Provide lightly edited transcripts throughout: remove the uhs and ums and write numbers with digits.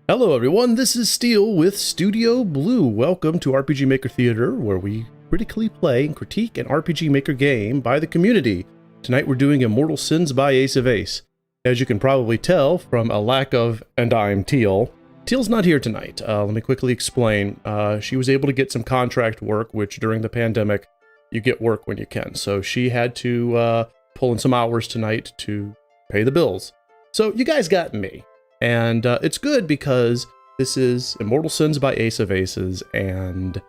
Hello everyone, this is Steel with Studio Blue. Welcome to RPG Maker Theater, where we critically play and critique an RPG Maker game by the community. Tonight we're doing Immortal Sins by Ace of Ace. As you can probably tell from a lack of, and I'm Teal. Teal's not here tonight. Let me quickly explain. She was able to get some contract work, which during the pandemic, you get work when you can. So she had to pull in some hours tonight to pay the bills. So you guys got me. And it's good because this is Immortal Sins by Ace of Aces, and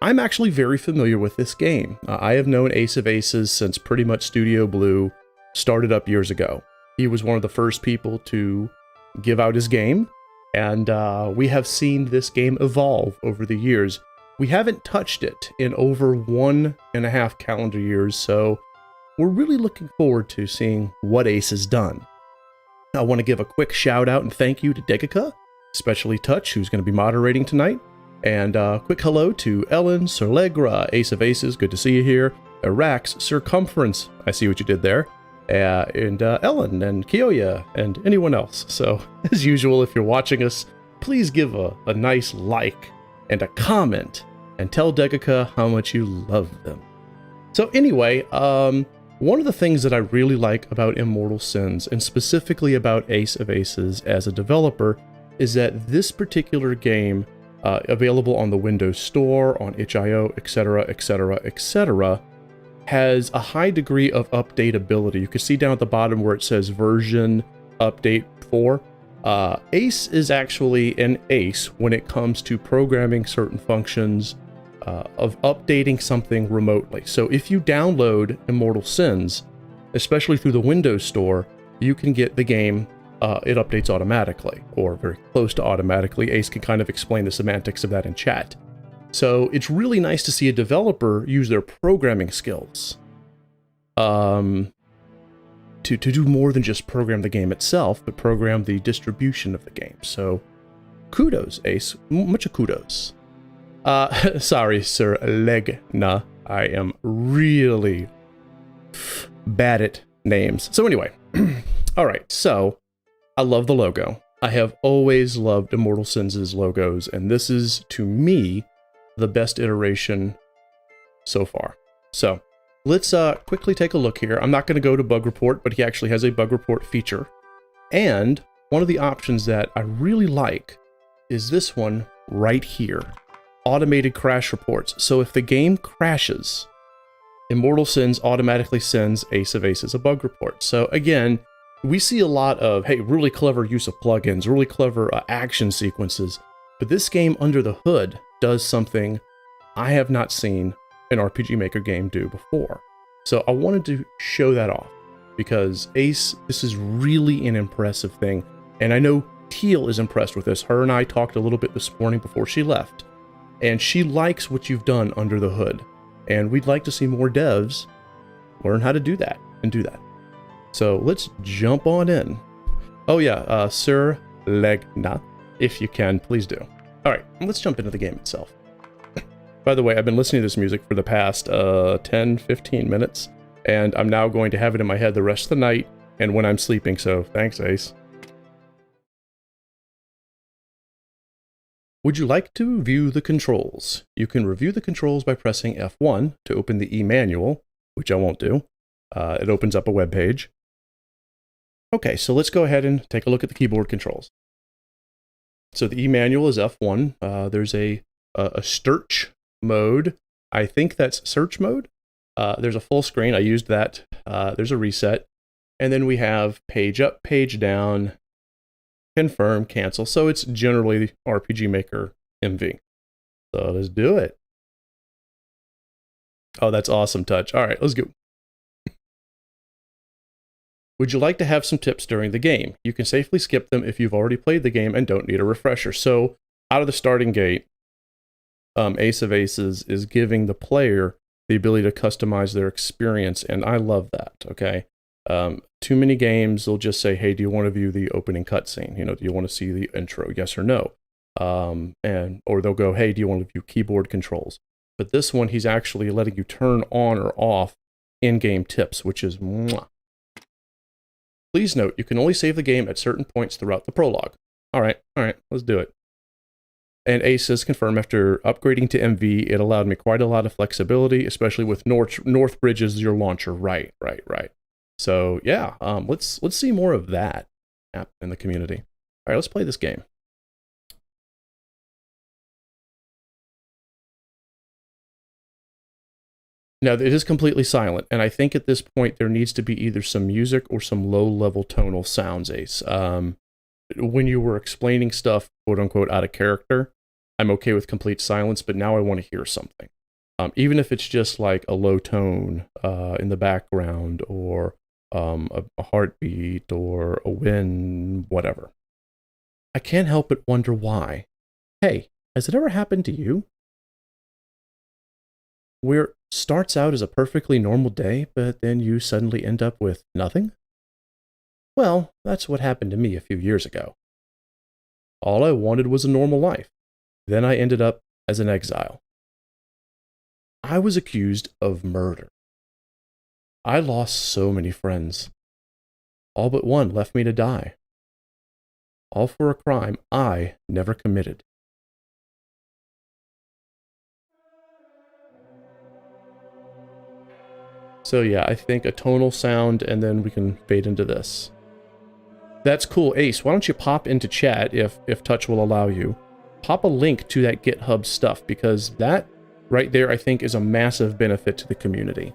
I'm actually very familiar with this game. I have known Ace of Aces since pretty much Studio Blue started up years ago. He was one of the first people to give out his game, and we have seen this game evolve over the years. We haven't touched it in over 1.5 calendar years, so we're really looking forward to seeing what Ace has done. I want to give a quick shout out and thank you to Degaka, especially Touch, who's going to be moderating tonight. And quick hello to Ellen, Sir Legra, Ace of Aces, good to see you here. Arax, Circumference, I see what you did there. And Ellen and Kioya and anyone else. So, as usual, if you're watching us, please give a nice like and a comment and tell Degaka how much you love them. So anyway, one of the things that I really like about Immortal Sins, and specifically about Ace of Aces as a developer, is that this particular game, available on the Windows Store, on itch.io, etc., etc., etc., has a high degree of updatability. You can see down at the bottom where it says version update 4. Ace is actually an ace when it comes to programming certain functions, of updating something remotely. So if you download Immortal Sins, especially through the Windows Store, you can get the game, it updates automatically, or very close to automatically. Ace can kind of explain the semantics of that in chat. So it's really nice to see a developer use their programming skills to do more than just program the game itself, but program the distribution of the game. So kudos, Ace. Much kudos. Sorry, Sir Legna. I am really bad at names. So anyway, all right, so I love the logo. I have always loved Immortal Sins' logos, and this is, to me, the best iteration so far. So let's quickly take a look here. I'm not going to go to bug report, but he actually has a bug report feature. And one of the options that I really like is this one right here. Automated crash reports. So if the game crashes, Immortal Sins automatically sends Ace of Aces a bug report. So again, we see a lot of, hey, really clever use of plugins, really clever action sequences, but this game under the hood does something I have not seen an RPG Maker game do before. So I wanted to show that off because Ace, this is really an impressive thing. And I know Teal is impressed with this. Her and I talked a little bit this morning before she left. And she likes what you've done under the hood. And we'd like to see more devs learn how to do that and do that. So let's jump on in. Oh yeah, Sir Legna, if you can, please do. All right, let's jump into the game itself. By the way, I've been listening to this music for the past 10, 15 minutes, and I'm now going to have it in my head the rest of the night and when I'm sleeping, so thanks, Ace. Would you like to view the controls? You can review the controls by pressing F1 to open the e-manual, which I won't do. It opens up a web page. Okay, so let's go ahead and take a look at the keyboard controls. So the e-manual is F1. There's a search mode. I think that's search mode. There's a full screen. I used that. There's a reset. And then we have page up, page down, confirm, cancel. So it's generally RPG Maker MV. So let's do it. Oh, that's awesome, Touch. All right, let's go. Would you like to have some tips during the game? You can safely skip them if you've already played the game and don't need a refresher. So out of the starting gate, Ace of Aces is giving the player the ability to customize their experience, and I love that, okay? Too many games, they'll just say, hey, do you want to view the opening cutscene? You know, do you want to see the intro? Yes or no? Or they'll go, hey, do you want to view keyboard controls? But this one, he's actually letting you turn on or off in-game tips, which is mwah. Please note, you can only save the game at certain points throughout the prologue. All right, let's do it. And Ace says, confirm, after upgrading to MV, it allowed me quite a lot of flexibility, especially with Northbridge as your launcher. Right. So yeah, let's see more of that app in the community. All right, let's play this game. Now, it is completely silent, and I think at this point there needs to be either some music or some low-level tonal sounds, Ace. When you were explaining stuff, quote-unquote, out of character, I'm okay with complete silence, but now I want to hear something. Even if it's just like a low tone in the background, or a heartbeat, or a wind, whatever. I can't help but wonder why. Hey, has it ever happened to you? Where it starts out as a perfectly normal day, but then you suddenly end up with nothing? Well, that's what happened to me a few years ago. All I wanted was a normal life. Then I ended up as an exile. I was accused of murder. I lost so many friends. All but one left me to die. All for a crime I never committed. So yeah, I think a tonal sound, and then we can fade into this. That's cool. Ace, why don't you pop into chat, if Touch will allow you. Pop a link to that GitHub stuff, because that right there, I think, is a massive benefit to the community.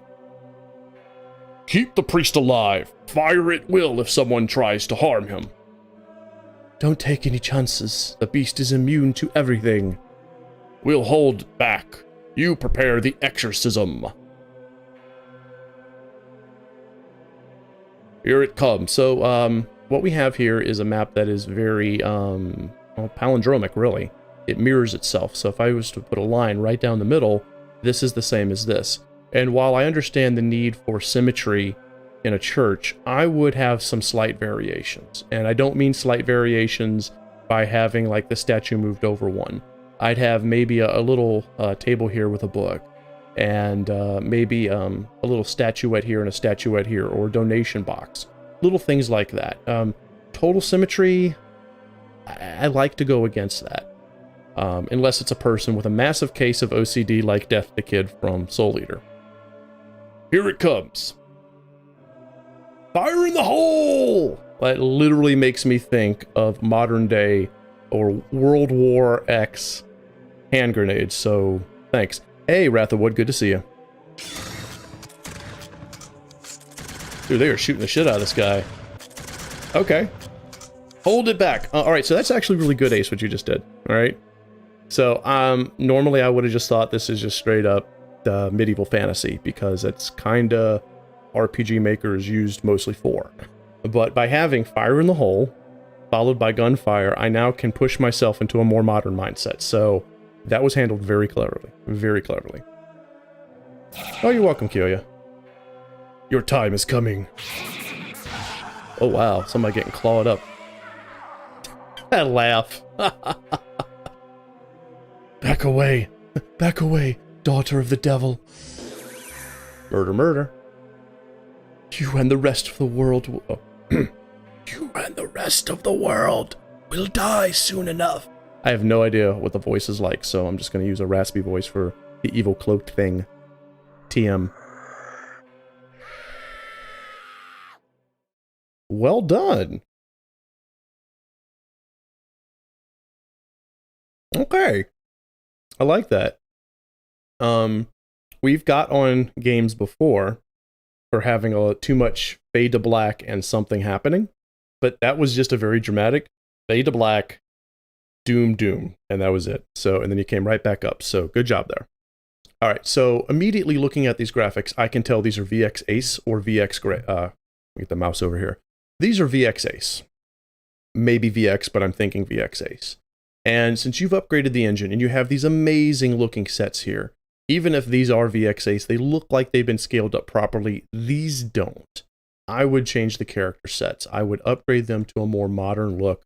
Keep the priest alive. Fire at will if someone tries to harm him. Don't take any chances. The beast is immune to everything. We'll hold back. You prepare the exorcism. Here it comes. So, what we have here is a map that is very, well, palindromic, really. It mirrors itself. So if I was to put a line right down the middle, this is the same as this. And while I understand the need for symmetry in a church, I would have some slight variations. And I don't mean slight variations by having, like, the statue moved over one. I'd have maybe a little table here with a book. And maybe a little statuette here and a statuette here, or a donation box. Little things like that. Total symmetry, I like to go against that. Unless it's a person with a massive case of OCD like Death the Kid from Soul Eater. Here it comes. Fire in the hole! That literally makes me think of modern day or World War X hand grenades, so thanks. Hey, Wrath of Wood, good to see you. Dude, they are shooting the shit out of this guy. Okay. Hold it back. Alright, so that's actually really good, Ace, what you just did. Alright. So, normally I would have just thought this is just straight up medieval fantasy, because it's kinda RPG Maker is used mostly for. But by having fire in the hole, followed by gunfire, I now can push myself into a more modern mindset. So, that was handled very cleverly. Very cleverly. Oh, you're welcome, Kyoya. Your time is coming. Oh, wow. Somebody getting clawed up. That laugh. Back away. Back away, daughter of the devil. Murder, murder. You and the rest of the world will... You and the rest of the world will die soon enough. I have no idea what the voice is like, so I'm just going to use a raspy voice for the evil cloaked thing. TM. Well done. Okay. I like that. We've got on games before for having too much fade to black and something happening, but that was just a very dramatic. fade to black, doom, doom. And that was it. So, and then you came right back up. So good job there. All right. So immediately looking at these graphics, I can tell these are VX Ace or VX get the mouse over here. These are VX Ace. Maybe VX, but I'm thinking VX Ace. And since you've upgraded the engine and you have these amazing looking sets here, even if these are VX Ace, they look like they've been scaled up properly. These don't. I would change the character sets. I would upgrade them to a more modern look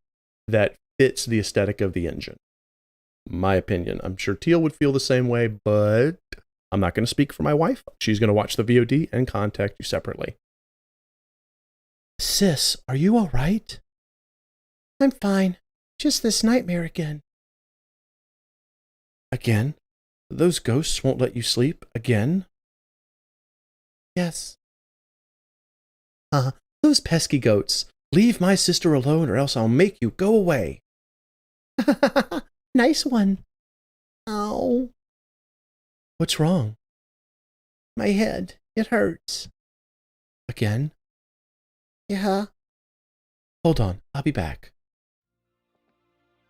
that fits the aesthetic of the engine. My opinion. I'm sure Teal would feel the same way, but I'm not going to speak for my wife. She's going to watch the VOD and contact you separately. Sis, are you all right? I'm fine. Just this nightmare again. Again? Those ghosts won't let you sleep again? Yes. Those pesky goats. Leave my sister alone or else I'll make you go away. Nice one. Ow. What's wrong? My head. It hurts. Again? Yeah. Hold on. I'll be back.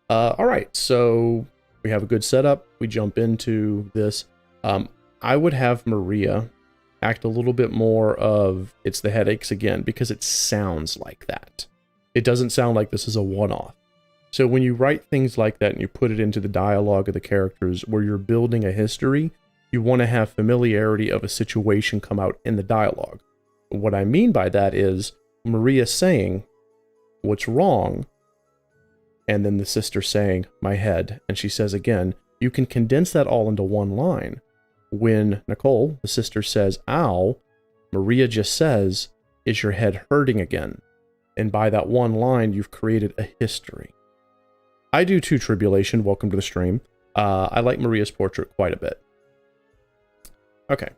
All right. So we have a good setup. We jump into this. I would have Maria act a little bit more of it's the headaches again, because it sounds like that. It doesn't sound like this is a one-off. So when you write things like that and you put it into the dialogue of the characters where you're building a history, you want to have familiarity of a situation come out in the dialogue. What I mean by that is Maria saying, "What's wrong?" And then the sister saying, "My head." And she says again, you can condense that all into one line. When Nicole, the sister, says, "Ow," Maria just says, "Is your head hurting again?" And by that one line, you've created a history. I do too, Tribulation. Welcome to the stream. I like Maria's portrait quite a bit. Okay.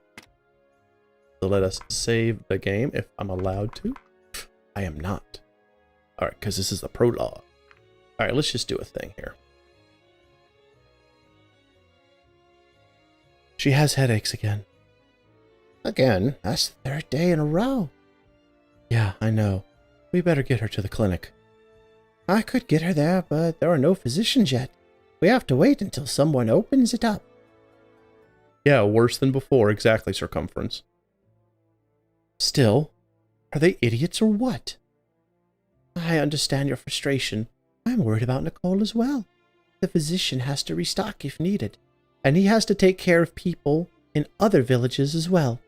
So let us save the game if I'm allowed to. I am not. All right, because this is the prologue. All right, let's just do a thing here. She has headaches again. Again? That's the third day in a row. Yeah, I know. We better get her to the clinic. I could get her there, but there are no physicians yet. We have to wait until someone opens it up. Yeah, worse than before. Exactly, Circumference. Still, are they idiots or what? I understand your frustration. I'm worried about Nicole as well. The physician has to restock if needed, and he has to take care of people in other villages as well.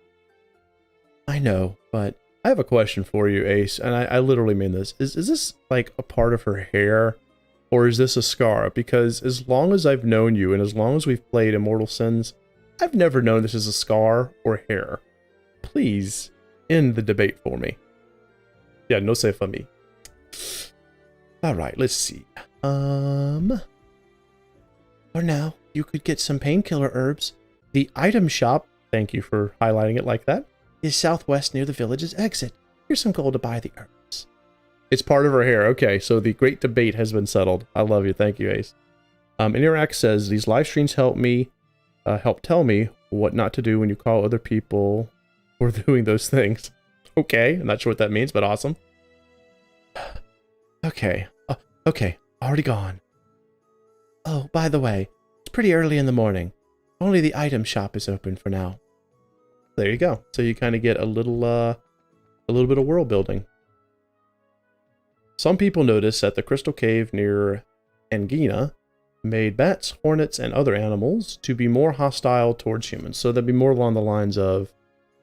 I know, but I have a question for you, Ace, and I literally mean this. Is this like a part of her hair, or is this a scar? Because as long as I've known you, and as long as we've played Immortal Sins, I've never known this is a scar or hair. Please, end the debate for me. Yeah, no say for me. Alright, let's see. For now, you could get some painkiller herbs. The item shop, thank you for highlighting it like that, is southwest near the village's exit. Here's some gold to buy the herbs. It's part of her hair. Okay, so the great debate has been settled. I love you. Thank you, Ace. Interact says, these live streams help tell me what not to do when you call other people for doing those things. Okay, I'm not sure what that means, but awesome. Okay. Okay, already gone. Oh, by the way, it's pretty early in the morning. Only the item shop is open for now. There you go. So you kind of get a little bit of world building. Some people notice that the crystal cave near Angina made bats, hornets, and other animals to be more hostile towards humans. So that'd be more along the lines of,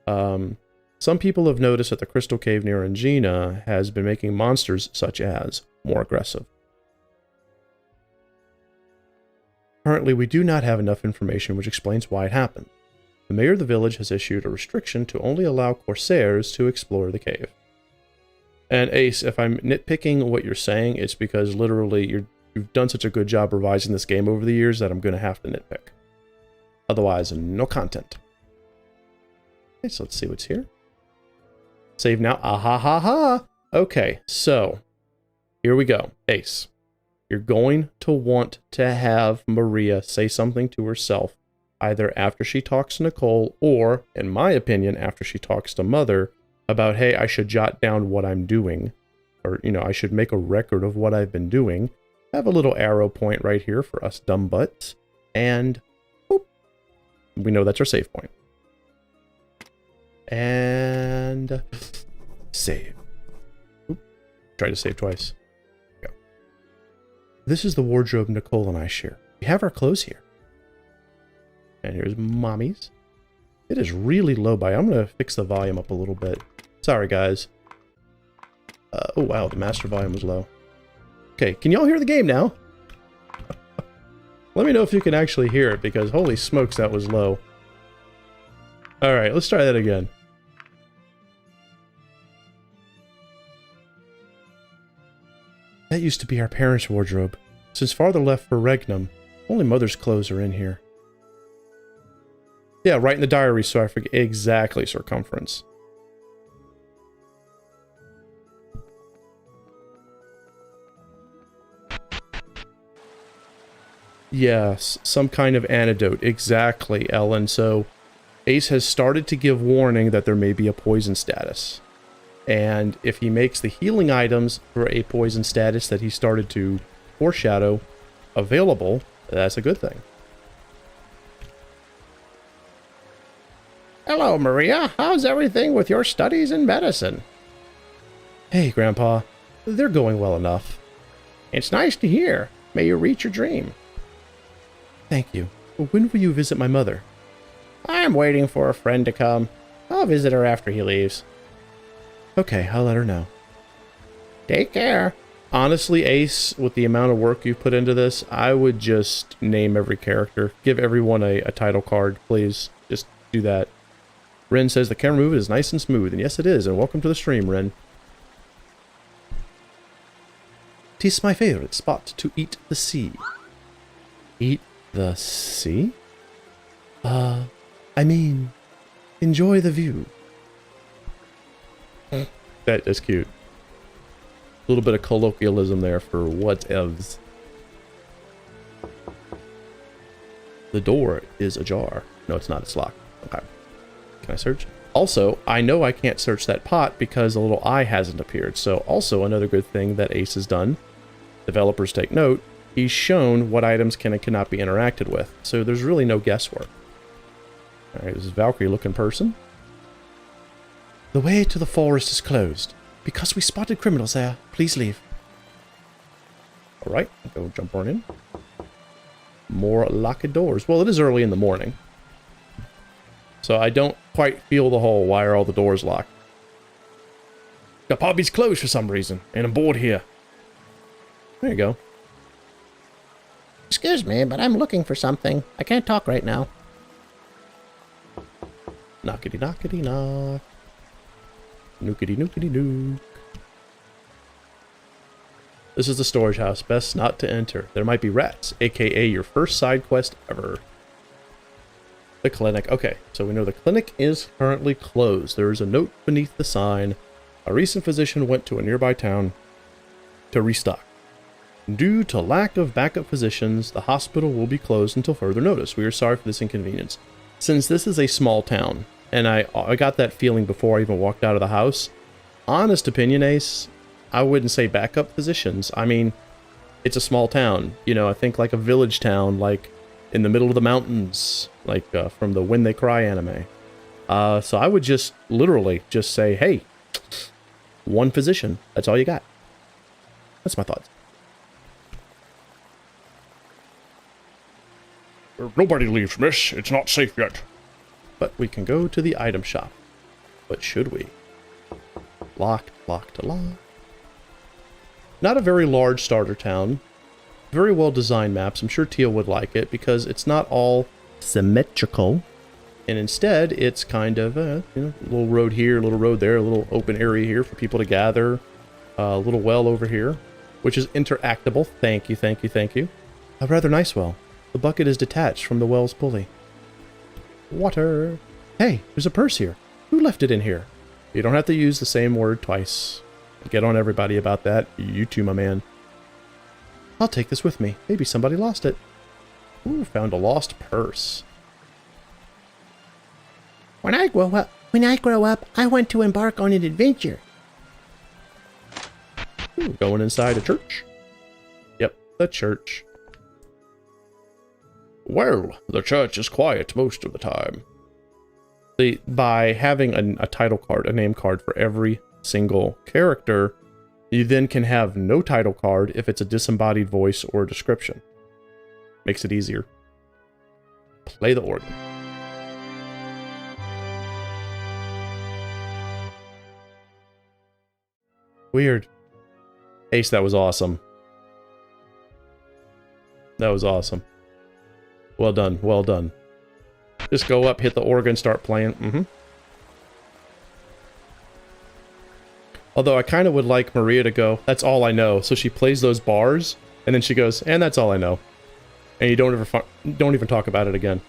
some people have noticed that the crystal cave near Angina has been making monsters such as more aggressive. Currently, we do not have enough information which explains why it happened. The mayor of the village has issued a restriction to only allow corsairs to explore the cave. And Ace, if I'm nitpicking what you're saying, it's because literally you've done such a good job revising this game over the years that I'm going to have to nitpick. Otherwise, no content. Okay, so let's see what's here. Save now. Ah ha ha ha. Okay, so here we go. Ace, you're going to want to have Maria say something to herself, either after she talks to Nicole or, in my opinion, after she talks to Mother, about, hey, I should jot down what I'm doing. or, you know, I should make a record of what I've been doing. I have a little arrow point right here for us dumb butts. And, boop, we know that's our save point. And save. Oop, try to save twice. Go. This is the wardrobe Nicole and I share. We have our clothes here. And here's Mommy's. It is really low by. I'm going to fix the volume up a little bit. Sorry, guys. Oh, wow. The master volume was low. Okay, can y'all hear the game now? Let me know if you can actually hear it, because holy smokes, that was low. Alright, let's try that again. That used to be our parents' wardrobe. Since father left for Regnum, only mother's clothes are in here. Yeah, write in the diary so I forget exactly circumference. Yes, some kind of antidote. Exactly, Ellen. So, Ace has started to give warning that there may be a poison status. And if he makes the healing items for a poison status that he started to foreshadow available, that's a good thing. Hello, Maria. How's everything with your studies in medicine? Hey, Grandpa. They're going well enough. It's nice to hear. May you reach your dream. Thank you. When will you visit my mother? I'm waiting for a friend to come. I'll visit her after he leaves. Okay, I'll let her know. Take care. Honestly, Ace, with the amount of work you've put into this, I would just name every character. Give everyone a title card, please. Just do that. Ren says the camera movement is nice and smooth, and yes it is, and welcome to the stream, Ren. 'Tis my favorite spot to eat the sea. Eat the sea? I mean, enjoy the view. That is cute. A little bit of colloquialism there for whatevs. The door is ajar. No, it's not. It's locked. Okay. Can I search? Also, I know I can't search that pot because the little eye hasn't appeared. So also another good thing that Ace has done. Developers take note. He's shown what items can and cannot be interacted with. So there's really no guesswork. Alright, this is Valkyrie looking person. The way to the forest is closed. Because we spotted criminals there, please leave. Alright, go jump on in. More locked doors. Well, it is early in the morning. So I don't quite feel the whole why are all the doors locked. The pubby's closed for some reason, and I'm bored here. There you go. Excuse me, but I'm looking for something. I can't talk right now. Knockity knockity knock. Nookity nookity nook. This is the storage house. Best not to enter. There might be rats, aka your first side quest ever. The clinic. Okay, so we know the clinic is currently closed. There is a note beneath the sign. A recent physician went to a nearby town to restock. Due to lack of backup physicians, the hospital will be closed until further notice. We are sorry for this inconvenience. Since this is a small town, and I got that feeling before I even walked out of the house, honest opinion, Ace, I wouldn't say backup physicians. I mean, it's a small town. You know, I think like a village town, like in the middle of the mountains, like from the When They Cry anime. So I would just literally just say, hey, one physician. That's all you got. That's my thoughts. Nobody leaves, miss. It's not safe yet. But we can go to the item shop. But should we? Locked, locked, locked. Not a very large starter town. Very well designed maps. I'm sure Teal would like it because it's not all symmetrical. And instead, it's kind of, you know, a little road here, a little road there, a little open area here for people to gather. A little well over here, which is interactable. Thank you, thank you, thank you. A rather nice well. The bucket is detached from the well's pulley. Water. Hey, there's a purse here. Who left it in here? You don't have to use the same word twice. Get on everybody about that. You too, my man. I'll take this with me. Maybe somebody lost it. Ooh, found a lost purse. When I grow up, I want to embark on an adventure. Ooh, going inside a church. Yep, the church. Well, the church is quiet most of the time. By having a title card, a name card for every single character, you then can have no title card if it's a disembodied voice or description. Makes it easier. Play the organ. Weird. Ace, that was awesome. That was awesome. Well done, well done. Just go up, hit the organ, start playing. Although I kind of would like Maria to go, that's all I know. So she plays those bars, and then she goes, and that's all I know. And you don't even talk about it again.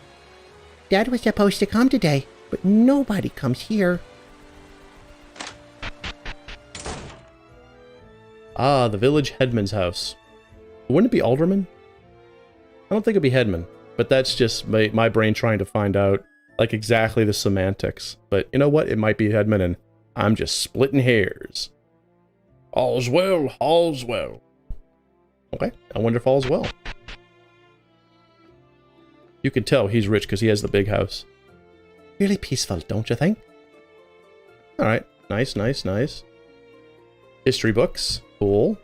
Dad was supposed to come today, but nobody comes here. Ah, the village headman's house. Wouldn't it be alderman? I don't think it'd be headman, but that's just my brain trying to find out like exactly the semantics. But you know what? It might be headman, and I'm just splitting hairs. All's well, all's well. Okay, I wonder if all's well. You can tell he's rich because he has the big house. Really peaceful, don't you think? Alright, nice, nice, nice. History books, cool.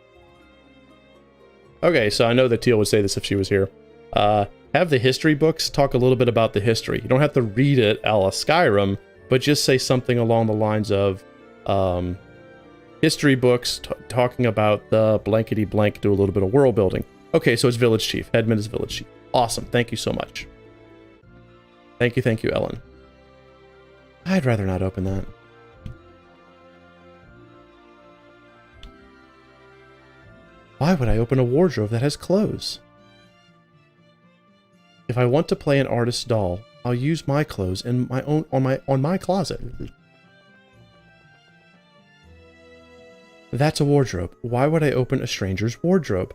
Okay, so I know that Teal would say this if she was here. Have the history books talk a little bit about the history. You don't have to read it a la Skyrim, but just say something along the lines of history books talking about the blankety blank, do a little bit of world building. Okay, so it's village chief. Headman is village chief. Awesome. Thank you so much. Thank you, Ellen. I'd rather not open that. Why would I open a wardrobe that has clothes? If I want to play an artist's doll, I'll use my clothes in my own on my closet. That's a wardrobe. Why would I open a stranger's wardrobe?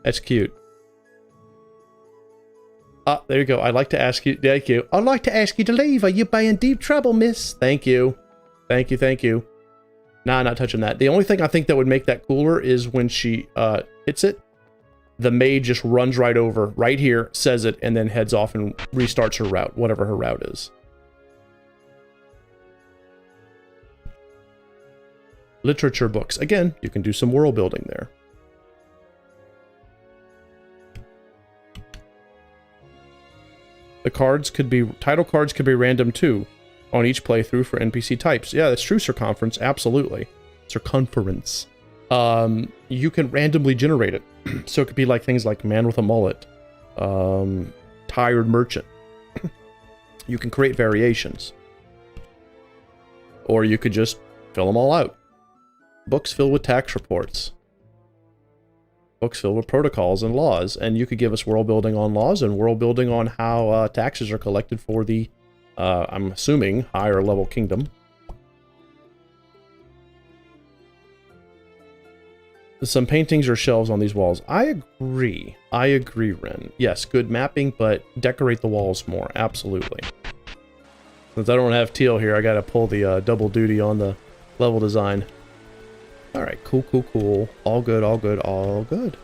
That's cute. Ah, there you go. I'd like to ask you. Thank you. I'd like to ask you to leave. Are you in deep trouble, miss? Thank you. Thank you. Thank you. Nah, not touching that. The only thing I think that would make that cooler is when she hits it. The maid just runs right over, right here, says it, and then heads off and restarts her route, whatever her route is. Literature books. Again, you can do some world building there. The cards could be, title cards could be random too, on each playthrough for NPC types. Yeah, that's true, Circumference, absolutely. Circumference. You can randomly generate it. So it could be like things like man with a mullet, tired merchant. You can create variations. Or you could just fill them all out. Books filled with tax reports. Books filled with protocols and laws. And you could give us world building on laws and world building on how taxes are collected for the, I'm assuming, higher level kingdom. Some paintings or shelves on these walls. I agree. I agree, Ren. Yes, good mapping, but decorate the walls more. Absolutely. Since I don't have Teal here, I gotta pull the double duty on the level design. Alright, cool, cool, cool. All good, all good, all good.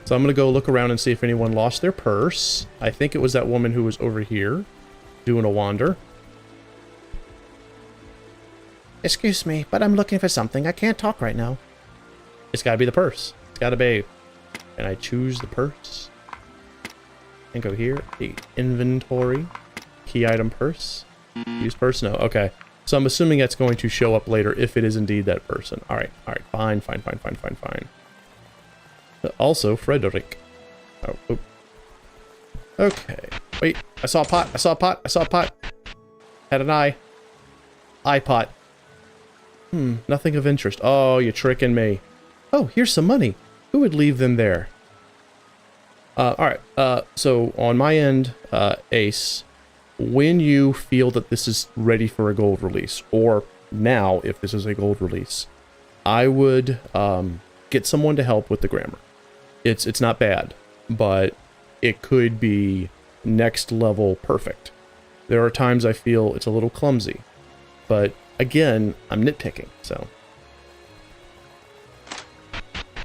So I'm gonna go look around and see if anyone lost their purse. I think it was that woman who was over here doing a wander. Excuse me, but I'm looking for something. I can't talk right now. It's gotta be the purse. It's gotta be. And I choose the purse. And go here. The inventory. Key item purse. Use purse? No. Okay. So I'm assuming that's going to show up later if it is indeed that person. Alright. Alright. Fine. Fine. Fine. Fine. Fine. Fine. Also, Frederick. Oh. Oh. Okay. Wait. I saw a pot. I saw a pot. I saw a pot. Had an eye. Eye pot. Nothing of interest. Oh, you're tricking me. Oh, here's some money. Who would leave them there? Alright, so on my end, Ace, when you feel that this is ready for a gold release, or now if this is a gold release, I would get someone to help with the grammar. It's not bad, but it could be next level perfect. There are times I feel it's a little clumsy, but again, I'm nitpicking, so.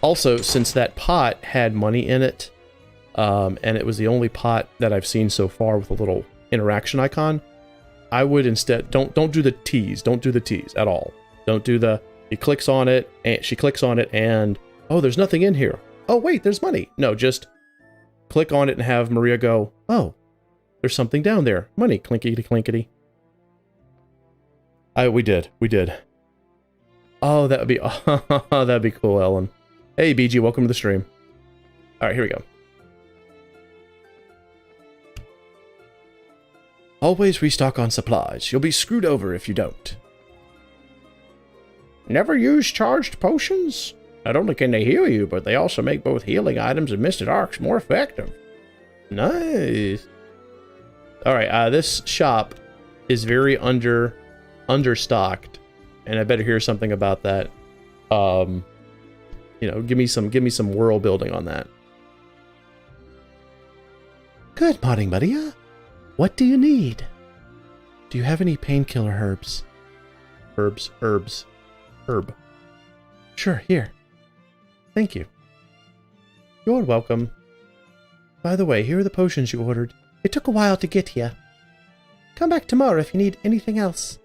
Also, since that pot had money in it, and it was the only pot that I've seen so far with a little interaction icon, I would instead don't do the tease. Don't do the tease at all. Don't do the he clicks on it and she clicks on it and oh, there's nothing in here. Oh wait, there's money. No, just click on it and have Maria go, oh, there's something down there. Money, clinkety clinkety. We did. Oh, that would be that'd be cool, Ellen. Hey BG, welcome to the stream. All right, here we go. Always restock on supplies. You'll be screwed over if you don't. Never use charged potions? Not only can they heal you, but they also make both healing items and Misted Arcs more effective. Nice. Alright, this shop is very understocked, and I better hear something about that. You know, give me some world building on that. Good morning, Maria. What do you need? Do you have any painkiller herbs? Herb. Sure, here. Thank you. You're welcome. By the way, here are the potions you ordered. It took a while to get here. Come back tomorrow if you need anything else.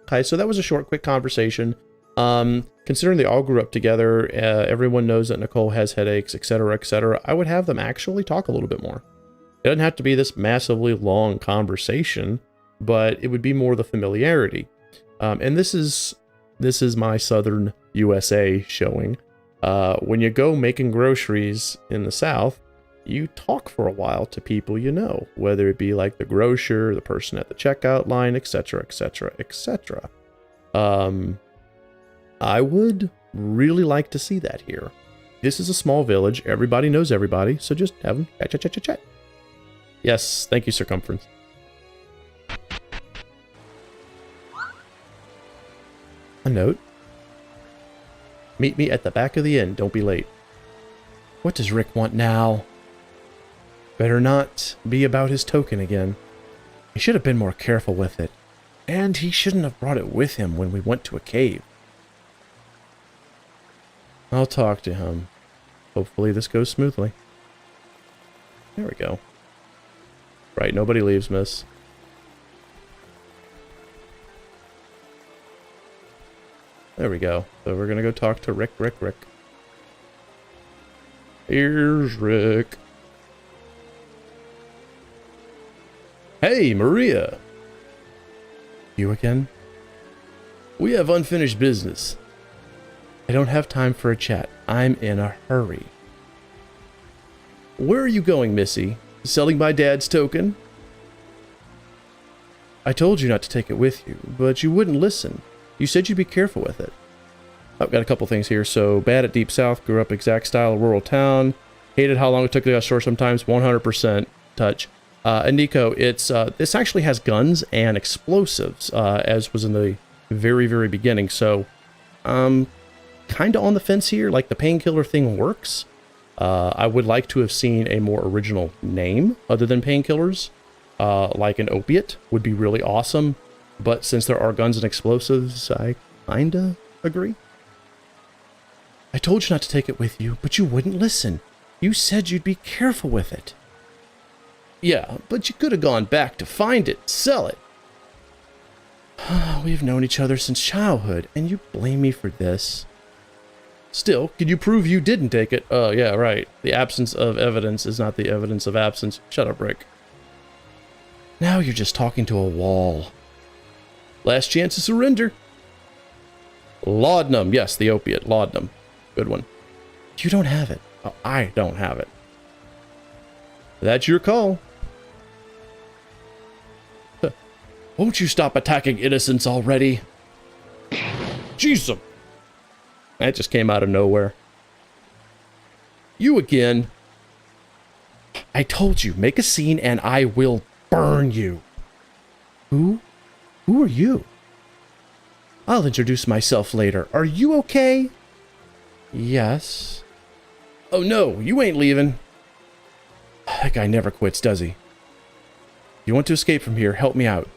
Okay, so that was a short, quick conversation. Considering they all grew up together, everyone knows that Nicole has headaches, etc., etc., I would have them actually talk a little bit more. It doesn't have to be this massively long conversation, but it would be more the familiarity. And this is my southern USA showing. When you go making groceries in the South, you talk for a while to people you know, whether it be like the grocer, the person at the checkout line, etc., etc., etc. I would really like to see that here. This is a small village. Everybody knows everybody, so just have them chat. Yes, thank you, Circumference. A note. Meet me at the back of the inn. Don't be late. What does Rick want now? Better not be about his token again. He should have been more careful with it. And he shouldn't have brought it with him when we went to a cave. I'll talk to him. Hopefully this goes smoothly. There we go. Right, nobody leaves, miss. There we go. So we're gonna go talk to Rick. Here's Rick. Hey, Maria. You again? We have unfinished business. I don't have time for a chat. I'm in a hurry. Where are you going, Missy? Selling my dad's token? I told you not to take it with you, but you wouldn't listen. You said you'd be careful with it. I've got a couple things here. So, bad at Deep South, grew up exact style of rural town. Hated how long it took to get ashore sometimes, 100% touch. And Nico, it's this actually has guns and explosives, as was in the very, very beginning. So, kind of on the fence here. Like, the painkiller thing works. I would like to have seen a more original name other than painkillers. Like an opiate would be really awesome. But since there are guns and explosives, I kinda agree. I told you not to take it with you, but you wouldn't listen. You said you'd be careful with it. Yeah, but you could have gone back to find it, sell it. We've known each other since childhood, and you blame me for this. Still, could you prove you didn't take it? Oh, yeah, right. The absence of evidence is not the evidence of absence. Shut up, Rick. Now you're just talking to a wall. Last chance to surrender. Laudanum. Yes, the opiate. Laudanum. Good one. You don't have it. Oh, I don't have it. That's your call. Won't you stop attacking innocents already? Jesus. That just came out of nowhere. You again. I told you, make a scene and I will burn you. Who are you? I'll introduce myself later. Are you okay? Yes. Oh no, you ain't leaving. That guy never quits, does he? You want to escape from here, help me out.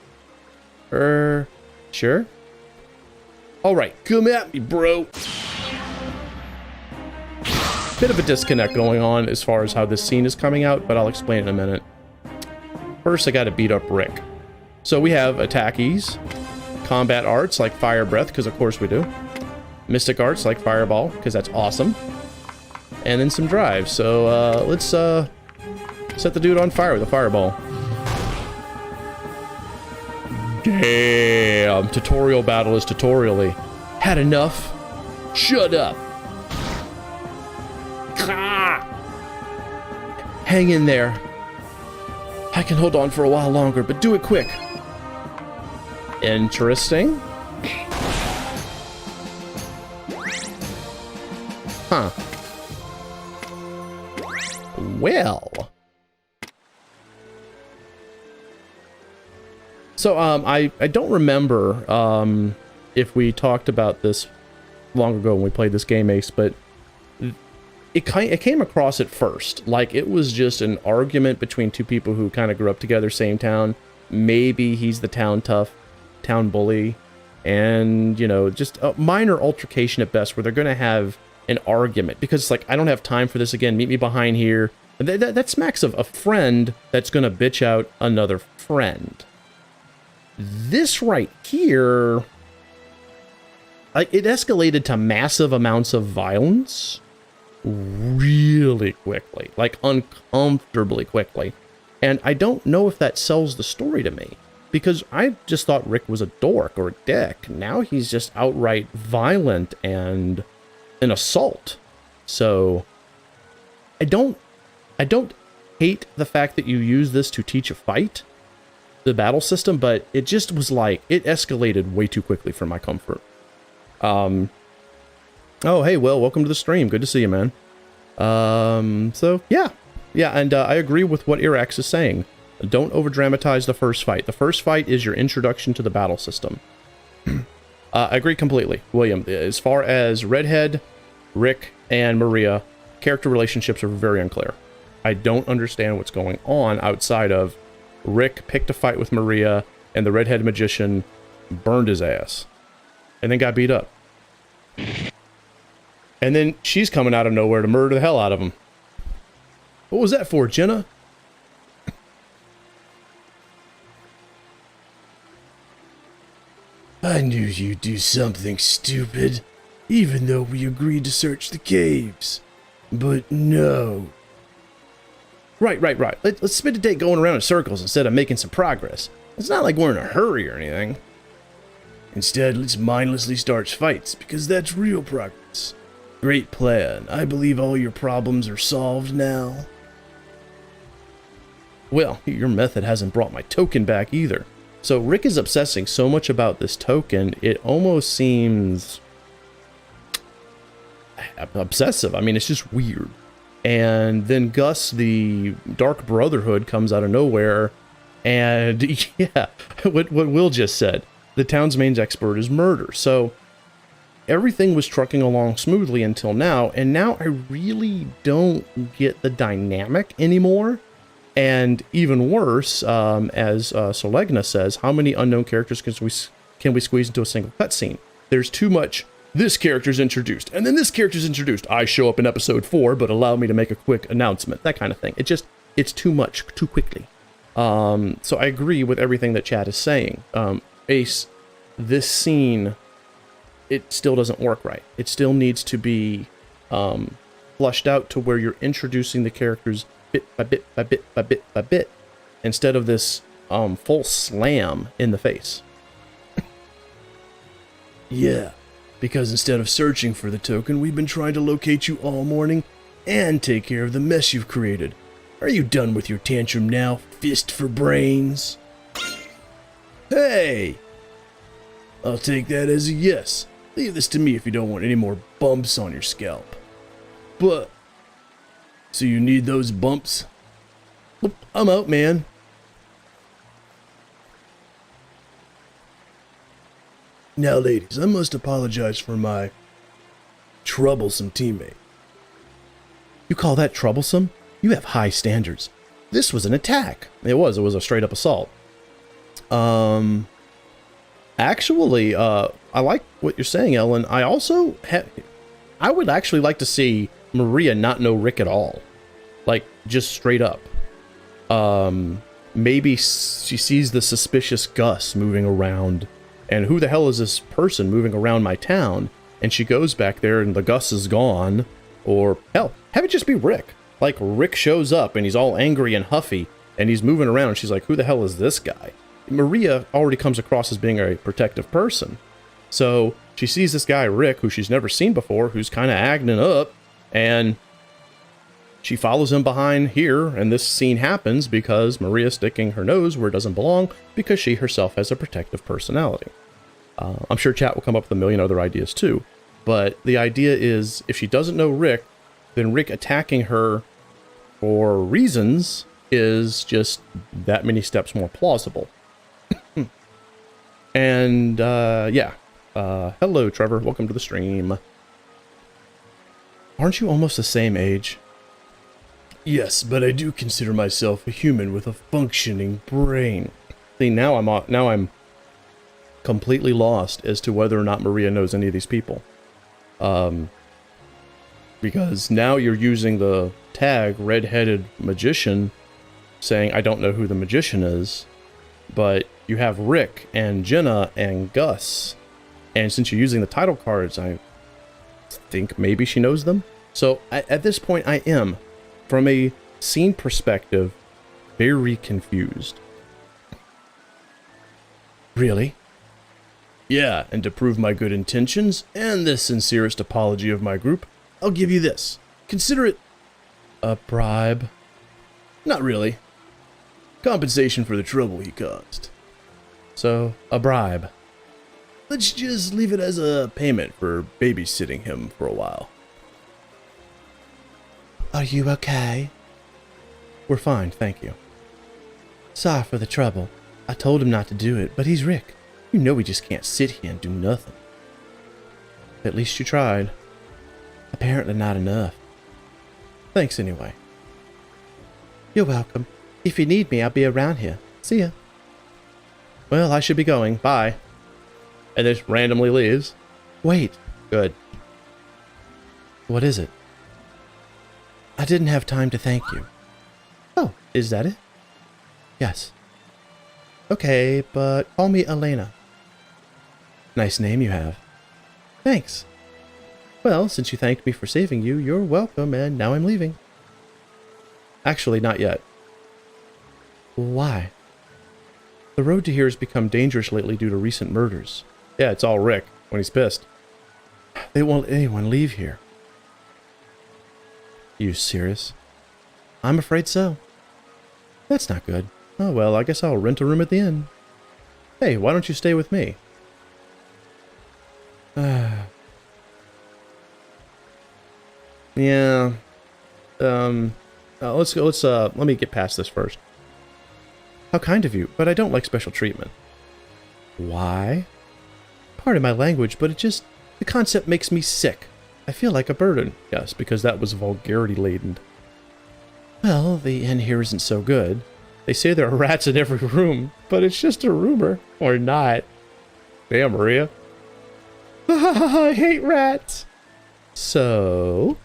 Sure? Alright, come at me, bro. bit of a disconnect going on as far as how this scene is coming out, but I'll explain in a minute. First, I gotta beat up Rick. So we have attackies, combat arts like Fire Breath, because of course we do. Mystic arts like Fireball, because that's awesome. And then some drives. So let's set the dude on fire with a Fireball. Damn, tutorial battle is tutorially. Had enough? Shut up. Hang in there. I can hold on for a while longer, but do it quick. Interesting. Huh. Well. So, I don't remember if we talked about this long ago when we played this game, Ace, but it came across at first like it was just an argument between two people who kind of grew up together, same town. Maybe he's the town tough, town bully, and, you know, just a minor altercation at best where they're going to have an argument because it's like, I don't have time for this again. Meet me behind here. That smacks of a friend that's going to bitch out another friend. This right here, like, it escalated to massive amounts of violence really quickly, like uncomfortably quickly. And I don't know if that sells the story to me, because I just thought Rick was a dork or a dick. Now he's just outright violent and an assault. So I don't hate the fact that you use this to teach a fight, the battle system, but it just was like, it escalated way too quickly for my comfort. Oh, hey, Will, welcome to the stream. Good to see you, man. So, yeah, and I agree with what Irax is saying. Don't over-dramatize the first fight. The first fight is your introduction to the battle system. I agree completely, William. As far as Redhead, Rick, and Maria, character relationships are very unclear. I don't understand what's going on outside of Rick picked a fight with Maria, and the Redhead magician burned his ass, and then got beat up. And then she's coming out of nowhere to murder the hell out of him. What was that for, Jenna? I knew you'd do something stupid, even though we agreed to search the caves. But no. Right. Let's spend a day going around in circles instead of making some progress. It's not like we're in a hurry or anything. Instead, let's mindlessly start fights, because that's real progress. Great plan. I believe all your problems are solved now. Well, your method hasn't brought my token back either. So Rick is obsessing so much about this token, it almost seems obsessive. I mean, it's just weird. And then Gus, the Dark Brotherhood, comes out of nowhere, and yeah, what Will just said. The town's main expert is murder. So everything was trucking along smoothly until now, and now I really don't get the dynamic anymore. And even worse, as Solegna says, how many unknown characters can we squeeze into a single cutscene? There's too much. This character's introduced, and then this character's introduced. I show up in episode 4, but allow me to make a quick announcement. That kind of thing. It's too much, too quickly. So I agree with everything that Chad is saying. Ace, this scene, it still doesn't work right. It still needs to be flushed out to where you're introducing the characters bit by bit by bit by bit by bit, instead of this full slam in the face. Yeah, because instead of searching for the token, we've been trying to locate you all morning and take care of the mess you've created. Are you done with your tantrum now, fist for brains? Hey! I'll take that as a yes. Leave this to me if you don't want any more bumps on your scalp. But, so you need those bumps? Well, I'm out, man. Now, ladies, I must apologize for my troublesome teammate. You call that troublesome? You have high standards. This was an attack. It was a straight up assault. Actually, I like what you're saying, Ellen. I also I would actually like to see Maria not know Rick at all. Like, just straight up. Maybe she sees the suspicious Gus moving around, and who the hell is this person moving around my town? And she goes back there and the Gus is gone. Or, hell, have it just be Rick. Like, Rick shows up and he's all angry and huffy, and he's moving around, and she's like, who the hell is this guy? Maria already comes across as being a protective person. So she sees this guy, Rick, who she's never seen before, who's kind of acting up, and she follows him behind here, and this scene happens because Maria's sticking her nose where it doesn't belong because she herself has a protective personality. I'm sure chat will come up with a million other ideas too, but the idea is if she doesn't know Rick, then Rick attacking her for reasons is just that many steps more plausible. And, yeah. Hello, Trevor. Welcome to the stream. Aren't you almost the same age? Yes, but I do consider myself a human with a functioning brain. See, now I'm completely lost as to whether or not Maria knows any of these people. Because now you're using the tag red-headed magician, saying I don't know who the magician is, but you have Rick and Jenna and Gus, and since you're using the title cards, I think maybe she knows them. So at this point, I am, from a scene perspective, very confused. Really? Yeah, and to prove my good intentions and the sincerest apology of my group, I'll give you this. Consider it A bribe? not really. Compensation for the trouble he caused. So, a bribe. Let's just leave it as a payment for babysitting him for a while. Are you okay? We're fine, thank you. Sorry for the trouble. I told him not to do it, but he's Rick. You know we just can't sit here and do nothing. At least you tried. Apparently not enough. Thanks anyway. You're welcome. If you need me, I'll be around here. See ya. Well, I should be going. Bye. And just randomly leaves. Wait, Good. what is it? I didn't have time to thank you. Oh, is that it? Yes. Okay, but call me Elena. Nice name you have. Thanks. Well, since you thanked me for saving you, you're welcome, and now I'm leaving. Actually, not yet. Why? The road to here has become dangerous lately due to recent murders. Yeah, it's all Rick, when he's pissed. They won't let anyone leave here. You serious? I'm afraid so. That's not good. Oh well, I guess I'll rent a room at the inn. Hey, why don't you stay with me? Yeah. Let me get past this first. How kind of you, but I don't like special treatment. Why? Pardon my language, but the concept makes me sick. I feel like a burden. Yes, because that was vulgarity-laden. Well, the inn here isn't so good. They say there are rats in every room, but it's just a rumor. Or not. Damn, Maria. I hate rats. So?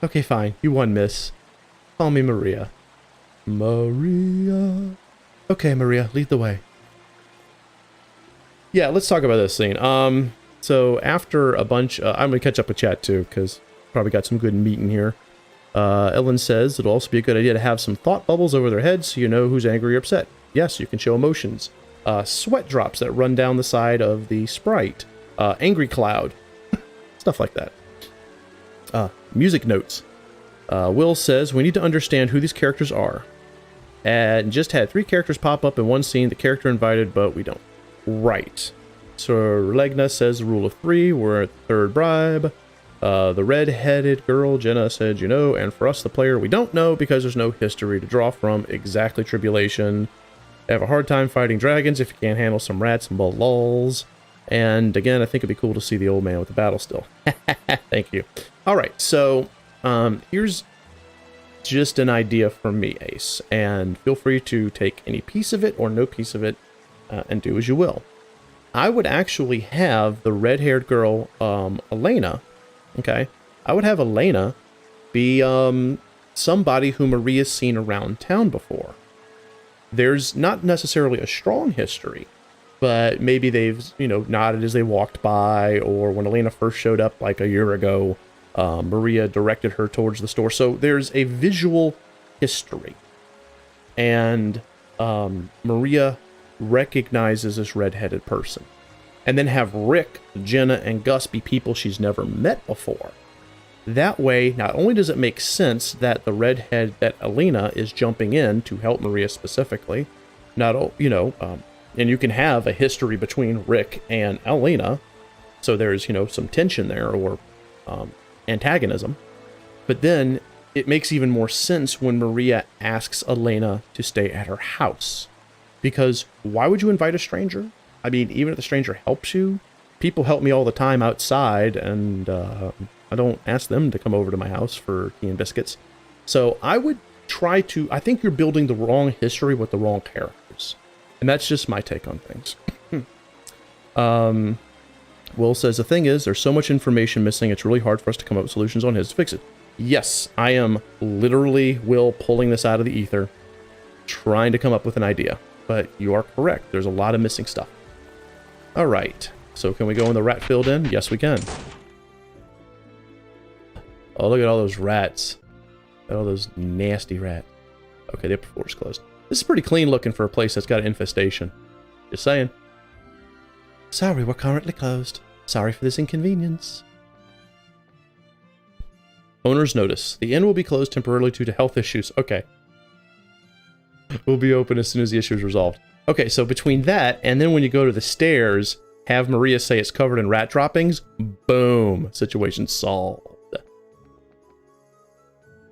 Okay, fine. You won, miss. Call me Maria. Maria. Okay, Maria, lead the way. Yeah, let's talk about this scene. So after a bunch, I'm gonna catch up with chat too, because probably got some good meat in here. Ellen says it'll also be a good idea to have some thought bubbles over their heads so you know who's angry or upset. Yes, you can show emotions. Sweat drops that run down the side of the sprite. Angry cloud. Stuff like that. Music notes. Will says we need to understand who these characters are. And just had 3 characters pop up in one scene, the character invited, but we don't. Right. So Legna says the rule of 3, we're at the third bribe. The red-headed girl, Jenna, said, you know, and for us, the player, we don't know because there's no history to draw from. Exactly, tribulation. Have a hard time fighting dragons if you can't handle some rats and lulls. And again, I think it'd be cool to see the old man with the battle still. Thank you. All right, so here's just an idea from me, Ace, and feel free to take any piece of it or no piece of it and do as you will. I would actually have the red-haired girl, Elena, okay, I would have Elena be somebody who Maria's seen around town before. There's not necessarily a strong history, but maybe they've, nodded as they walked by, or when Elena first showed up like a year ago, Maria directed her towards the store. So there's a visual history. And Maria recognizes this redheaded person. And then have Rick, Jenna, and Gus be people she's never met before. That way, not only does it make sense that the redhead, that Elena is jumping in to help Maria specifically, and you can have a history between Rick and Elena, so there's, some tension there, or antagonism. But then it makes even more sense when Maria asks Elena to stay at her house. Because why would you invite a stranger? I mean, even if the stranger helps you, people help me all the time outside, and I don't ask them to come over to my house for tea and biscuits. So I would I think you're building the wrong history with the wrong characters. And that's just my take on things. Will says, the thing is, there's so much information missing, it's really hard for us to come up with solutions on his to fix it. Yes, I am literally, Will, pulling this out of the ether, trying to come up with an idea. But you are correct, there's a lot of missing stuff. All right, so can we go in the rat-filled inn? Yes, we can. Oh, look at all those rats. Look at all those nasty rats. Okay, the upper floor's closed. This is pretty clean looking for a place that's got an infestation. Just saying. Sorry, we're currently closed. Sorry for this inconvenience. Owner's notice. The inn will be closed temporarily due to health issues. Okay. We'll be open as soon as the issue is resolved. Okay, so between that and then when you go to the stairs, have Maria say it's covered in rat droppings. Boom. Situation solved.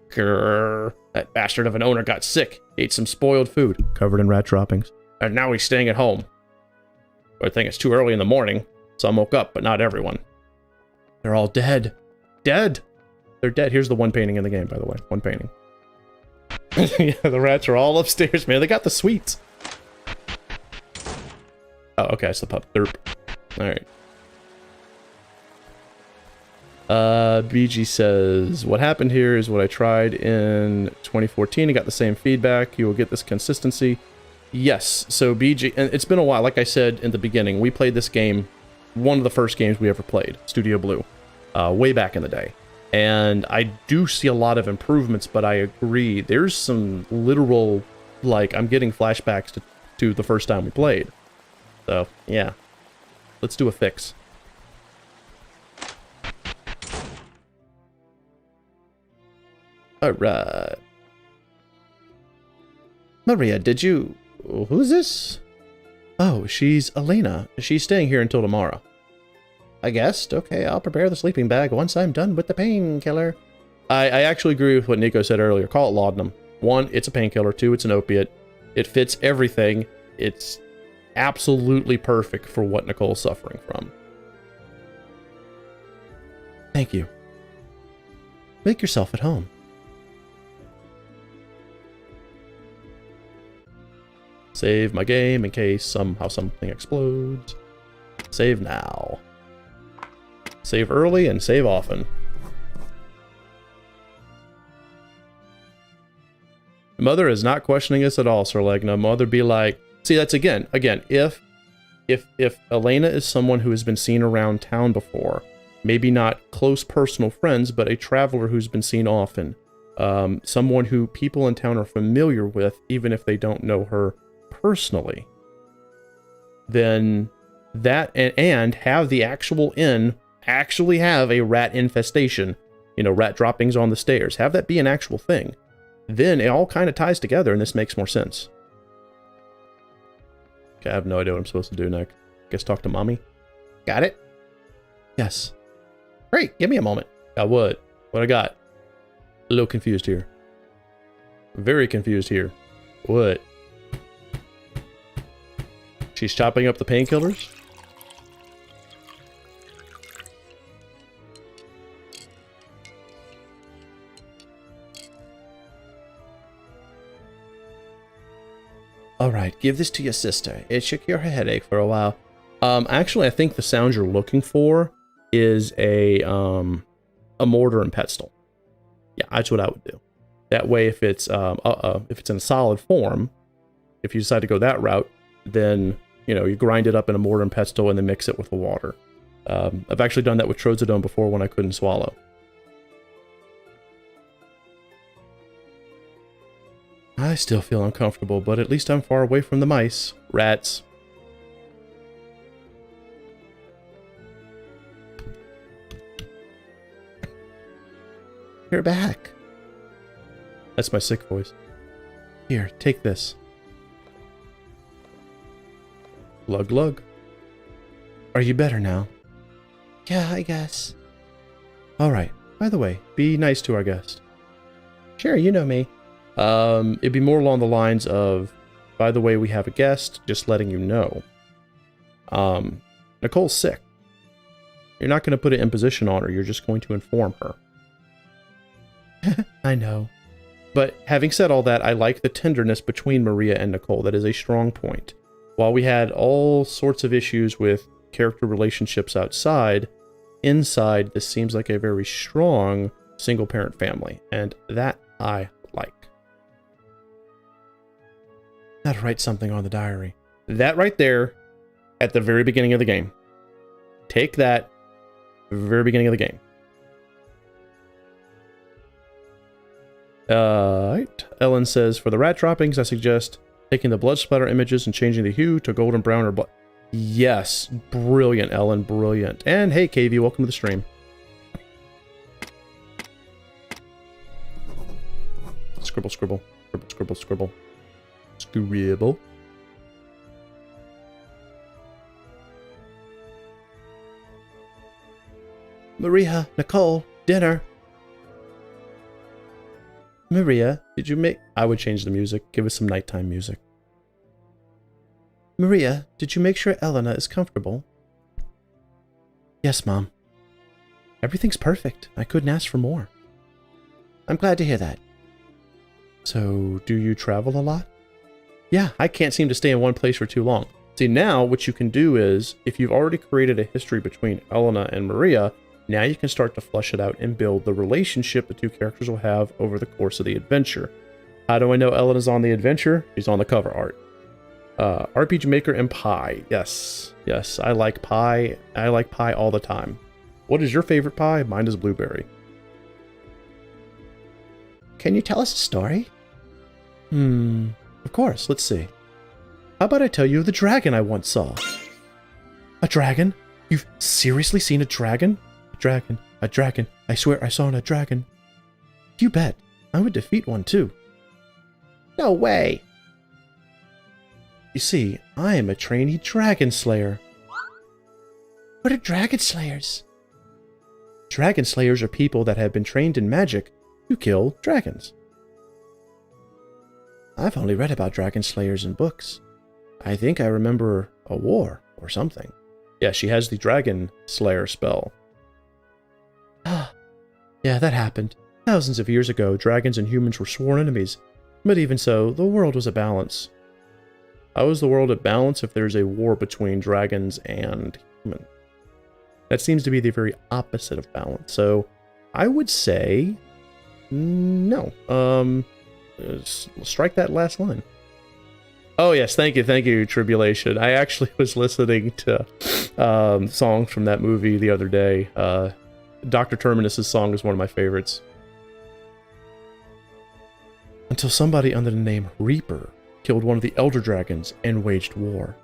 Grrr. That bastard of an owner got sick. He ate some spoiled food covered in rat droppings. And now he's staying at home. I think it's too early in the morning. Some woke up, but not everyone. They're all dead. Dead. They're dead. Here's the one painting in the game, by the way. One painting. Yeah, the rats are all upstairs, man. They got the sweets. Oh, okay. It's the pup. Derp. All right. BG says, what happened here is what I tried in 2014 and got the same feedback. You will get this consistency. Yes. So BG, and it's been a while. Like I said in the beginning, we played this game, one of the first games we ever played, Studio Blue, way back in the day. And I do see a lot of improvements, but I agree. There's some literal, like, I'm getting flashbacks to the first time we played. So, yeah. Let's do a fix. Alright. Maria, did you... Who's this? Oh, she's Elena. She's staying here until tomorrow. I guessed. Okay, I'll prepare the sleeping bag once I'm done with the painkiller. I actually agree with what Nico said earlier. Call it laudanum. 1, it's a painkiller. 2, it's an opiate. It fits everything. It's absolutely perfect for what Nicole's suffering from. Thank you. Make yourself at home. Save my game in case somehow something explodes. Save now. Save early and save often. Mother is not questioning us at all, Sir Legna. Mother be like, see, that's again, if Elena is someone who has been seen around town before, maybe not close personal friends, but a traveler who's been seen often, someone who people in town are familiar with, even if they don't know her personally, then that, and have the actual inn actually have a rat infestation, rat droppings on the stairs, have that be an actual thing, then it all kind of ties together and this makes more sense. Okay, I have no idea what I'm supposed to do next. Guess talk to mommy. Got it? Yes. Great, give me a moment. Got what? What I got? A little confused here. Very confused here. What? She's chopping up the painkillers? Alright, give this to your sister. It should cure her headache for a while. Actually, I think the sound you're looking for is a a mortar and pestle. Yeah, that's what I would do. That way, if it's in a solid form, if you decide to go that route, then you grind it up in a mortar and pestle and then mix it with the water. I've actually done that with trazodone before when I couldn't swallow. I still feel uncomfortable, but at least I'm far away from the mice. Rats. You're back. That's my sick voice. Here, take this. Glug glug. Are you better now? Yeah, I guess. Alright. By the way, be nice to our guest. Sure, you know me. It'd be more along the lines of, by the way, we have a guest, just letting you know. Nicole's sick. You're not going to put an imposition on her, you're just going to inform her. I know. But having said all that, I like the tenderness between Maria and Nicole. That is a strong point. While we had all sorts of issues with character relationships outside, inside, this seems like a very strong single-parent family. And that I like. Gotta write something on the diary. That right there, at the very beginning of the game. Take that, very beginning of the game. Right. Ellen says, for the rat droppings, I suggest taking the blood splatter images and changing the hue to golden brown or black. Yes. Brilliant, Ellen. Brilliant. And hey, KV, welcome to the stream. Scribble, scribble. Scribble, scribble, scribble. Scribble. Maria, Nicole, dinner. Maria, did you make... I would change the music. Give us some nighttime music. Maria, did you make sure Elena is comfortable? Yes, Mom. Everything's perfect. I couldn't ask for more. I'm glad to hear that. So, do you travel a lot? Yeah, I can't seem to stay in one place for too long. See, now what you can do is, if you've already created a history between Elena and Maria, now you can start to flesh it out and build the relationship the two characters will have over the course of the adventure. How do I know Elena's on the adventure? She's on the cover art. RPG Maker and pie. Yes. Yes, I like pie. I like pie all the time. What is your favorite pie? Mine is blueberry. Can you tell us a story? Of course. Let's see. How about I tell you of the dragon I once saw? A dragon? You've seriously seen a dragon? A dragon. I swear I saw a dragon. You bet. I would defeat one too. No way. You see, I am a trainee Dragonslayer. What are Dragonslayers? Dragonslayers are people that have been trained in magic to kill dragons. I've only read about Dragonslayers in books. I think I remember a war or something. Yeah, she has the Dragonslayer spell. Yeah, that happened. Thousands of years ago, dragons and humans were sworn enemies. But even so, the world was at balance. How is the world at balance if there's a war between dragons and humans? That seems to be the very opposite of balance. So, I would say... no. Strike that last line. Oh yes, thank you, Tribulation. I actually was listening to songs from that movie the other day. Dr. Terminus's song is one of my favorites. Until somebody under the name Reaper killed one of the Elder Dragons and waged war.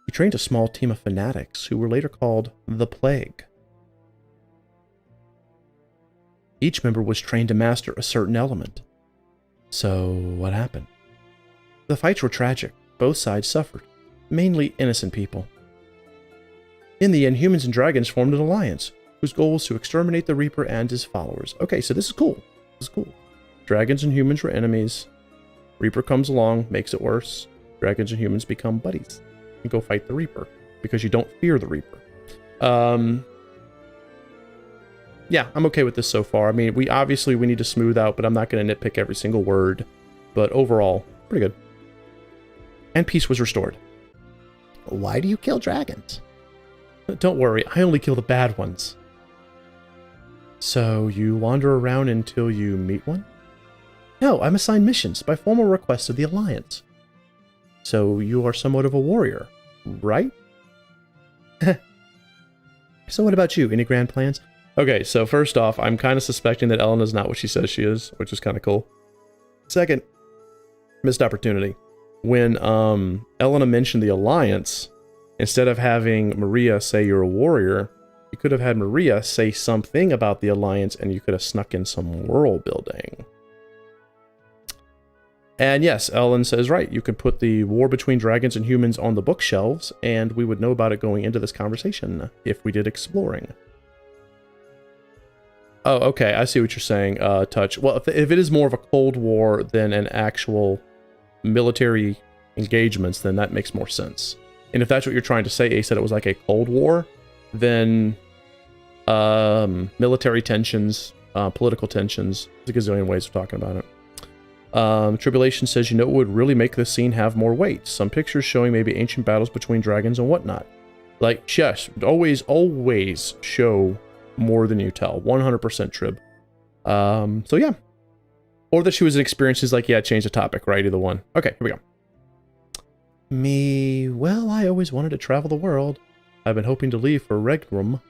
He trained a small team of fanatics who were later called the Plague. Each member was trained to master a certain element. So, what happened? The fights were tragic. Both sides suffered. Mainly innocent people. In the end, humans and dragons formed an alliance, whose goal was to exterminate the Reaper and his followers. Okay, so this is cool. This is cool. Dragons and humans were enemies. Reaper comes along, makes it worse. Dragons and humans become buddies and go fight the Reaper because you don't fear the Reaper. Yeah, I'm okay with this so far. I mean, we need to smooth out, but I'm not going to nitpick every single word. But overall, pretty good. And peace was restored. Why do you kill dragons? Don't worry, I only kill the bad ones. So you wander around until you meet one? No, I'm assigned missions by formal request of the Alliance. So you are somewhat of a warrior, right? So what about you? Any grand plans? Okay, so first off, I'm kind of suspecting that Elena's not what she says she is, which is kind of cool. Second, missed opportunity. When Elena mentioned the Alliance, instead of having Maria say you're a warrior, you could have had Maria say something about the Alliance and you could have snuck in some world building. And yes, Ellen says right, you could put the war between dragons and humans on the bookshelves, and we would know about it going into this conversation if we did exploring. Oh, okay, I see what you're saying, Touch. Well, if it is more of a Cold War than an actual military engagements, then that makes more sense. And if that's what you're trying to say, Ace, that it was like a Cold War, then military tensions, political tensions, there's a gazillion ways of talking about it. Tribulation says, you know what would really make this scene have more weight? Some pictures showing maybe ancient battles between dragons and whatnot. Like, yes, always show more than you tell. 100% Trib. So yeah. Or that she was in experiences like, yeah, change the topic, right? Either one. Okay, here we go. Me, well, I always wanted to travel the world. I've been hoping to leave for Rengrum,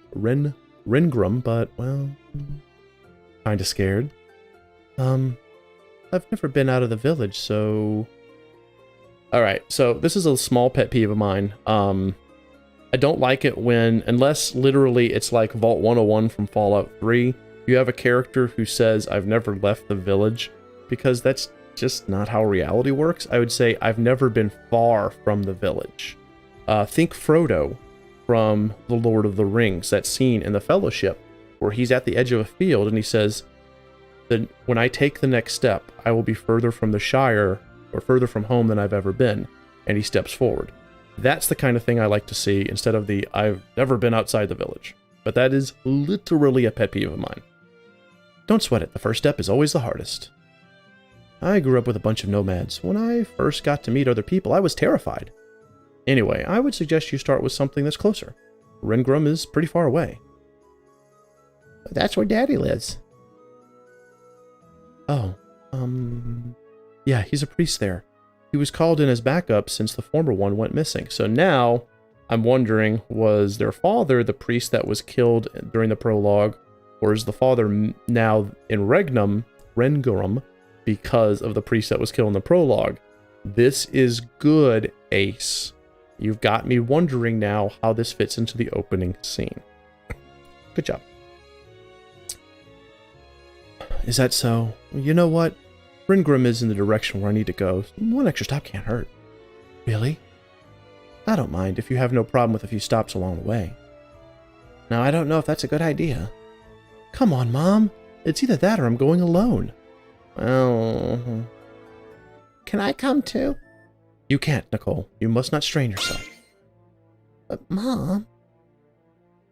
but, well, kinda scared. I've never been out of the village, so... Alright, so this is a small pet peeve of mine. I don't like it when, unless literally it's like Vault 101 from Fallout 3, you have a character who says, I've never left the village, because that's just not how reality works. I would say, I've never been far from the village. Think Frodo from The Lord of the Rings, that scene in the Fellowship, where he's at the edge of a field and he says, that when I take the next step, I will be further from the Shire, or further from home than I've ever been, and he steps forward. That's the kind of thing I like to see, instead of the, I've never been outside the village. But that is literally a pet peeve of mine. Don't sweat it, the first step is always the hardest. I grew up with a bunch of nomads. When I first got to meet other people, I was terrified. Anyway, I would suggest you start with something that's closer. Rengrum is pretty far away. That's where Daddy lives. Oh, yeah, he's a priest there. He was called in as backup since the former one went missing. So now, I'm wondering, was their father the priest that was killed during the prologue, or is the father now in Rengrum, because of the priest that was killed in the prologue? This is good, Ace. You've got me wondering now how this fits into the opening scene. Good job. Is that so? You know what? Rengrum is in the direction where I need to go. One extra stop can't hurt. Really? I don't mind if you have no problem with a few stops along the way. Now, I don't know if that's a good idea. Come on, Mom. It's either that or I'm going alone. Well... Can I come too? You can't, Nicole. You must not strain yourself. But, Mom...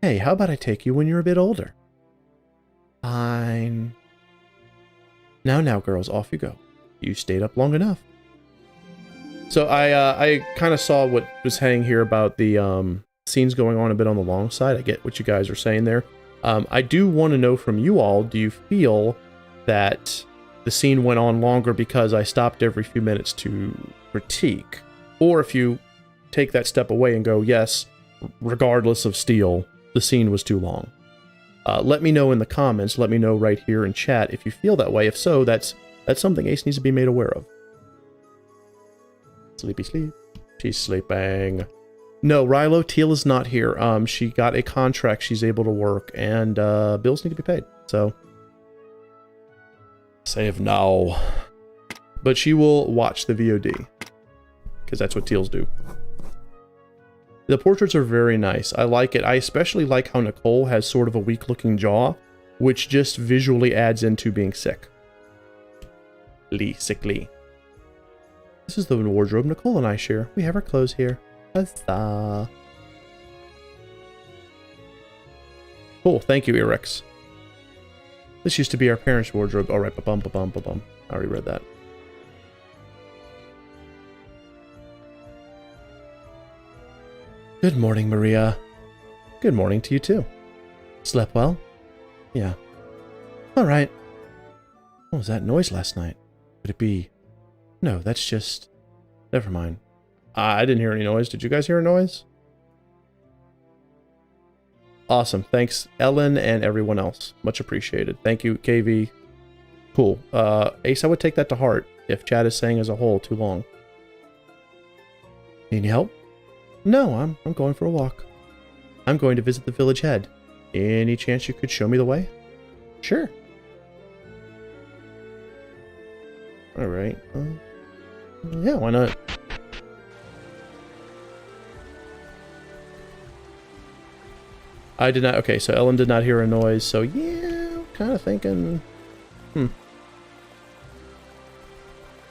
Hey, how about I take you when you're a bit older? Fine. Now, girls, off you go. You stayed up long enough. So I kind of saw what was hanging here about the scenes going on a bit on the long side. I get what you guys are saying there. I do want to know from you all, do you feel that the scene went on longer because I stopped every few minutes to critique? Or if you take that step away and go, yes, regardless of Steel, the scene was too long. Let me know in the comments, let me know right here in chat if you feel that way. If so, that's something Ace needs to be made aware of. Sleepy sleep. She's sleeping. No, Rilo, Teal is not here. She got a contract she's able to work, and bills need to be paid. So, save now. But she will watch the VOD, because that's what Teals do. The portraits are very nice. I like it. I especially like how Nicole has sort of a weak-looking jaw, which just visually adds into being sick. Sickly. This is the wardrobe Nicole and I share. We have our clothes here. Huzzah. Cool. Thank you, Erex. This used to be our parents' wardrobe. All right, ba-bum, ba-bum, ba-bum. I already read that. Good morning, Maria. Good morning to you, too. Slept well? Yeah. All right. What was that noise last night? Could it be... No, that's just... Never mind. I didn't hear any noise. Did you guys hear a noise? Awesome. Thanks, Ellen and everyone else. Much appreciated. Thank you, KV. Cool. Ace, I would take that to heart if chat is saying as a whole too long. Need any help? No, I'm going for a walk. I'm going to visit the village head. Any chance you could show me the way? Sure. All right. Yeah, why not? I did not. Okay, so Ellen did not hear a noise. So yeah, I'm kind of thinking. All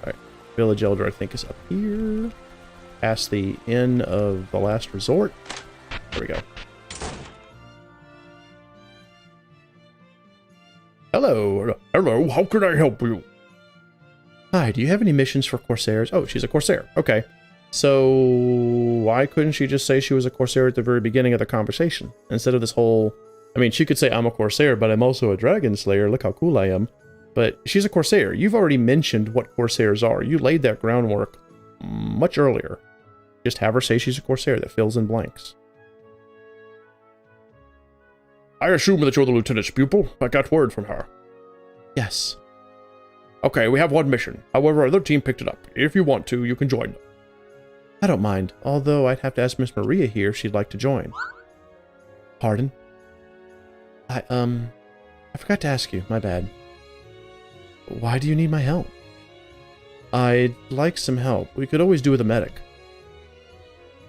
right, Village Elder, I think, is up here, past the Inn of the Last Resort. There we go. Hello. Hello, how can I help you? Hi, do you have any missions for Corsairs? Oh, she's a Corsair. Okay. So why couldn't she just say she was a Corsair at the very beginning of the conversation? Instead of this whole... I mean, she could say, I'm a Corsair, but I'm also a Dragonslayer. Look how cool I am. But she's a Corsair. You've already mentioned what Corsairs are. You laid that groundwork much earlier. Just have her say she's a Corsair. That fills in blanks. I assume that you're the lieutenant's pupil. I got word from her. Yes. Okay, we have one mission. However, our other team picked it up. If you want to, you can join them. I don't mind, although I'd have to ask Miss Maria here if she'd like to join. Pardon? I forgot to ask you, my bad. Why do you need my help? I'd like some help. We could always do with a medic.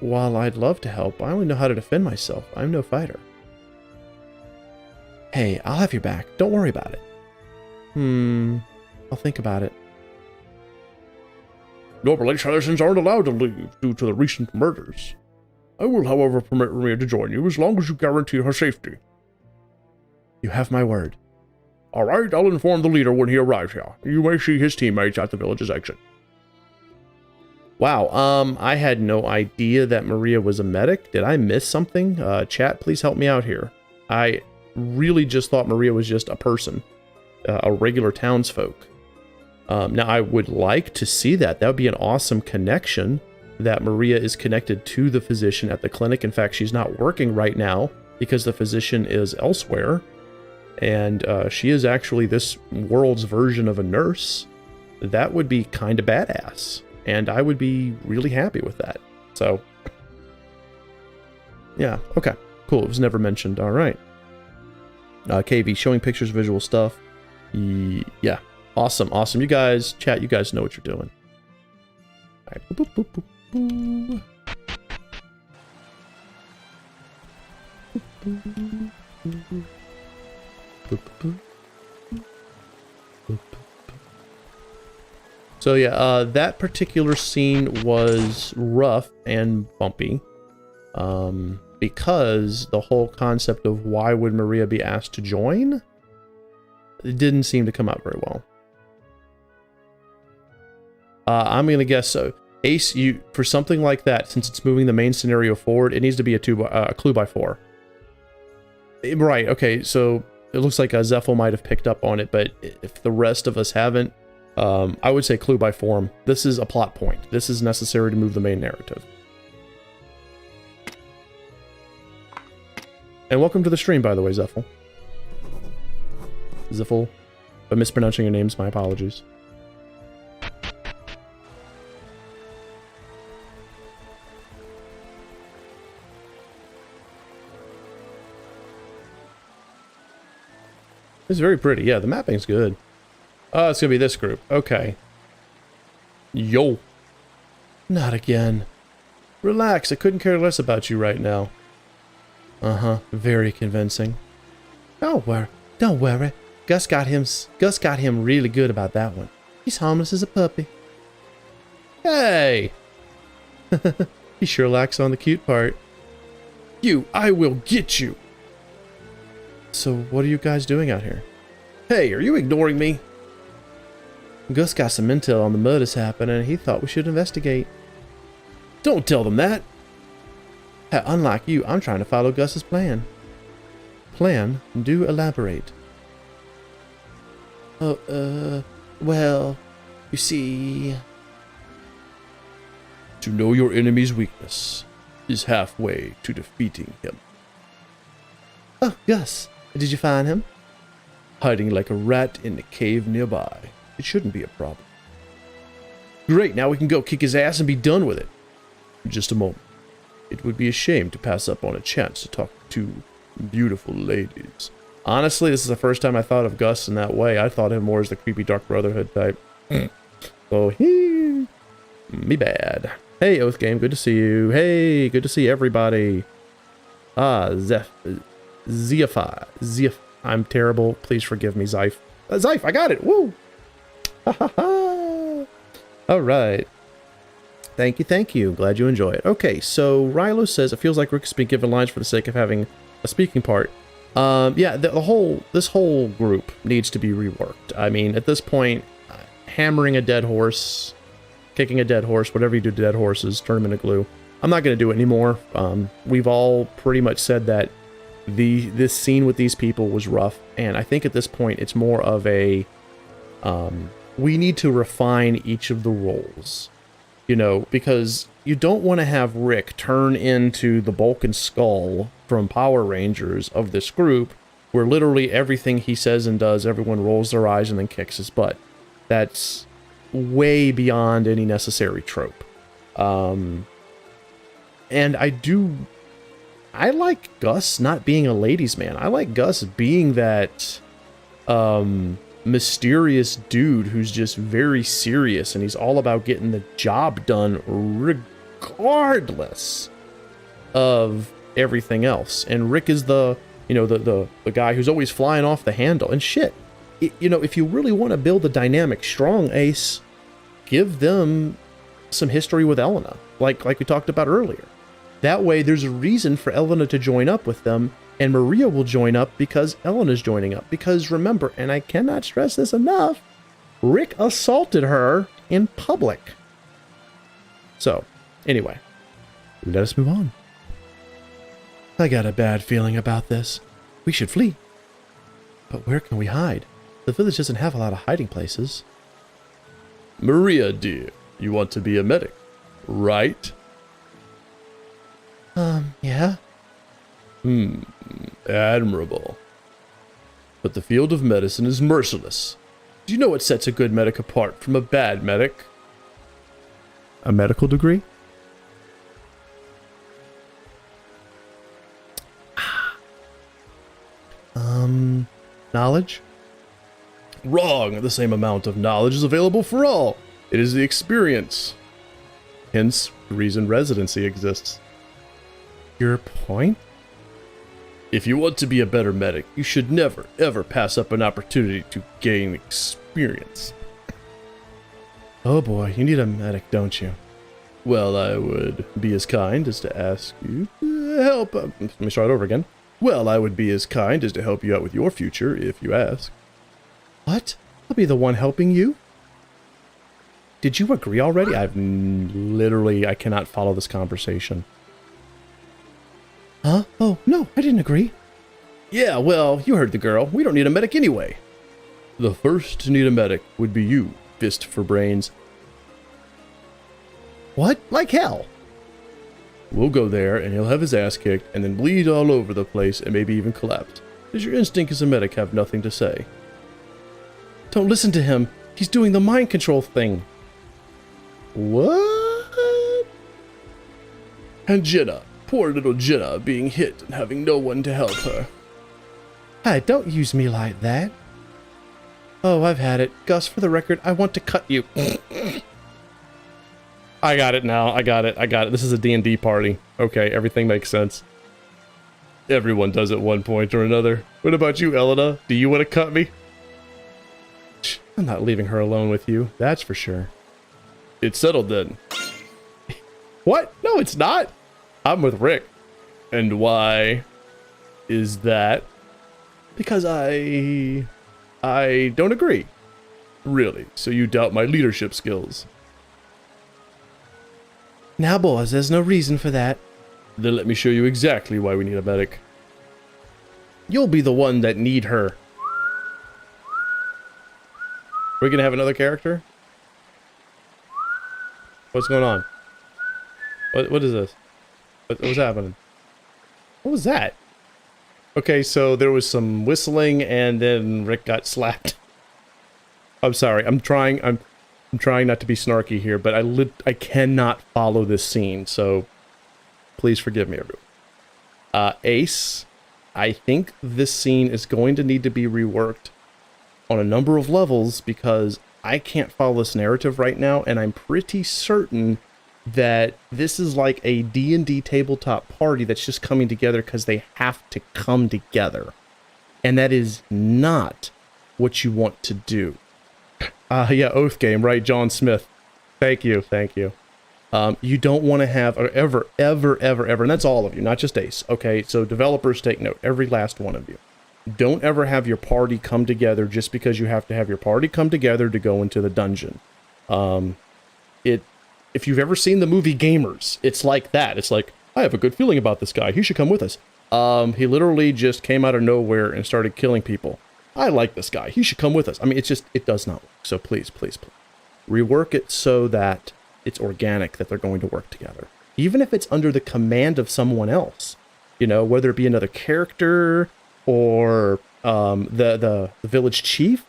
While I'd love to help, I only know how to defend myself. I'm no fighter. Hey, I'll have your back. Don't worry about it. I'll think about it. Normally, citizens aren't allowed to leave due to the recent murders. I will, however, permit Maria to join you as long as you guarantee her safety. You have my word. All right, I'll inform the leader when he arrives here. You may see his teammates at the village's exit. Wow, I had no idea that Maria was a medic. Did I miss something? Chat, please help me out here. I really just thought Maria was just a person, a regular townsfolk. Now, I would like to see that. That would be an awesome connection, that Maria is connected to the physician at the clinic. In fact, she's not working right now because the physician is elsewhere. And she is actually this world's version of a nurse. That would be kind of badass. And I would be really happy with that. So, yeah, okay, cool. It was never mentioned. All right. KV, showing pictures, visual stuff. Yeah. Awesome, awesome. You guys, chat, you guys know what you're doing. All right. Boop, boop, boop, boop. So yeah, that particular scene was rough and bumpy. Because the whole concept of why would Maria be asked to join, it didn't seem to come out very well. I'm gonna guess so. Ace, you for something like that, since it's moving the main scenario forward, it needs to be a clue by 4. Right. Okay. So it looks like Zephyl might have picked up on it, but if the rest of us haven't, I would say clue by form. This is a plot point. This is necessary to move the main narrative. And welcome to the stream, by the way, Zephyl. Zephyl. If I'm mispronouncing your names, my apologies. It's very pretty. Yeah, the mapping's good. Oh, it's gonna be this group. Okay. Yo. Not again. Relax, I couldn't care less about you right now. Uh-huh, very convincing. Don't worry. Gus got him really good about that one. He's harmless as a puppy. Hey! He sure lacks on the cute part. I will get you! So, what are you guys doing out here? Hey, are you ignoring me? Gus got some intel on the murders happening and he thought we should investigate. Don't tell them that! Unlike you, I'm trying to follow Gus's plan. Plan? Do elaborate. Well, you see... To know your enemy's weakness is halfway to defeating him. Oh, Gus, did you find him? Hiding like a rat in the cave nearby. It shouldn't be a problem. Great, now we can go kick his ass and be done with it. Just a moment. It would be a shame to pass up on a chance to talk to two beautiful ladies. Honestly, this is the first time I thought of Gus in that way. I thought him more as the creepy Dark Brotherhood type. So, me bad. Hey, Oath Game, good to see you. Hey, good to see everybody. Zephai. I'm terrible. Please forgive me, Zyph. Zyph, I got it. Woo! Ha ha ha! All right. Thank you. Glad you enjoy it. Okay, so Rilo says it feels like Rick's been given lines for the sake of having a speaking part. Yeah, this whole group needs to be reworked. I mean, at this point, hammering a dead horse, kicking a dead horse, whatever you do to dead horses, turn them into glue. I'm not going to do it anymore. We've all pretty much said that this scene with these people was rough, and I think at this point it's more of a we need to refine each of the roles, you know, because you don't want to have Rick turn into the Bulk and Skull from Power Rangers of this group, where literally everything he says and does, everyone rolls their eyes and then kicks his butt. That's way beyond any necessary trope. And I like Gus not being a ladies' man. I like Gus being that mysterious dude who's just very serious, and he's all about getting the job done regardless of everything else. And Rick is the guy who's always flying off the handle and shit. If you really want to build a dynamic strong, Ace, give them some history with Elena, like we talked about earlier. That way there's a reason for Elena to join up with them, and Maria will join up because Elena's joining up. Because remember, and I cannot stress this enough, Rick assaulted her in public. So, anyway, let us move on. I got a bad feeling about this. We should flee. But where can we hide? The village doesn't have a lot of hiding places. Maria, dear, you want to be a medic, right? Yeah? Admirable. But the field of medicine is merciless. Do you know what sets a good medic apart from a bad medic? A medical degree? Knowledge? Wrong. The same amount of knowledge is available for all. It is the experience. Hence, the reason residency exists. Your point? If you want to be a better medic, you should never, ever pass up an opportunity to gain experience. Oh boy, you need a medic, don't you? Well, I would be as kind as to ask you to help. Let me start over again. Well, I would be as kind as to help you out with your future, if you ask. What? I'll be the one helping you? Did you agree already? I cannot follow this conversation. Huh? Oh, no, I didn't agree. Yeah, well, you heard the girl. We don't need a medic anyway. The first to need a medic would be you, Fist for Brains. What? Like hell? We'll go there, and he'll have his ass kicked, and then bleed all over the place, and maybe even collapse. Does your instinct as a medic have nothing to say? Don't listen to him. He's doing the mind control thing. What? And Jenna, poor little Jenna, being hit and having no one to help her. Hey, don't use me like that. Oh, I've had it. Gus, for the record, I want to cut you. I got it now. I got it. This is a D&D party. Okay, everything makes sense. Everyone does at one point or another. What about you, Elena? Do you want to cut me? I'm not leaving her alone with you, that's for sure. It's settled then. What? No, it's not. I'm with Rick. And why is that? Because I don't agree. Really? So you doubt my leadership skills? Now, boys, there's no reason for that. Then let me show you exactly why we need a medic. You'll be the one that need her. we gonna have another character? What's going on? What is this? What's happening? What was that? Okay, so there was some whistling and then Rick got slapped. I'm sorry. I'm trying not to be snarky here, but I cannot follow this scene, so please forgive me, everyone. Ace, I think this scene is going to need to be reworked on a number of levels because I can't follow this narrative right now, and I'm pretty certain that this is like a D&D tabletop party that's just coming together because they have to come together. And that is not what you want to do. Yeah, Oath Game, right, John Smith. Thank you. You don't want to have, or ever, and that's all of you, not just Ace, okay? So developers, take note, every last one of you. Don't ever have your party come together just because you have to have your party come together to go into the dungeon. If you've ever seen the movie Gamers, it's like that. It's like, I have a good feeling about this guy. He should come with us. He literally just came out of nowhere and started killing people. I like this guy. He should come with us. I mean, it does not work. So please, rework it so that it's organic, that they're going to work together. Even if it's under the command of someone else, you know, whether it be another character or the village chief,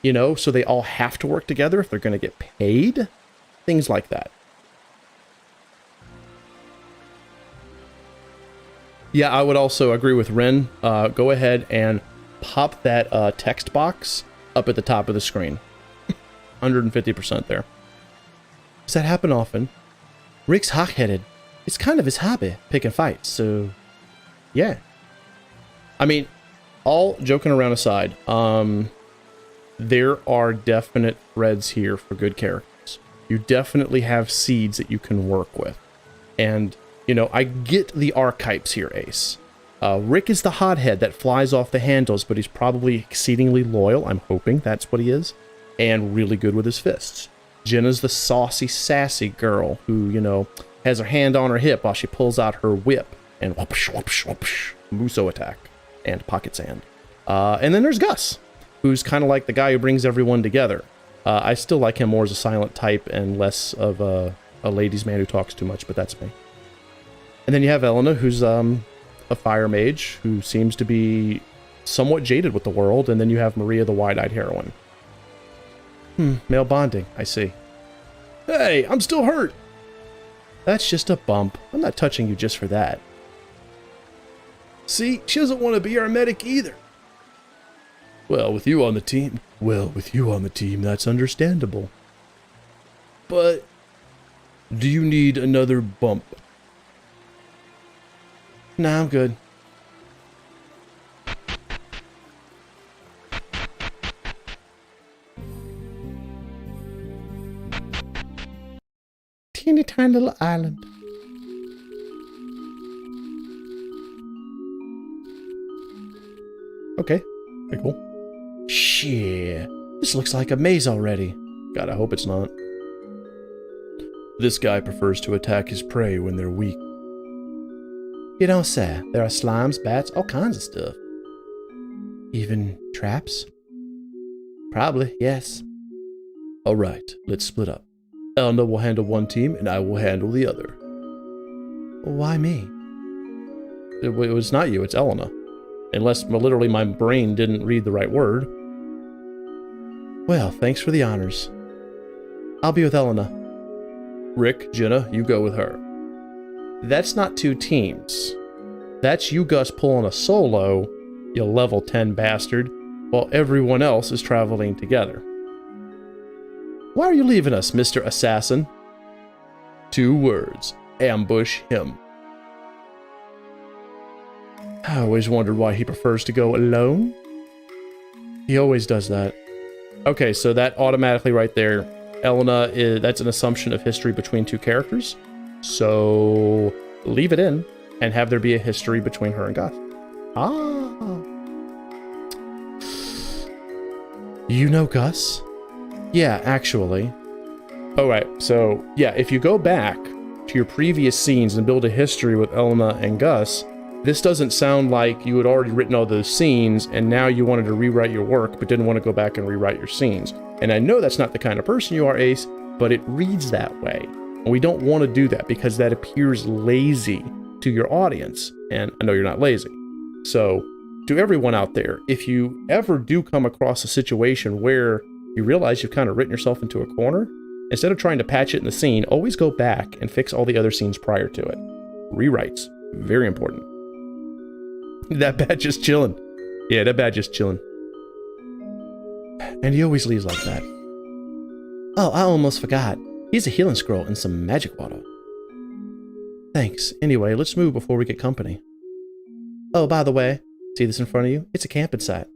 you know, so they all have to work together if they're going to get paid. Things like that. Yeah, I would also agree with Ren. Go ahead and pop that text box up at the top of the screen. 150% there. Does that happen often? Rick's hawk-headed. It's kind of his hobby, picking fights, so yeah. I mean, all joking around aside, there are definite threads here for good characters. You definitely have seeds that you can work with. And, you know, I get the archetypes here, Ace. Rick is the hothead that flies off the handles, but he's probably exceedingly loyal. I'm hoping that's what he is. And really good with his fists. Jenna's the saucy, sassy girl who, you know, has her hand on her hip while she pulls out her whip. And whoopsh, whoopsh, whoopsh, Muso attack. And pocket sand. And then there's Gus, who's kind of like the guy who brings everyone together. I still like him more as a silent type and less of a ladies' man who talks too much, but that's me. And then you have Elena, who's a fire mage who seems to be somewhat jaded with the world. And then you have Maria, the wide-eyed heroine. Male bonding, I see. Hey, I'm still hurt. That's just a bump. I'm not touching you just for that. See, she doesn't want to be our medic either. Well, with you on the team, that's understandable. But do you need another bump? Nah, I'm good. Teeny tiny little island. Okay, pretty cool. Shit, this looks like a maze already. God, I hope it's not. This guy prefers to attack his prey when they're weak. You don't say. There are slimes, bats, all kinds of stuff. Even traps? Probably, yes. All right, let's split up. Elena will handle one team, and I will handle the other. Why me? It was not you, it's Elena. Unless literally my brain didn't read the right word. Well, thanks for the honors. I'll be with Elena. Rick, Jenna, you go with her. That's not two teams. That's you, Gus, pulling a solo, you level 10 bastard, while everyone else is traveling together. Why are you leaving us, Mr. Assassin? 2 words. Ambush him. I always wondered why he prefers to go alone. He always does that. Okay, so that automatically right there, Elena, that's an assumption of history between 2 characters. So leave it in and have there be a history between her and Gus. Ah. You know Gus? Yeah, actually. Alright, so yeah, if you go back to your previous scenes and build a history with Elena and Gus, this doesn't sound like you had already written all those scenes and now you wanted to rewrite your work but didn't want to go back and rewrite your scenes. And I know that's not the kind of person you are, Ace, but it reads that way. And we don't want to do that because that appears lazy to your audience. And I know you're not lazy. So to everyone out there, if you ever do come across a situation where you realize you've kind of written yourself into a corner, instead of trying to patch it in the scene, always go back and fix all the other scenes prior to it. Rewrites, very important. That badge is chilling. Yeah, that badge is chilling. And he always leaves like that. Oh, I almost forgot. Here's a healing scroll and some magic water. Thanks. Anyway, let's move before we get company. Oh, by the way, see this in front of you? It's a camping site.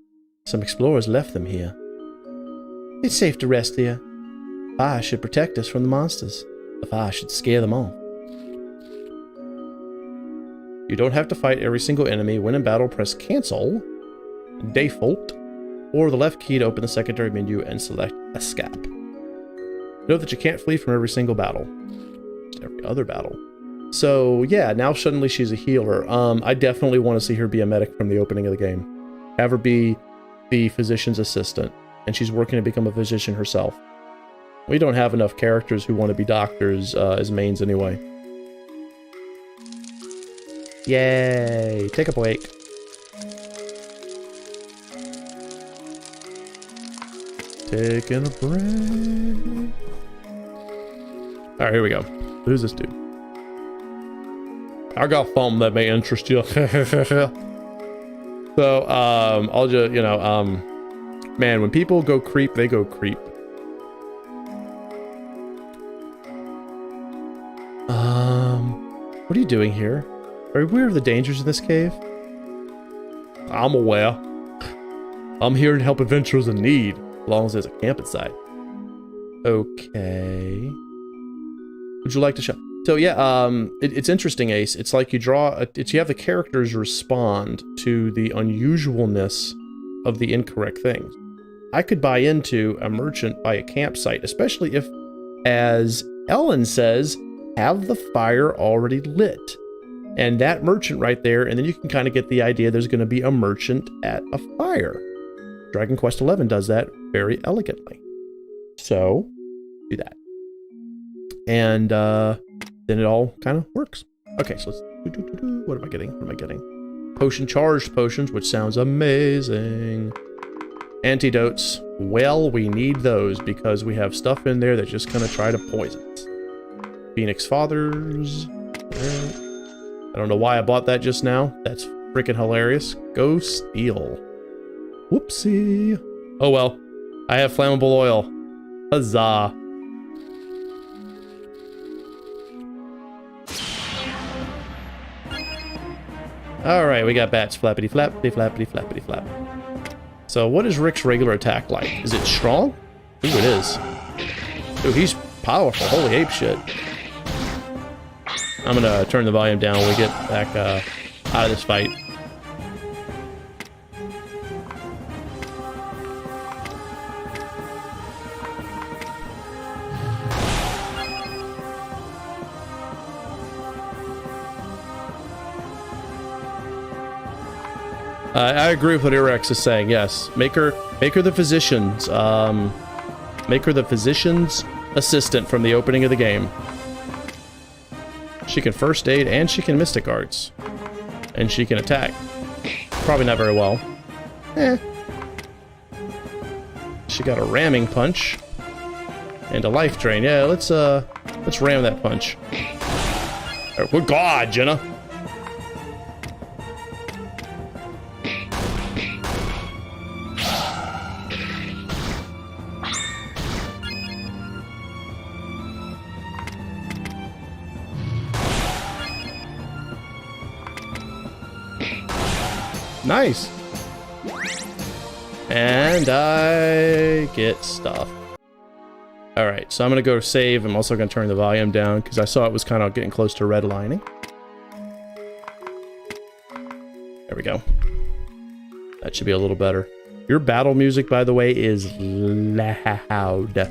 Some explorers left them here. It's safe to rest here. Fire should protect us from the monsters. The fire should scare them off. You don't have to fight every single enemy. When in battle, press cancel, default, or the left key to open the secondary menu and select escape. Note that you can't flee from every single battle. Just every other battle. So yeah, now suddenly she's a healer. I definitely want to see her be a medic from the opening of the game. Have her be the physician's assistant, and she's working to become a physician herself. We don't have enough characters who want to be doctors as mains anyway. Yay! Take a break. Taking a break. Alright, here we go. Who's this dude? I got something that may interest you. So, I'll just, you know, man, when people go creep, they go creep. What are you doing here? Are you aware of the dangers in this cave? I'm aware. I'm here to help adventurers in need, as long as there's a camping site. Okay. Would you like to show? So yeah, it's interesting, Ace. It's like you you have the characters respond to the unusualness of the incorrect things. I could buy into a merchant by a campsite, especially if, as Ellen says, have the fire already lit. And that merchant right there, and then you can kind of get the idea there's going to be a merchant at a fire. Dragon Quest XI does that very elegantly. So, do that. And then it all kind of works. Okay, so let's... What am I getting? What am I getting? Potion charged potions, which sounds amazing. Antidotes. Well, we need those because we have stuff in there that's just going to try to poison us. Phoenix Fathers. I don't know why I bought that just now. That's freaking hilarious. Go steal. Whoopsie. Oh well. I have flammable oil. Huzzah. Alright, we got bats. Flappity flappity flappity flappity flap. So what is Rick's regular attack like? Is it strong? Ooh, it is. Ooh, he's powerful. Holy ape shit. I'm gonna turn the volume down when we get back out of this fight. I agree with what Irex is saying. Yes, make her the physician's assistant from the opening of the game. She can first aid and she can mystic arts. And she can attack. Probably not very well. She got a ramming punch. And a life drain. Yeah, let's ram that punch. Oh, good God, Jenna. Nice. And I get stuff. Alright, so I'm going to go save. I'm also going to turn the volume down because I saw it was kind of getting close to redlining. There we go. That should be a little better. Your battle music, by the way, is loud.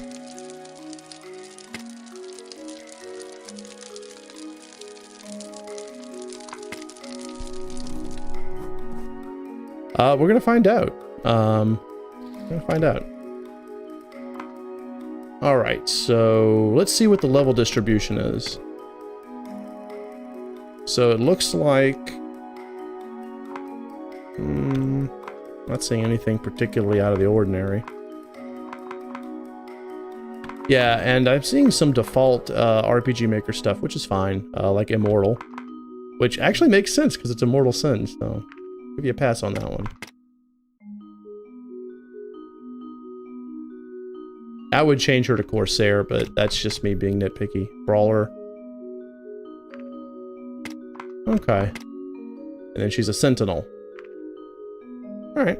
We're gonna find out. Alright, so let's see what the level distribution is. So it looks like... not seeing anything particularly out of the ordinary. Yeah, and I'm seeing some default RPG Maker stuff, which is fine, like Immortal. Which actually makes sense, because it's Immortal Sin, so give you a pass on that one. I would change her to Corsair, but that's just me being nitpicky. Brawler. Okay. And then she's a Sentinel. Alright.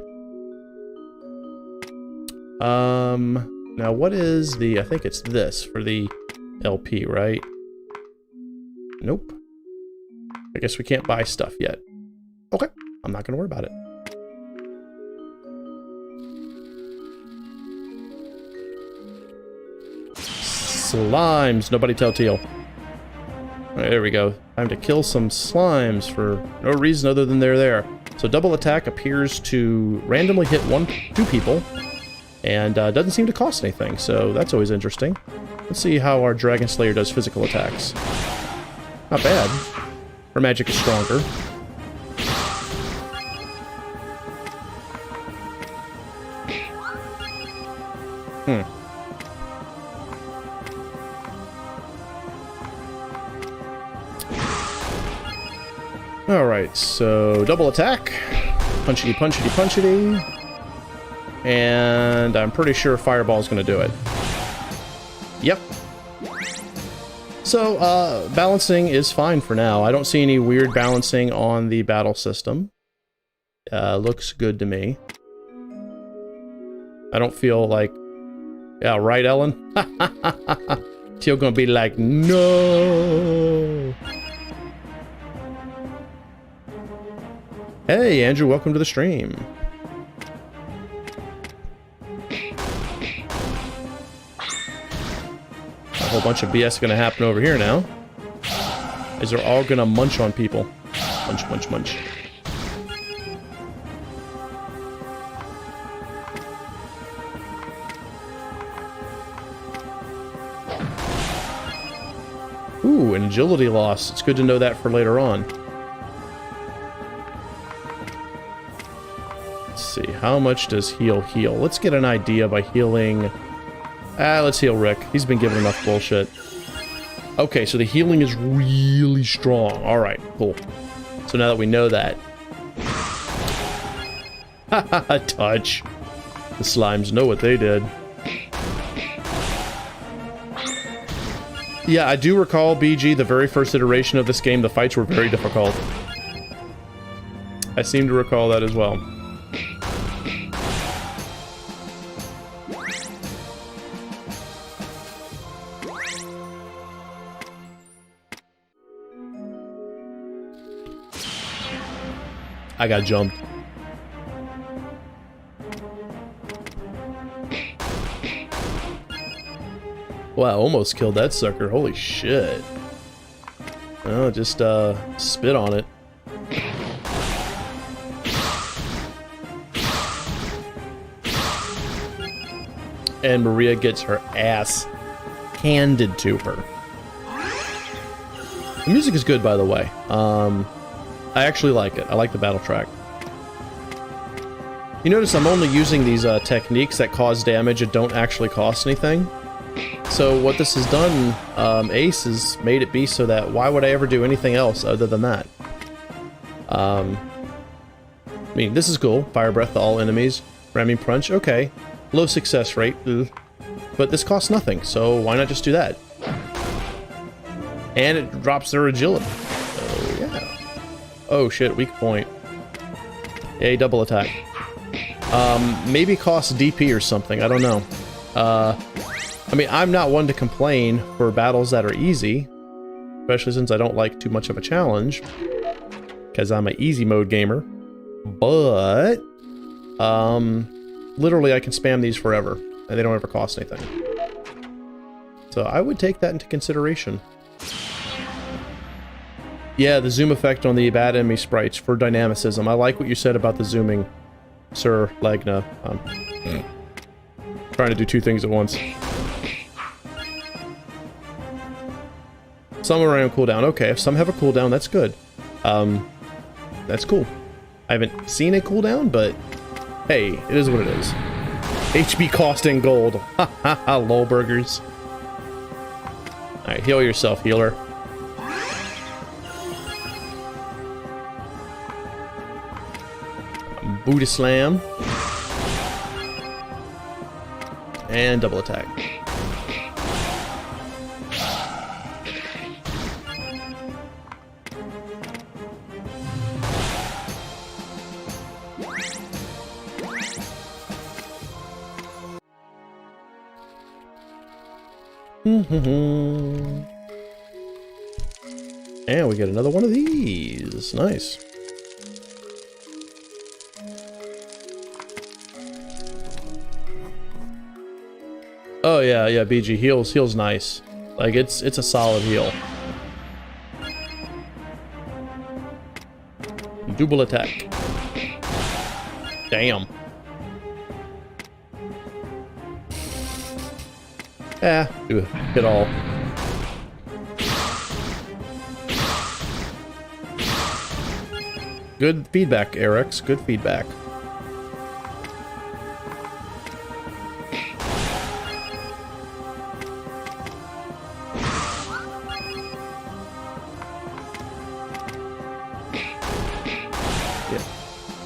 Now what is the... I think it's this for the LP, right? Nope. I guess we can't buy stuff yet. Okay. I'm not gonna worry about it. Slimes. Nobody tell Teal. Alright, there we go. Time to kill some slimes for no reason other than they're there. So double attack appears to randomly hit two people, and doesn't seem to cost anything, so that's always interesting. Let's see how our Dragonslayer does physical attacks. Not bad. Her magic is stronger. Alright, so double attack. Punchity, punchity, punchity. And I'm pretty sure Fireball's gonna do it. Yep. So, balancing is fine for now. I don't see any weird balancing on the battle system. Looks good to me. I don't feel like... Yeah, right, Ellen? Teal gonna be like, no! Hey, Andrew, welcome to the stream. A whole bunch of BS gonna happen over here now. As they're all gonna munch on people. Munch, munch, munch. Ooh, an agility loss. It's good to know that for later on. See, how much does heal? Let's get an idea by healing... let's heal Rick. He's been given enough bullshit. Okay, so the healing is really strong. Alright, cool. So now that we know that... Haha, touch. The slimes know what they did. Yeah, I do recall, BG, the very first iteration of this game, the fights were very difficult. I seem to recall that as well. I got jumped. Wow, almost killed that sucker. Holy shit. Oh, just spit on it. And Maria gets her ass handed to her. The music is good, by the way. I actually like it. I like the battle track. You notice I'm only using these techniques that cause damage and don't actually cost anything. So what this has done, Ace has made it be so that why would I ever do anything else other than that? I mean, this is cool. Fire Breath to all enemies. Ramming Punch, okay. Low success rate, but this costs nothing, so why not just do that? And it drops their agility. So, yeah. Oh shit, weak point. Yay, double attack. Maybe costs DP or something, I don't know. I mean, I'm not one to complain for battles that are easy, especially since I don't like too much of a challenge, because I'm an easy mode gamer, but, literally I can spam these forever, and they don't ever cost anything. So I would take that into consideration. Yeah, the zoom effect on the bad enemy sprites for dynamicism. I like what you said about the zooming. Sir Lagna. Trying to do two things at once. Some are on cooldown. Okay, if some have a cooldown, that's good. That's cool. I haven't seen a cooldown, but hey, it is what it is. HP costing gold. Ha ha ha, lol burgers. Alright, heal yourself, healer. Booty slam. And double attack. And we get another one of these. Nice. Oh yeah, yeah, BG heals nice. Like it's a solid heal. Double attack. Damn. Do a hit all. Good feedback, Eric's. Good feedback.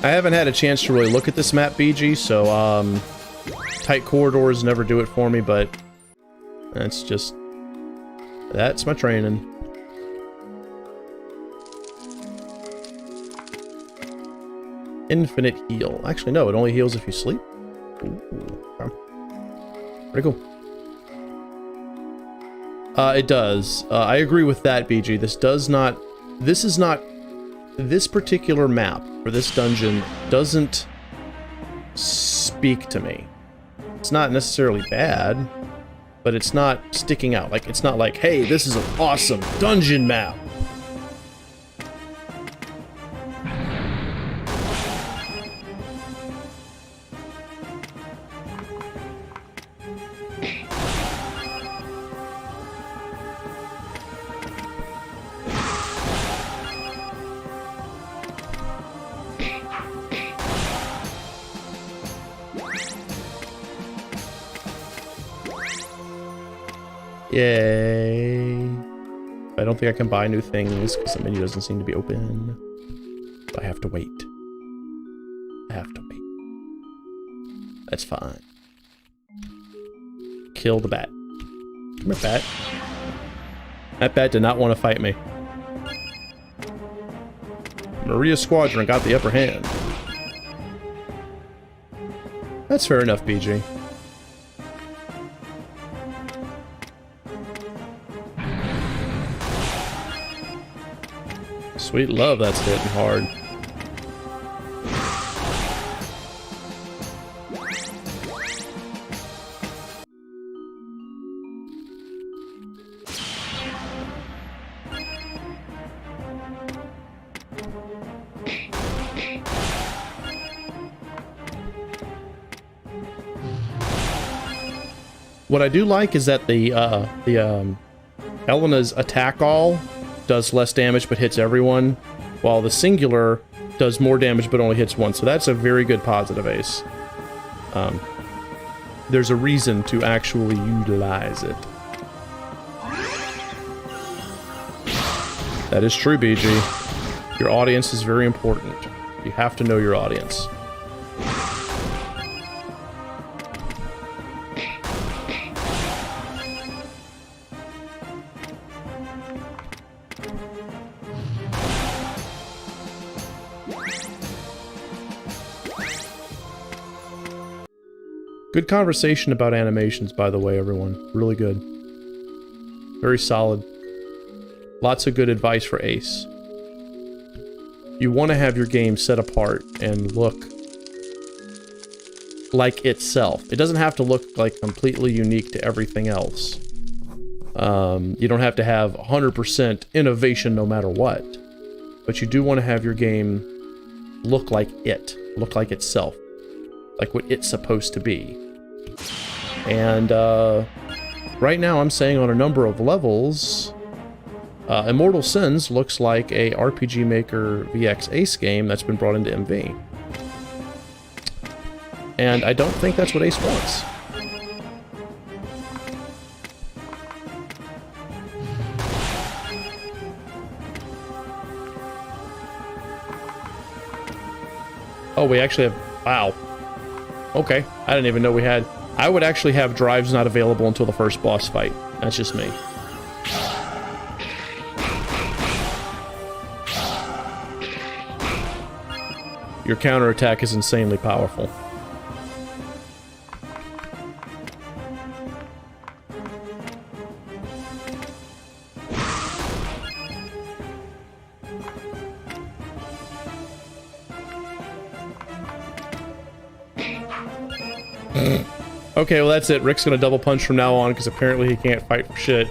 I haven't had a chance to really look at this map, BG, so tight corridors never do it for me, but that's my training. Infinite heal. Actually, no, it only heals if you sleep. Ooh, okay. Pretty cool. It does. I agree with that, BG. This particular map for this dungeon doesn't speak to me. It's not necessarily bad, but it's not sticking out. Like, it's not like, hey, this is an awesome dungeon map. Yay. I don't think I can buy new things because the menu doesn't seem to be open. So I have to wait. That's fine. Kill the bat. Come here, bat. That bat did not want to fight me. Maria Squadron got the upper hand. That's fair enough, BG. Sweet love, that's hitting hard. What I do like is that the Elena's attack all does less damage but hits everyone, while the singular does more damage but only hits one. So that's a very good positive ace. There's a reason to actually utilize it. That is true, BG. Your audience is very important. You have to know your audience. Good conversation about animations, by the way, everyone. Really good. Very solid. Lots of good advice for Ace. You want to have your game set apart and look like itself. It doesn't have to look like completely unique to everything else. You don't have to have 100% innovation no matter what. But you do want to have your game look like it. Look like itself. like what it's supposed to be. And right now I'm saying on a number of levels, Immortal Sins looks like a RPG Maker VX Ace game that's been brought into MV. And I don't think that's what Ace wants. Oh, we actually have... Wow. Okay. I didn't even know we had... I would actually have drives not available until the first boss fight. That's just me. Your counterattack is insanely powerful. Okay, well that's it. Rick's gonna double punch from now on because apparently he can't fight for shit.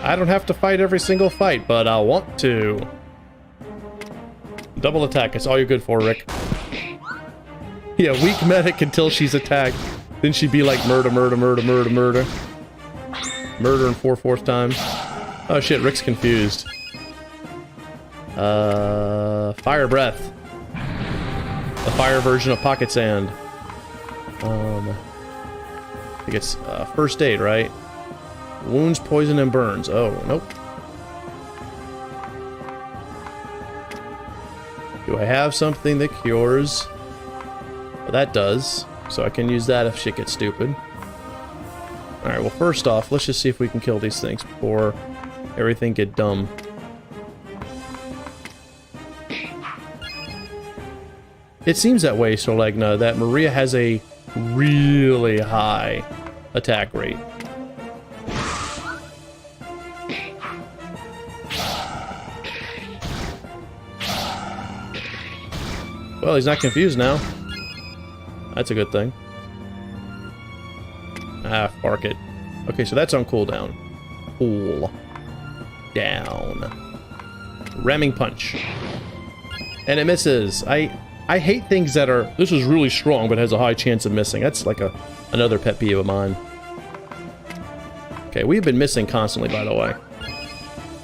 I don't have to fight every single fight, but I want to. Double attack, it's all you're good for, Rick. Yeah, weak medic until she's attacked. Then she'd be like murder, murder, murder, murder, murder. Murder in 4/4 time. Oh shit, Rick's confused. Fire breath. The fire version of pocket sand. I think it's first aid, right? Wounds, poison, and burns. Oh, nope. Do I have something that cures? Well, that does. So I can use that if shit gets stupid. Alright, well first off, let's just see if we can kill these things before everything get dumb. It seems that way, Solegna, that Maria has a really high attack rate. Well, he's not confused now. That's a good thing. Ah, bark it. Okay, so that's on cooldown. Cool. Down. Ramming punch. And it misses. I hate things that are... This is really strong, but has a high chance of missing. That's like another pet peeve of mine. Okay, we've been missing constantly, by the way.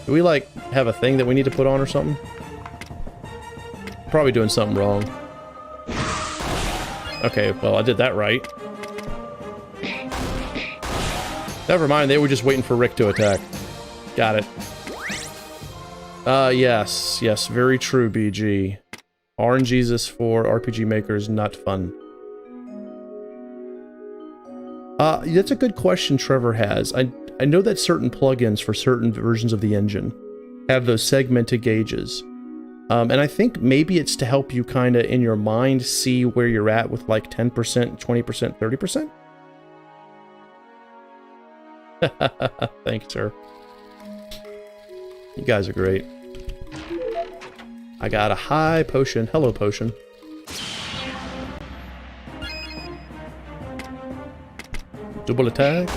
Do we, like, have a thing that we need to put on or something? Probably doing something wrong. Okay, well, I did that right. Never mind, they were just waiting for Rick to attack. Got it. Yes, very true, BG. RNGesus for RPG makers, not fun. That's a good question Trevor has. I know that certain plugins for certain versions of the engine have those segmented gauges. And I think maybe it's to help you kind of, in your mind, see where you're at with like 10%, 20%, 30%. Thanks, sir. You guys are great. I got a high potion. Hello, potion. Double attack.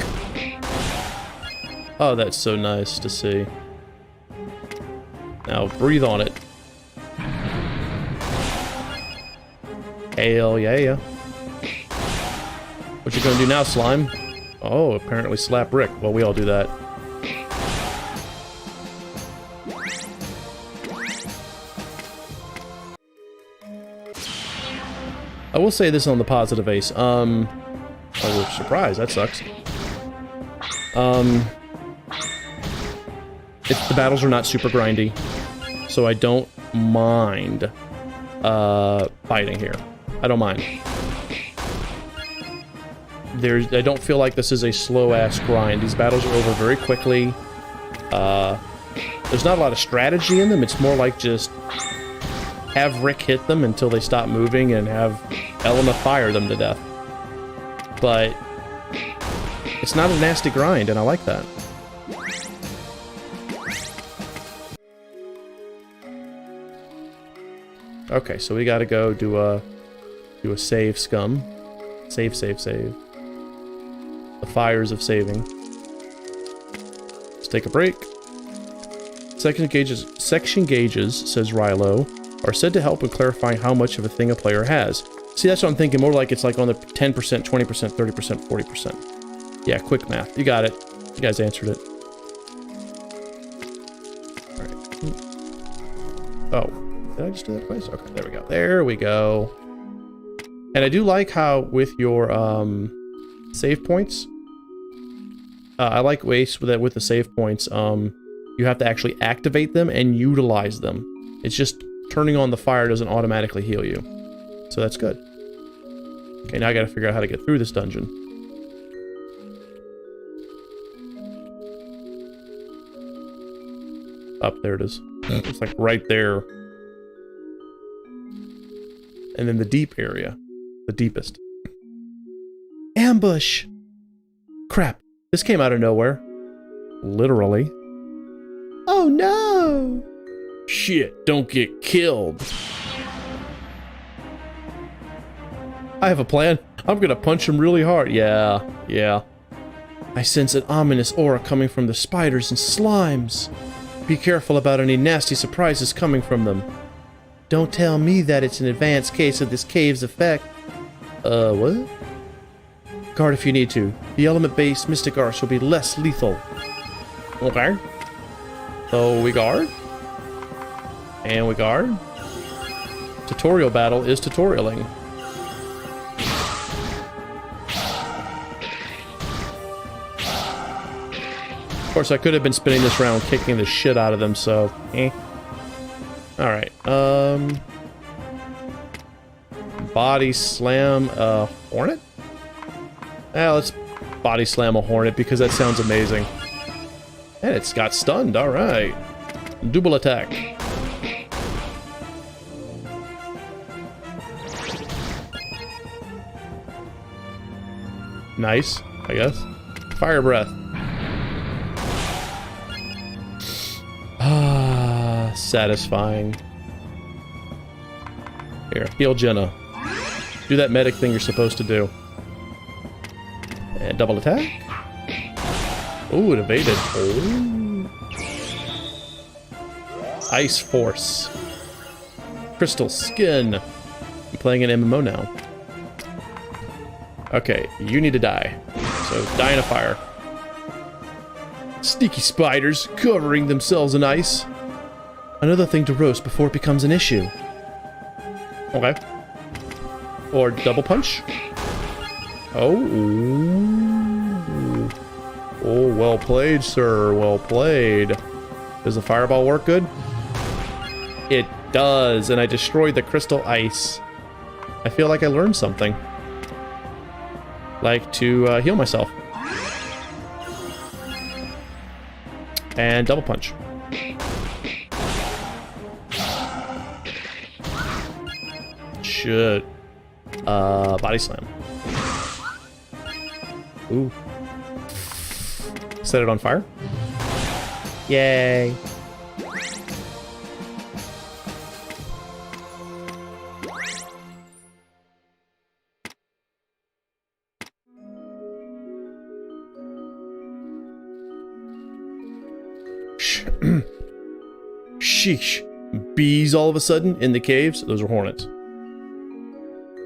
Oh, that's so nice to see. Now, breathe on it. Hell yeah. What you gonna do now, slime? Oh, apparently slap Rick. Well, we all do that. I will say this on the positive, Ace. Oh, we're surprised. That sucks. The battles are not super grindy, so I don't mind fighting here. I don't mind. I don't feel like this is a slow-ass grind. These battles are over very quickly. There's not a lot of strategy in them. It's more like just have Rick hit them until they stop moving and have Elena fire them to death. But it's not a nasty grind, and I like that. Okay, so we gotta go do a save, scum. Save. The fires of saving. Let's take a break. Section gauges, says Rilo, are said to help in clarifying how much of a thing a player has. See, that's what I'm thinking. More like it's like on the 10%, 20%, 30%, 40%. Yeah, quick math. You got it. You guys answered it. All right. Oh, did I just do that twice? Okay, there we go. There we go. And I do like how with your save points, I like ways with the save points. You have to actually activate them and utilize them. It's just turning on the fire doesn't automatically heal you. So that's good. Okay, now I gotta figure out how to get through this dungeon. Up, there it is. It's like right there. And then the deep area. The deepest. Ambush! Crap. This came out of nowhere. Literally. Oh no! Shit, don't get killed. I have a plan. I'm gonna punch him really hard. Yeah. I sense an ominous aura coming from the spiders and slimes. Be careful about any nasty surprises coming from them. Don't tell me that it's an advanced case of this cave's effect. What? Guard if you need to. The element-based Mystic Arts will be less lethal. Okay. So we guard. And we guard. Tutorial battle is tutorialing. Of course, I could have been spinning this round kicking the shit out of them, so... Alright, body slam a hornet? Let's body slam a hornet because that sounds amazing. And it's got stunned, alright. Double attack. Nice, I guess. Fire breath. Satisfying. Here, heal Jenna. Do that medic thing you're supposed to do. And double attack. Ooh, it evaded. Ooh. Ice Force. Crystal Skin. I'm playing an MMO now. Okay, you need to die. So die in a fire. Sneaky spiders covering themselves in ice. Another thing to roast before it becomes an issue. Okay. Or double punch. Oh. Ooh. Oh, well played, sir. Well played. Does the fireball work good? It does, and I destroyed the crystal ice. I feel like I learned something. Like to heal myself. And double punch. Shit. Body slam. Ooh. Set it on fire. Yay. Sheesh. Bees all of a sudden in the caves? Those are hornets.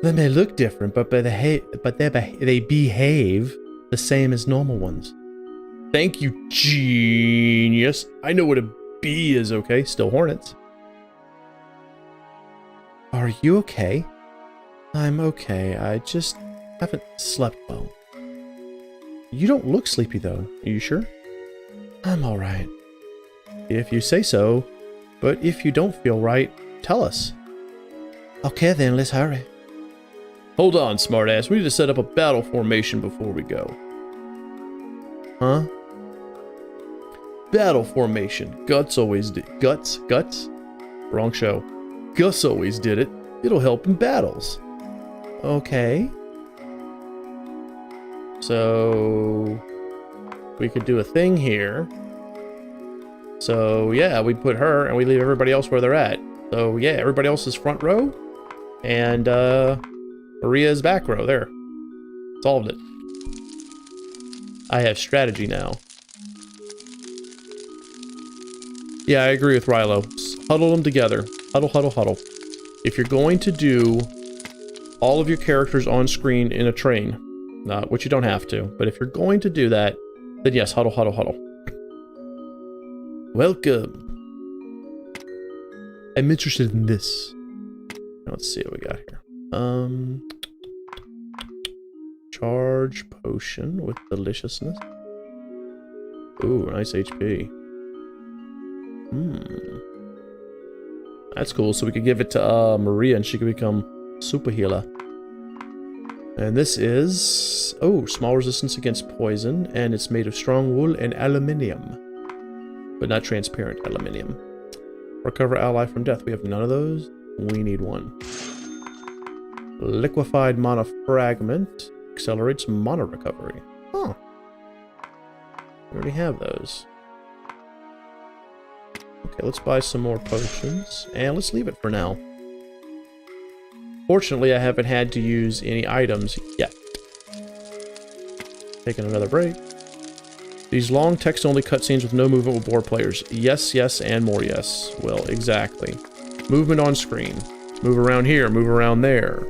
They may look different, but they behave the same as normal ones. Thank you, genius. I know what a bee is, okay? Still hornets. Are you okay? I'm okay. I just haven't slept well. You don't look sleepy, though. Are you sure? I'm alright. If you say so, but if you don't feel right, tell us. Okay then, let's hurry. Hold on, smartass. We need to set up a battle formation before we go. Huh? Battle formation. Guts always did. Guts? Wrong show. Gus always did it. It'll help in battles. Okay. So... we could do a thing here. So, yeah, we put her and we leave everybody else where they're at. So, yeah, everybody else is front row. And, Maria's back row. There. Solved it. I have strategy now. Yeah, I agree with Rilo. Huddle them together. Huddle, huddle, huddle. If you're going to do all of your characters on screen in a train, which you don't have to, but if you're going to do that, then yes, huddle, huddle, huddle. Welcome. I'm interested in this. Let's see what we got here. Charge potion with deliciousness. Ooh, nice HP. That's cool. So we could give it to Maria and she could become super healer. And this is... oh, small resistance against poison. And it's made of strong wool and aluminium. But not transparent aluminium. Recover ally from death. We have none of those. We need one. Liquefied mana fragment. Accelerates mana recovery. Huh. We already have those. Okay, let's buy some more potions. And let's leave it for now. Fortunately, I haven't had to use any items yet. Taking another break. These long text-only cutscenes with no movement will bore players. Yes, yes, and more yes. Well, exactly. Movement on screen. Move around here, move around there.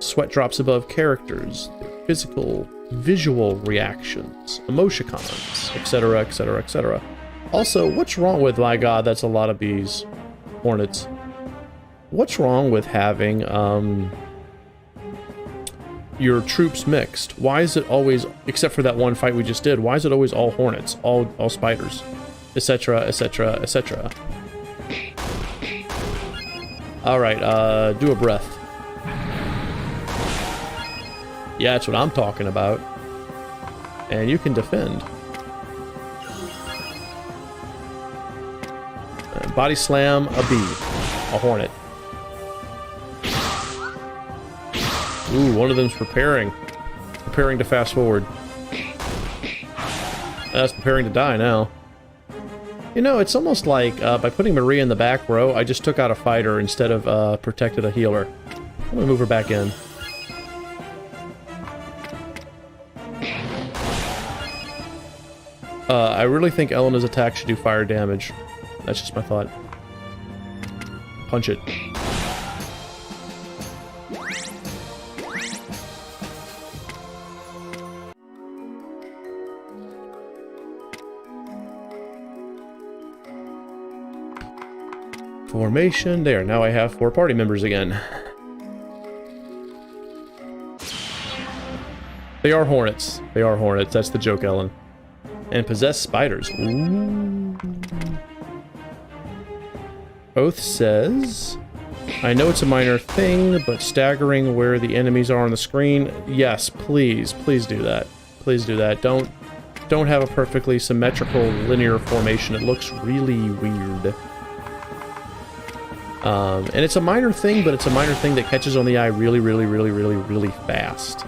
Sweat drops above characters. Physical, visual reactions. Emoticons, etc., etc., etc. Also, what's wrong with... my god, that's a lot of bees. Hornets. What's wrong with having, your troops mixed? Why is it always, except for that one fight we just did, why is it always all hornets, all spiders, etc., etc., etc.? Alright, do a breath. Yeah, that's what I'm talking about. And you can defend. Body slam a bee. A hornet. Ooh, one of them's preparing. Preparing to fast forward. That's preparing to die now. You know, it's almost like by putting Maria in the back row, I just took out a fighter instead of protected a healer. I'm gonna move her back in. I really think Elena's attack should do fire damage. That's just my thought. Punch it. Formation. There, now I have 4 party members again. They are hornets. They are hornets. That's the joke, Ellen. And possess spiders. Ooh. Oath says, I know it's a minor thing, but staggering where the enemies are on the screen. Yes, please. Please do that. Please do that. Don't have a perfectly symmetrical linear formation. It looks really weird. And it's a minor thing, but it's a minor thing that catches on the eye really, really, really, really, really fast.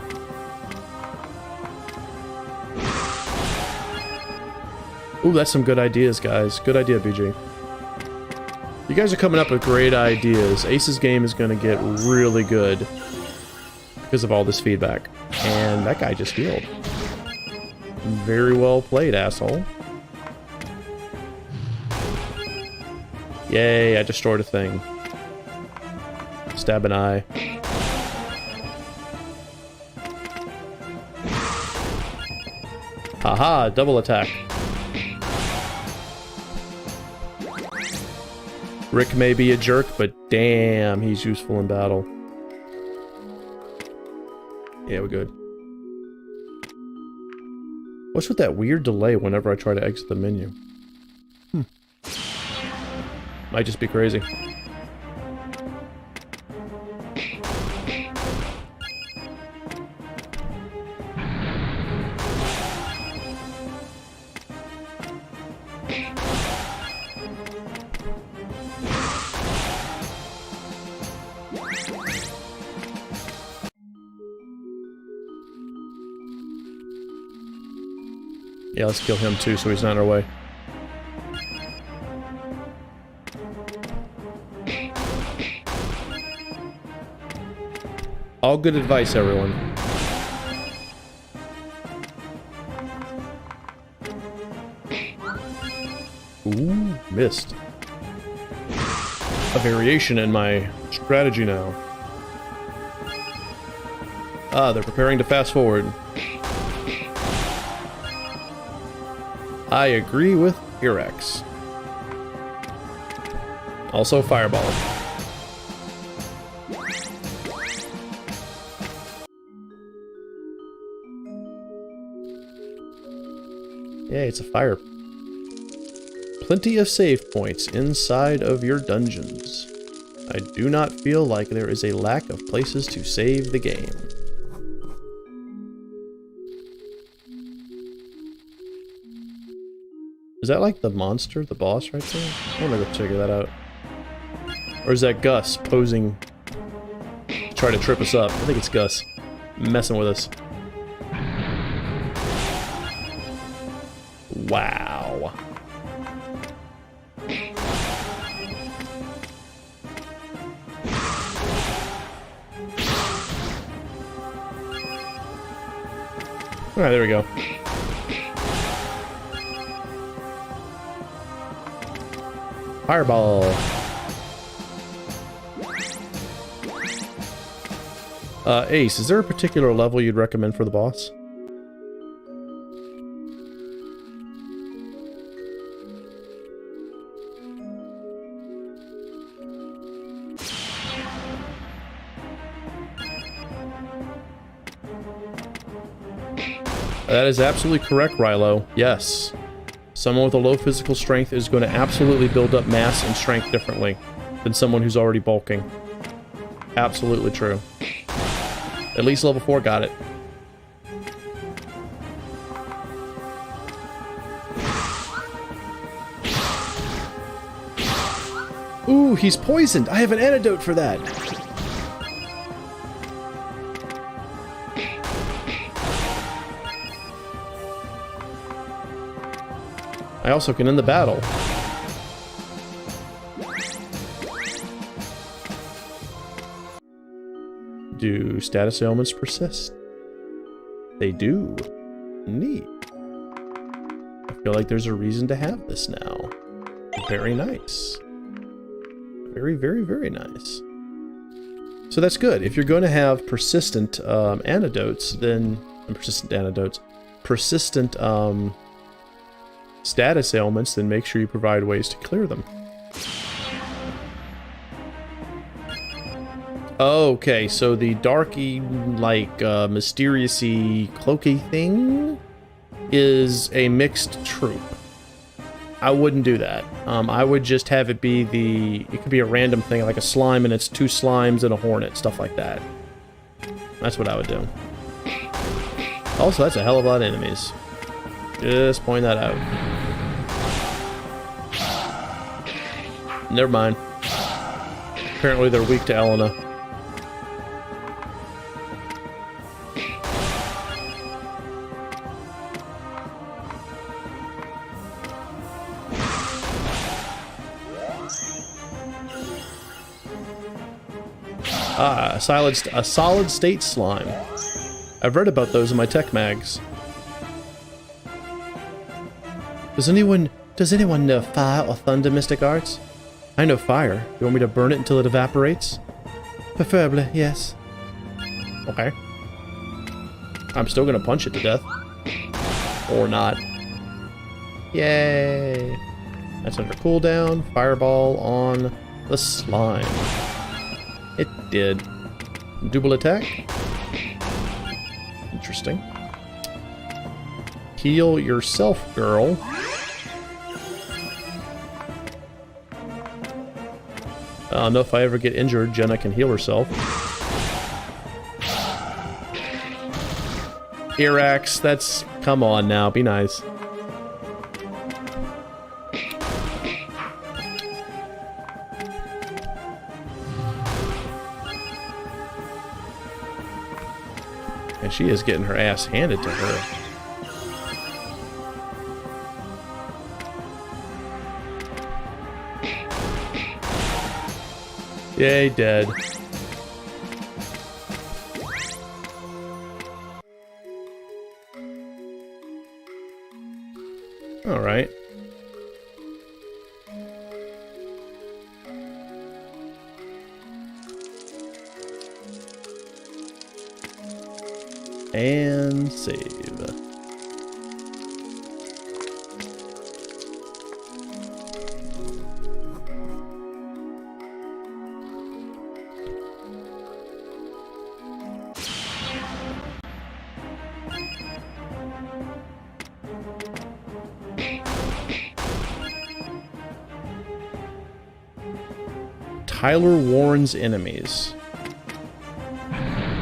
Ooh, that's some good ideas, guys. Good idea, BG. You guys are coming up with great ideas. Ace's game is going to get really good because of all this feedback. And that guy just healed. Very well played, asshole. Yay, I destroyed a thing. Stab an eye. Haha, double attack. Rick may be a jerk, but damn, he's useful in battle. Yeah, we're good. What's with that weird delay whenever I try to exit the menu? Might just be crazy. Yeah, let's kill him too so he's not in our way. All good advice, everyone. Ooh, missed. a variation in my strategy now. Ah, they're preparing to fast forward. I agree with Irex. Also Fireball. Yeah, it's a fire. Plenty of save points inside of your dungeons. I do not feel like there is a lack of places to save the game. Is that like the monster, the boss right there? I wanna go figure that out. Or is that Gus posing to try to trip us up? I think it's Gus messing with us. Wow. Alright, there we go. Fireball. Ace, is there a particular level you'd recommend for the boss? That is absolutely correct, Rilo. Yes. Someone with a low physical strength is going to absolutely build up mass and strength differently than someone who's already bulking. Absolutely true. At least level 4 got it. Ooh, he's poisoned. I have an antidote for that. I also can end the battle. Do status ailments persist? They do. Neat. I feel like there's a reason to have this now. Very nice. Very, very, very nice. So that's good. If you're going to have persistent antidotes, then... persistent status ailments, then make sure you provide ways to clear them. Okay, so the darky, like, mysterious-y, cloaky thing is a mixed troop. I wouldn't do that. I would just have it be it could be a random thing, like a slime and it's 2 slimes and a hornet, stuff like that. That's what I would do. Also, that's a hell of a lot of enemies. Just point that out. Never mind. Apparently they're weak to Elena. Ah, a solid state slime. I've read about those in my tech mags. Does anyone know fire or thunder mystic arts? I know fire. You want me to burn it until it evaporates? Preferably, yes. Okay. I'm still gonna punch it to death. Or not. Yay! That's under cooldown. Fireball on the slime. It did. Double attack. Interesting. Heal yourself, girl. I don't know if I ever get injured, Jenna can heal herself. Irax, that's... come on now, be nice. And she is getting her ass handed to her. Yay, dead. Alright. And save. Tyler warns enemies.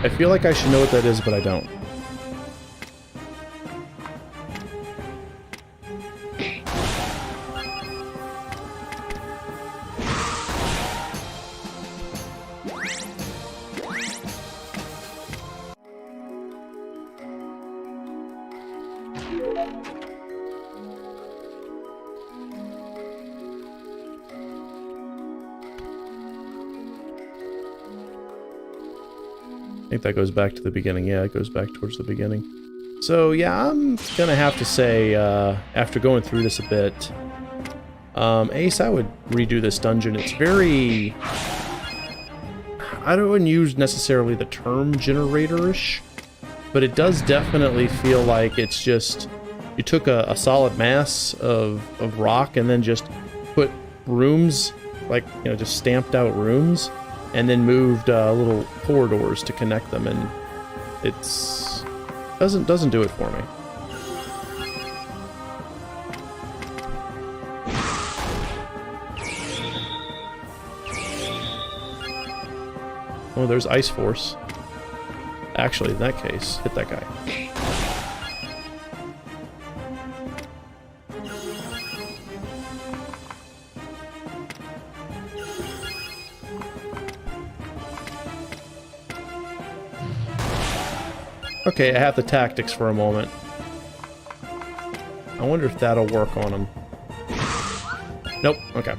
I feel like I should know what that is, but I don't. I think that goes back to the beginning. Yeah, it goes back towards the beginning. So yeah, I'm gonna have to say, after going through this a bit, Ace, I would redo this dungeon. It's very... I don't use necessarily the term generator-ish, but it does definitely feel like it's just... You took a solid mass of rock and then just put rooms, like, you know, just stamped out rooms, and then moved little corridors to connect them, and it's doesn't do it for me. Oh, there's Ice Force. Actually, in that case, hit that guy. Okay, I have the tactics for a moment. I wonder if that'll work on him. Nope, okay.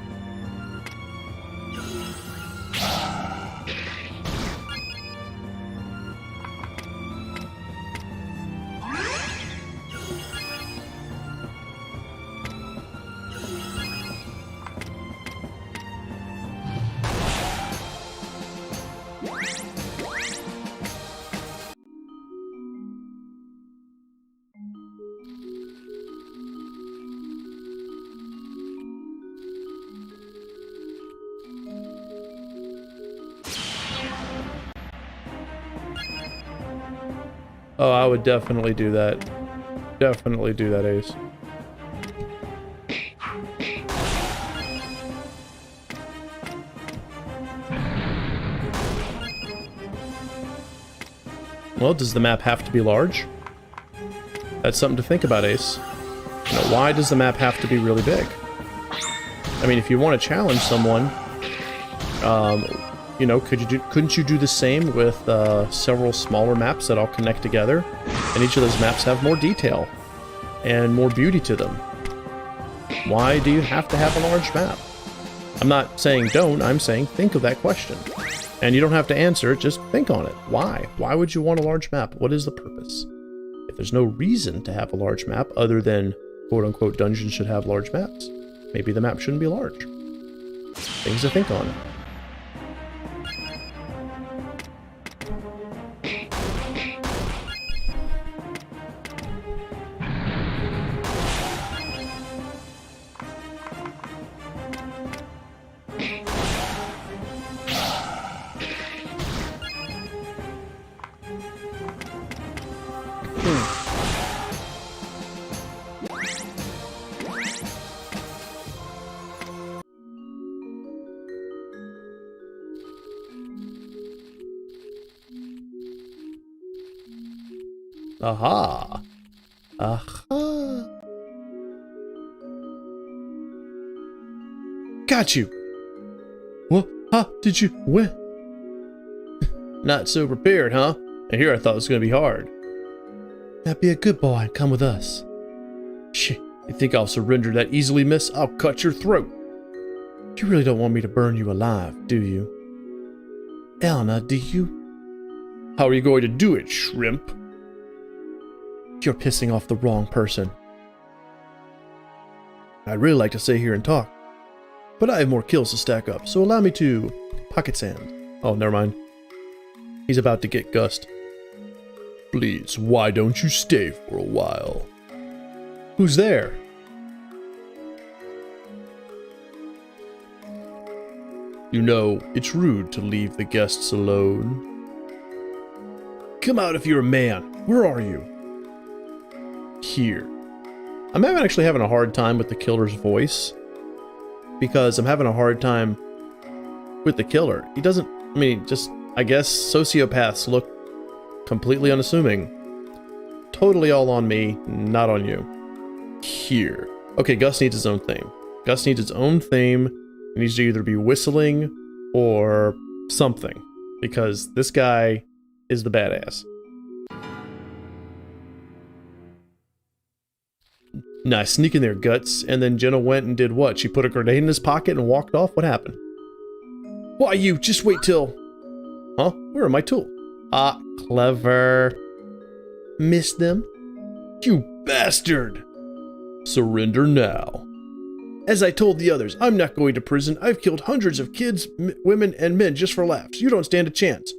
Oh, I would definitely do that. Definitely do that, Ace. Well, does the map have to be large? That's something to think about, Ace. You know, why does the map have to be really big? I mean, if you want to challenge someone, you know, couldn't you do the same with several smaller maps that all connect together, and each of those maps have more detail and more beauty to them? Why do you have to have a large map? I'm not saying don't, I'm saying think of that question. And you don't have to answer it, just think on it. Why? Why would you want a large map? What is the purpose? If there's no reason to have a large map other than quote-unquote dungeons should have large maps, maybe the map shouldn't be large. Things to think on. Aha. Aha. Got you. What? Huh? Did you? What? Not so prepared, huh? And here I thought it was going to be hard. Now be a good boy and come with us. Shit. You think I'll surrender that easily, miss? I'll cut your throat. You really don't want me to burn you alive, do you? Elena, do you? How are you going to do it, shrimp? You're pissing off the wrong person. I'd really like to stay here and talk, but I have more kills to stack up, so allow me to pocket sand. Oh, never mind. He's about to get gussed. Please, why don't you stay for a while? Who's there? You know, it's rude to leave the guests alone. Come out if you're a man. Where are you? Here. I'm actually having a hard time with the killer's voice. Because I'm having a hard time with the killer. He doesn't, I guess sociopaths look completely unassuming. Totally all on me, not on you. Here. Okay, Gus needs his own theme. Gus needs his own theme. He needs to either be whistling or something. Because this guy is the badass. Nice, sneak in there, Guts. And then Jenna went and did what? She put a grenade in his pocket and walked off? What happened? Why, you just wait till... Huh? Where are my tools? Ah, clever. Missed them? You bastard! Surrender now. As I told the others, I'm not going to prison. I've killed hundreds of kids, women, and men just for laughs. You don't stand a chance.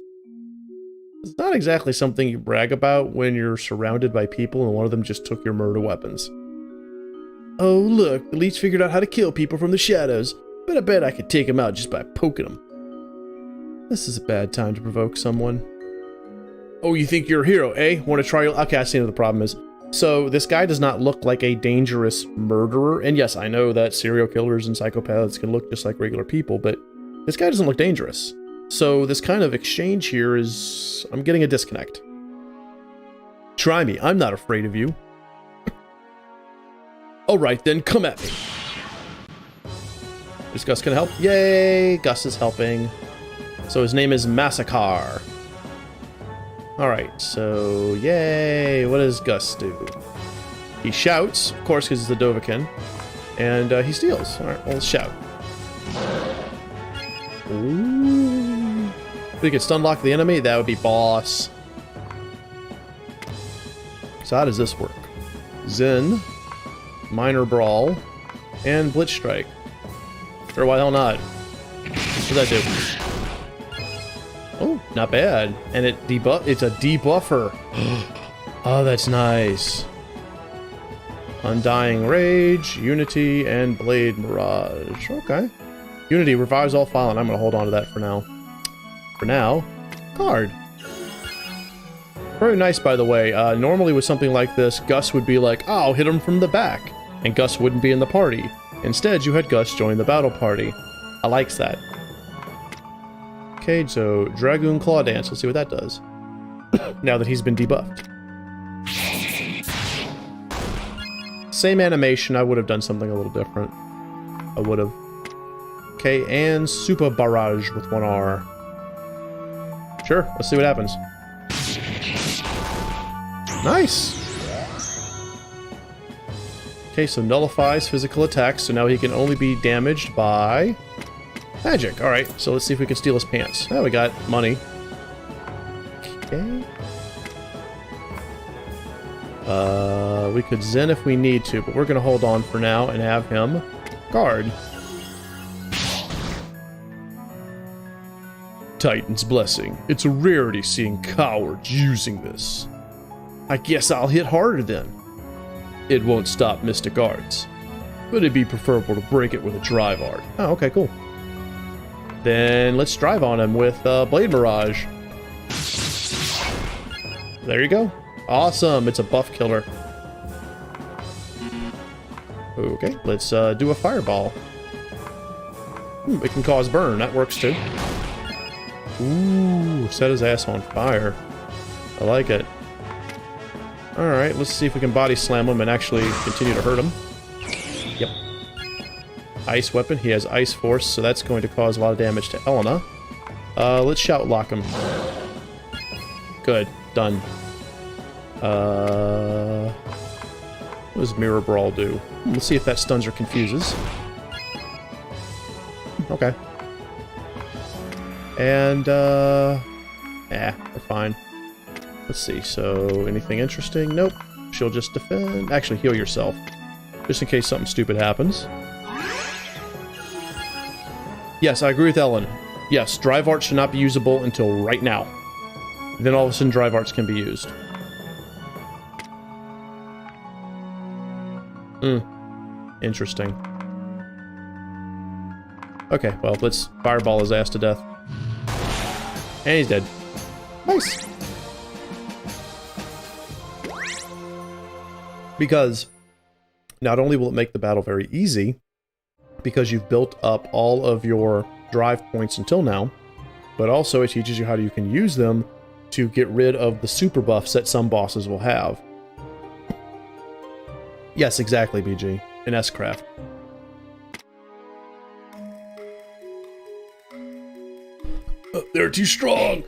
It's not exactly something you brag about when you're surrounded by people and one of them just took your murder weapons. Oh, look, the leech figured out how to kill people from the shadows, but I bet I could take them out just by poking them. This is a bad time to provoke someone. Oh, you think you're a hero, eh? Want to try your... Okay, I see what the problem is. So, this guy does not look like a dangerous murderer, and yes, I know that serial killers and psychopaths can look just like regular people, but this guy doesn't look dangerous. So, this kind of exchange here is... I'm getting a disconnect. Try me, I'm not afraid of you. Alright then, come at me. Is Gus gonna help? Yay! Gus is helping. So his name is Massacre. Alright, so yay! What does Gus do? He shouts, of course, because he's the Dovahkiin. And he steals. Alright, well, let's shout. Ooh. If we could stun lock the enemy, that would be boss. So how does this work? Zen, Minor Brawl, and Blitz Strike. Sure, why the hell not? What does that do? Oh, not bad. And it's a debuffer. Oh, that's nice. Undying Rage, Unity, and Blade Mirage. Okay. Unity revives all fallen. I'm going to hold on to that for now. For now, card. Very nice, by the way. Normally with something like this, Gus would be like, oh, I'll hit him from the back. And Gus wouldn't be in the party. Instead, you had Gus join the battle party. I likes that. Okay, so Dragoon Claw Dance. Let's see what that does. Now that he's been debuffed. Same animation. I would have done something a little different. I would have. Okay, and Super Barrage with 1 R. Sure, let's see what happens. Nice! Okay, so nullifies physical attacks, so now he can only be damaged by magic. Alright, so let's see if we can steal his pants. Oh, we got money. Okay. We could Zen if we need to, but we're gonna hold on for now and have him guard. Titan's Blessing. It's a rarity seeing cowards using this. I guess I'll hit harder then. It won't stop Mystic Arts, but it'd be preferable to break it with a Drive Art. Oh, okay, cool. Then let's drive on him with Blade Mirage. There you go. Awesome, it's a buff killer. Okay, let's do a Fireball. It can cause burn, that works too. Ooh, set his ass on fire. I like it. Alright, let's see if we can body slam him and actually continue to hurt him. Yep. Ice weapon. He has Ice Force, so that's going to cause a lot of damage to Elena. Let's shout lock him. Good. Done. What does Mirror Brawl do? Let's see if that stuns or confuses. Okay. And, we're fine. Let's see, so anything interesting? Nope. She'll just defend. Actually, heal yourself. Just in case something stupid happens. Yes, I agree with Ellen. Yes, Drive Art should not be usable until right now. Then all of a sudden Drive Arts can be used. Interesting. Okay, well, let's fireball his ass to death. And he's dead. Nice. Because not only will it make the battle very easy, because you've built up all of your drive points until now, but also it teaches you how you can use them to get rid of the super buffs that some bosses will have. Yes, exactly, BG. An S-Craft. They're too strong!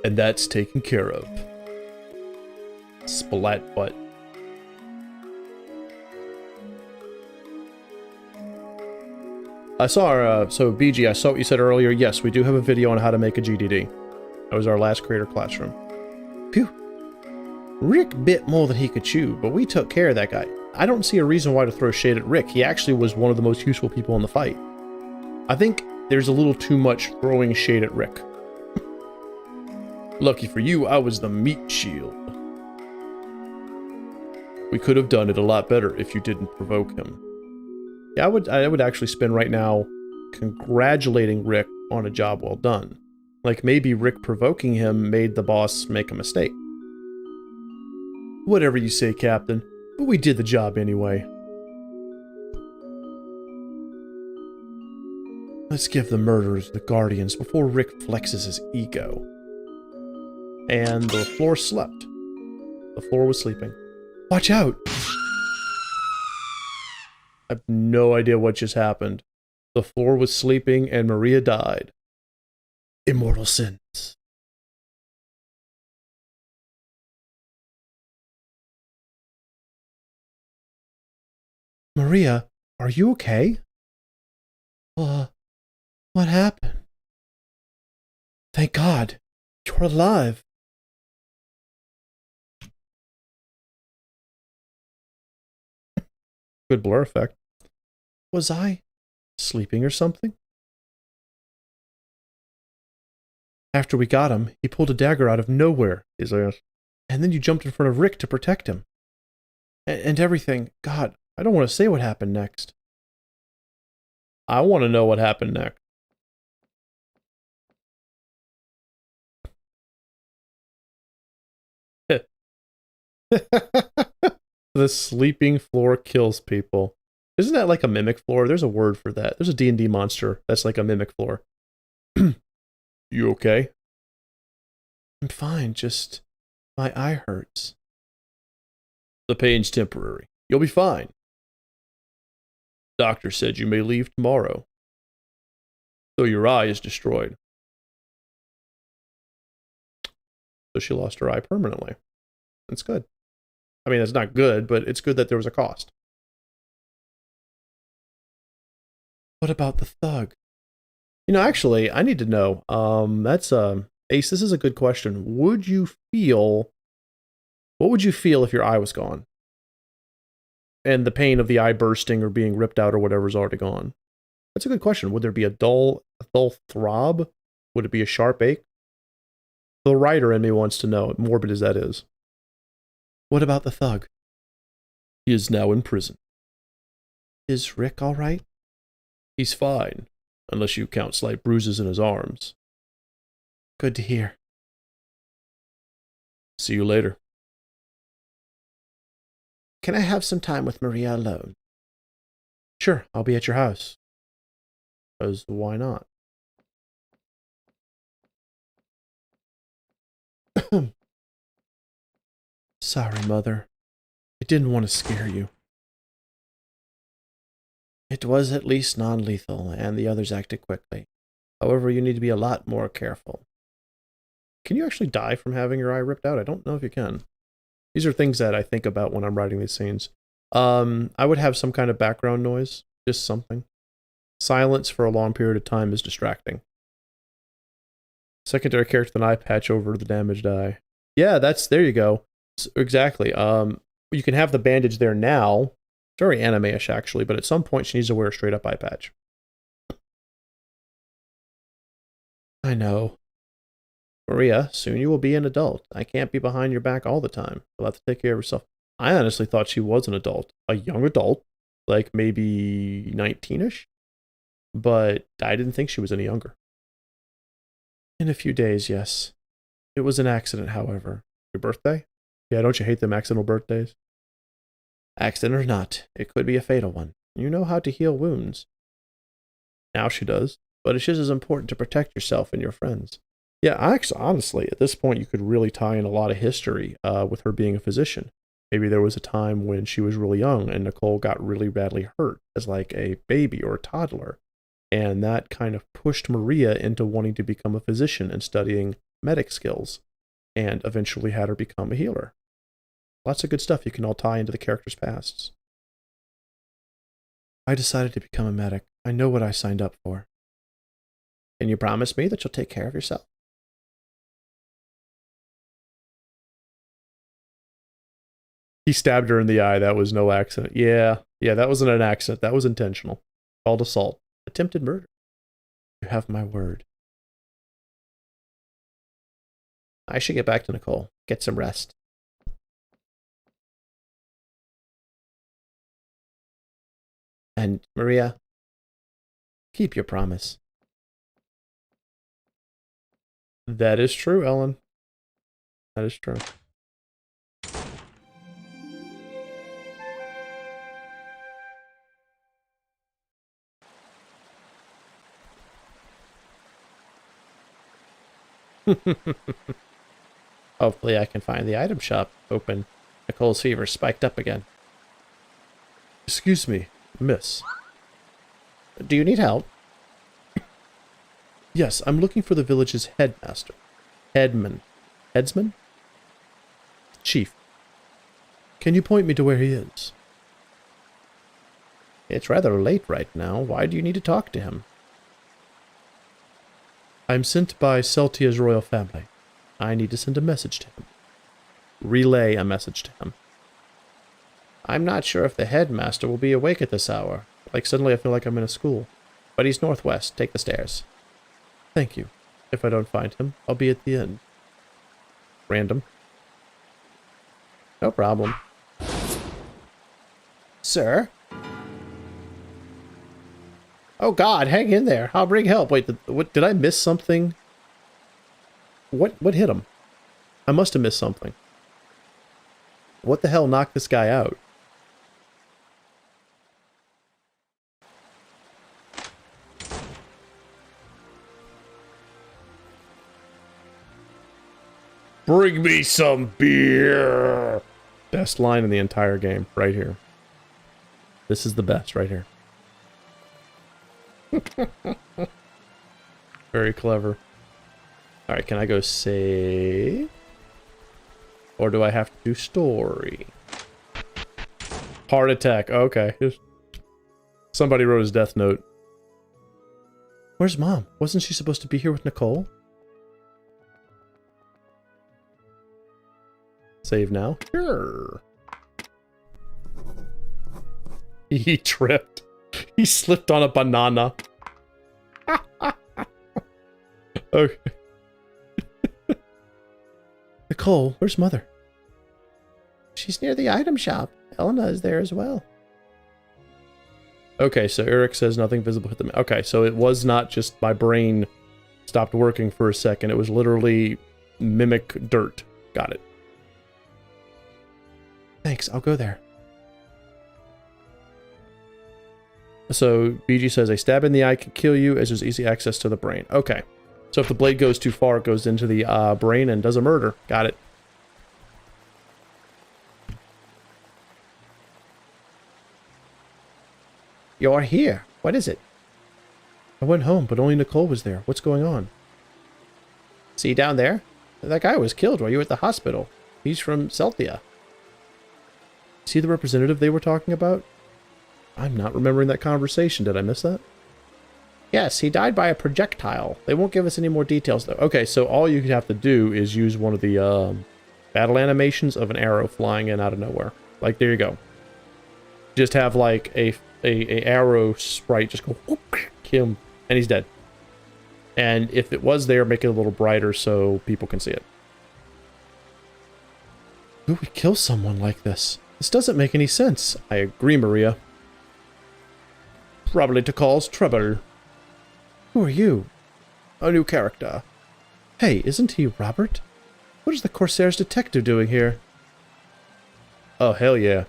And that's taken care of. Splat butt. I saw so BG, I saw what you said earlier. Yes, we do have a video on how to make a GDD. That was our last creator classroom. Phew. Rick bit more than he could chew, but we took care of that guy. I don't see a reason why to throw shade at Rick. He actually was one of the most useful people in the fight. I think there's a little too much throwing shade at Rick. Lucky for you, I was the meat shield. We could have done it a lot better if you didn't provoke him. Yeah, I would actually spend right now congratulating Rick on a job well done. Like maybe Rick provoking him made the boss make a mistake. Whatever you say, Captain, but we did the job anyway. Let's give the murderers the guardians before Rick flexes his ego. And the floor slept. The floor was sleeping. Watch out! I have no idea what just happened. The floor was sleeping and Maria died. Immortal sins. Maria, are you okay? What happened? Thank God, you're alive. Good blur effect. Was I sleeping or something? After we got him, he pulled a dagger out of nowhere, his ass. And then you jumped in front of Rick to protect him. And everything. God, I don't want to say what happened next. I want to know what happened next. The sleeping floor kills people. Isn't that like a mimic floor? There's a word for that. There's a D&D monster that's like a mimic floor. You okay? I'm fine, just my eye hurts. The pain's temporary. You'll be fine. Doctor said you may leave tomorrow. So your eye is destroyed. So she lost her eye permanently. That's good. I mean, it's not good, but it's good that there was a cost. What about the thug? You know, actually, I need to know. Ace, this is a good question. What would you feel if your eye was gone? And the pain of the eye bursting or being ripped out or whatever is already gone? That's a good question. Would there be a dull throb? Would it be a sharp ache? The writer in me wants to know, morbid as that is. What about the thug? He is now in prison. Is Rick all right? He's fine, unless you count slight bruises in his arms. Good to hear. See you later. Can I have some time with Maria alone? Sure, I'll be at your house. Because why not? Sorry, Mother. I didn't want to scare you. It was at least non-lethal, and the others acted quickly. However, you need to be a lot more careful. Can you actually die from having your eye ripped out? I don't know if you can. These are things that I think about when I'm writing these scenes. I would have some kind of background noise. Just something. Silence for a long period of time is distracting. Secondary character with an eye patch over the damaged eye. Yeah, there you go. Exactly. You can have the bandage there now. It's very anime-ish, actually, but at some point she needs to wear a straight-up eye patch. I know. Maria, soon you will be an adult. I can't be behind your back all the time. You'll have to take care of yourself. I honestly thought she was an adult. A young adult. Like maybe 19-ish. But I didn't think she was any younger. In a few days, yes. It was an accident, however. Your birthday? Yeah, don't you hate them accidental birthdays? Accident or not, it could be a fatal one. You know how to heal wounds. Now she does, but it's just as important to protect yourself and your friends. Yeah, actually, honestly, at this point, you could really tie in a lot of history with her being a physician. Maybe there was a time when she was really young and Nicole got really badly hurt as like a baby or a toddler. And that kind of pushed Maria into wanting to become a physician and studying medic skills, and eventually had her become a healer. Lots of good stuff you can all tie into the characters' pasts. I decided to become a medic. I know what I signed up for. Can you promise me that you'll take care of yourself? He stabbed her in the eye. That was no accident. Yeah, that wasn't an accident. That was intentional. Called assault. Attempted murder. You have my word. I should get back to Nicole. Get some rest. And Maria, keep your promise. That is true, Ellen. That is true. Hopefully I can find the item shop open. Nicole's fever spiked up again. Excuse me, miss. Do you need help? Yes, I'm looking for the village's headmaster. Headsman? Chief. Can you point me to where he is? It's rather late right now. Why do you need to talk to him? I'm sent by Celtia's royal family. I need to send a message to him. Relay a message to him. I'm not sure if the headmaster will be awake at this hour. Like, suddenly I feel like I'm in a school. But he's northwest. Take the stairs. Thank you. If I don't find him, I'll be at the end. Random. No problem. Sir? Oh God, hang in there. I'll bring help. Wait, Did I miss something? What hit him? I must have missed something. What the hell knocked this guy out? Bring me some beer. Best line in the entire game, right here. This is the best, right here. Very clever. Alright, can I go save? Or do I have to do story? Heart attack, okay. Somebody wrote his death note. Where's Mom? Wasn't she supposed to be here with Nicole? Save now? Sure. He tripped. He slipped on a banana. Okay. Nicole, where's Mother? She's near the item shop. Elena is there as well. Okay, so Eric says nothing visible hit them. Okay, so it was not just my brain stopped working for a second. It was literally mimic dirt. Got it. Thanks, I'll go there. So BG says a stab in the eye can kill you as there's easy access to the brain. Okay. So if the blade goes too far, it goes into the brain and does a murder. Got it. You're here. What is it? I went home, but only Nicole was there. What's going on? See down there? That guy was killed while you were at the hospital. He's from Celtia. See the representative they were talking about? I'm not remembering that conversation. Did I miss that? Yes, he died by a projectile. They won't give us any more details, though. Okay, so all you have to do is use one of the battle animations of an arrow flying in out of nowhere. Like, there you go. Just have, like, a arrow sprite just go, whoop, him, and he's dead. And if it was there, make it a little brighter so people can see it. Who would kill someone like this? This doesn't make any sense. I agree, Maria. Probably to cause trouble. Who are you? A new character. Hey, isn't he Robert? What is the Corsair's detective doing here? Oh, hell yeah.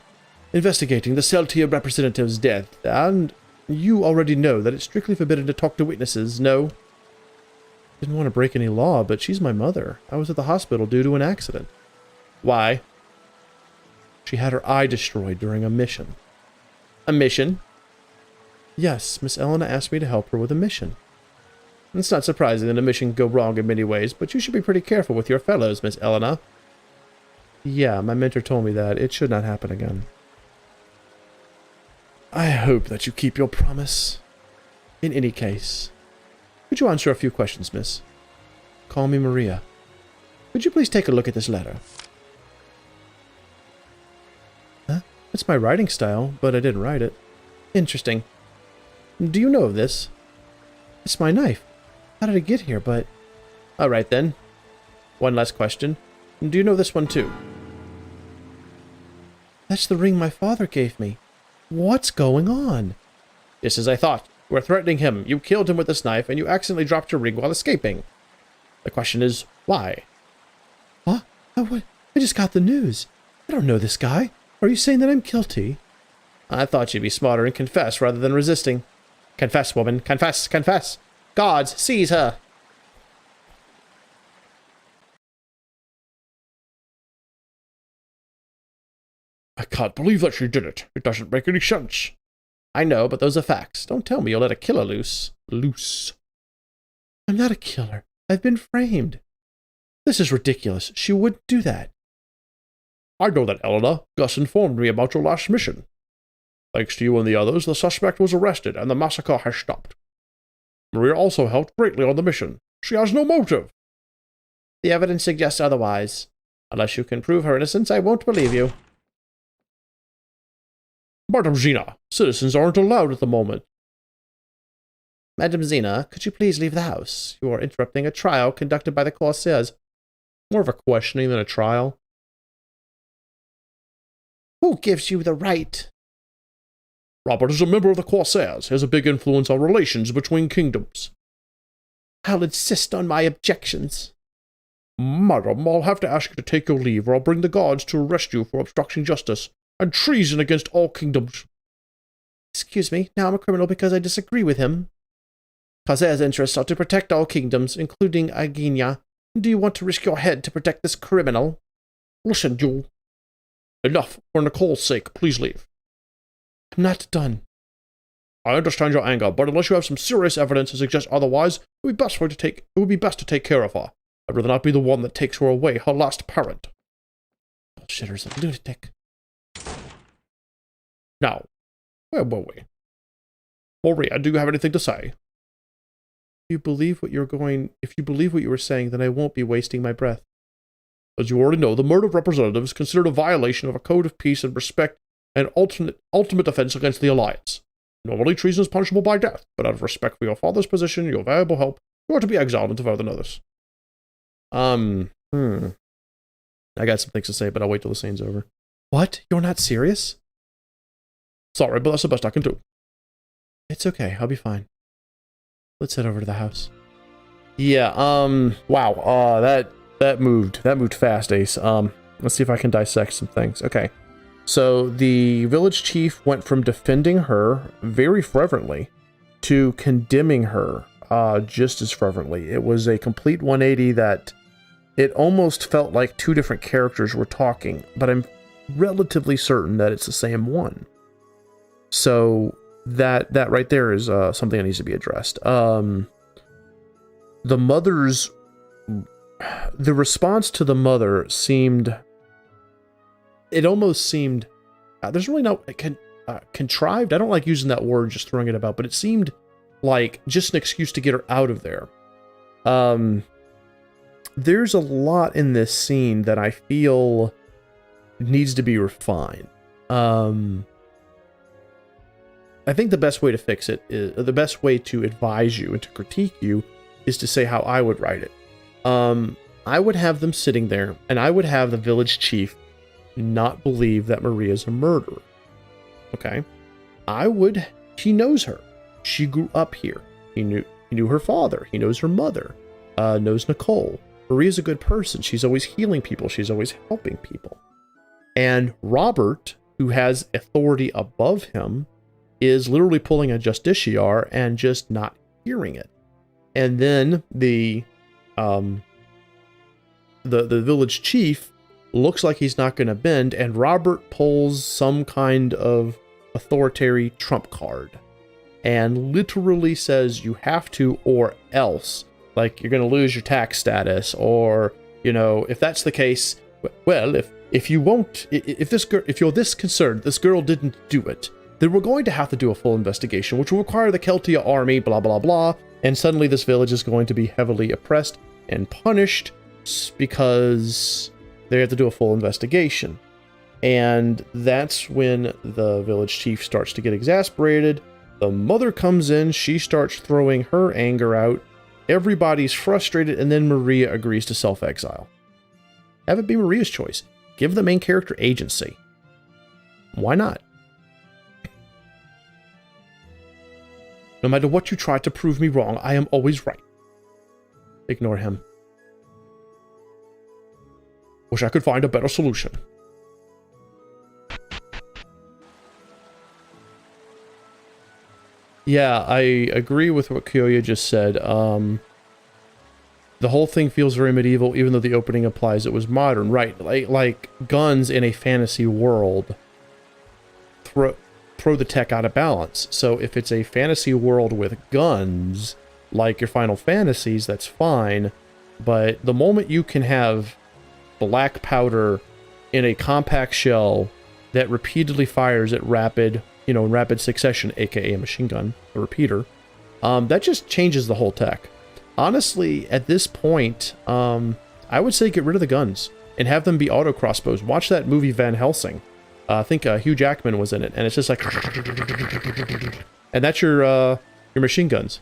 Investigating the Celtia representative's death, and you already know that it's strictly forbidden to talk to witnesses, no? Didn't want to break any law, but she's my mother. I was at the hospital due to an accident. Why? She had her eye destroyed during a mission. A mission? Yes, Miss Elena asked me to help her with a mission. It's not surprising that a mission can go wrong in many ways, but you should be pretty careful with your fellows, Miss Elena. Yeah, my mentor told me that. It should not happen again. I hope that you keep your promise. In any case, could you answer a few questions, miss? Call me Maria. Could you please take a look at this letter? Huh? It's my writing style, but I didn't write it. Interesting. Do you know of this? It's my knife. How did it get here, but... Alright then. One last question. Do you know this one too? That's the ring my father gave me. What's going on? Just as I thought. You were threatening him. You killed him with this knife, and you accidentally dropped your ring while escaping. The question is, why? What? I just got the news. I don't know this guy. Are you saying that I'm guilty? I thought you'd be smarter and confess rather than resisting. Confess, woman. Confess. Confess. Gods, seize her. I can't believe that she did it. It doesn't make any sense. I know, but those are facts. Don't tell me you'll let a killer loose. Loose. I'm not a killer. I've been framed. This is ridiculous. She wouldn't do that. I know that, Elena. Gus informed me about your last mission. Thanks to you and the others, the suspect was arrested and the massacre has stopped. Maria also helped greatly on the mission. She has no motive. The evidence suggests otherwise. Unless you can prove her innocence, I won't believe you. Madam Zena, citizens aren't allowed at the moment. Madam Zena, could you please leave the house? You are interrupting a trial conducted by the Corsairs. More of a questioning than a trial. Who gives you the right? Robert is a member of the Corsairs. He has a big influence on relations between kingdoms. I'll insist on my objections. Madam, I'll have to ask you to take your leave, or I'll bring the guards to arrest you for obstructing justice and treason against all kingdoms. Excuse me, now I'm a criminal because I disagree with him. Corsair's interests are to protect all kingdoms, including Aegina. Do you want to risk your head to protect this criminal? Listen, you. Enough. For Nicole's sake, please leave. I'm not done. I understand your anger, but unless you have some serious evidence to suggest otherwise, it would be best to take care of her. I'd rather not be the one that takes her away, her last parent. Bullshitter's a lunatic. Now, where were we? Maria, do you have anything to say? If you believe what you were saying, then I won't be wasting my breath. As you already know, the murder of representatives is considered a violation of a code of peace and respect and ultimate offense against the Alliance. Normally, treason is punishable by death, but out of respect for your father's position and your valuable help, you are to be exiled until further notice. I got some things to say, but I'll wait till the scene's over. What? You're not serious? Sorry, but that's the best I can do. It's okay. I'll be fine. Let's head over to the house. Yeah, wow, that moved fast, Ace. Let's see if I can dissect some things. Okay. So the village chief went from defending her very fervently to condemning her just as fervently. It was a complete 180 that it almost felt like two different characters were talking, but I'm relatively certain that it's the same one. So that right there is something that needs to be addressed. The response to the mother seemed, it almost seemed, there's really no, contrived. I don't like using that word, just throwing it about, but it seemed like just an excuse to get her out of there. There's a lot in this scene that I feel needs to be refined. I think the best way to fix it is, the best way to advise you and to critique you is to say how I would write it. I would have them sitting there, and I would have the village chief not believe that Maria's a murderer. Okay? He knows her. She grew up here. He knew her father. He knows her mother. Knows Nicole. Maria's a good person. She's always healing people. She's always helping people. And Robert, who has authority above him, is literally pulling a justiciar and just not hearing it. And then the village chief looks like he's not going to bend, and Robert pulls some kind of authoritarian trump card and literally says you have to or else, like you're going to lose your tax status, or, you know, if that's the case, well, if you're this concerned this girl didn't do it, then we're going to have to do a full investigation, which will require the Keltia army, blah, blah, blah, and suddenly this village is going to be heavily oppressed and punished because they have to do a full investigation. And that's when the village chief starts to get exasperated. The mother comes in, she starts throwing her anger out, everybody's frustrated, and then Maria agrees to self-exile. Have it be Maria's choice. Give the main character agency. Why not? No matter what you try to prove me wrong, I am always right. Ignore him. Wish I could find a better solution. Yeah, I agree with what Kyoya just said. The whole thing feels very medieval, even though the opening implies it was modern. Right, like guns in a fantasy world throw the tech out of balance. So if it's a fantasy world with guns, like your Final Fantasies, that's fine. But the moment you can have black powder in a compact shell that repeatedly fires at rapid succession, aka a machine gun, a repeater, that just changes the whole tech. Honestly, at this point, I would say get rid of the guns and have them be auto crossbows. Watch that movie Van Helsing. I think Hugh Jackman was in it, and it's just like, and that's your machine guns.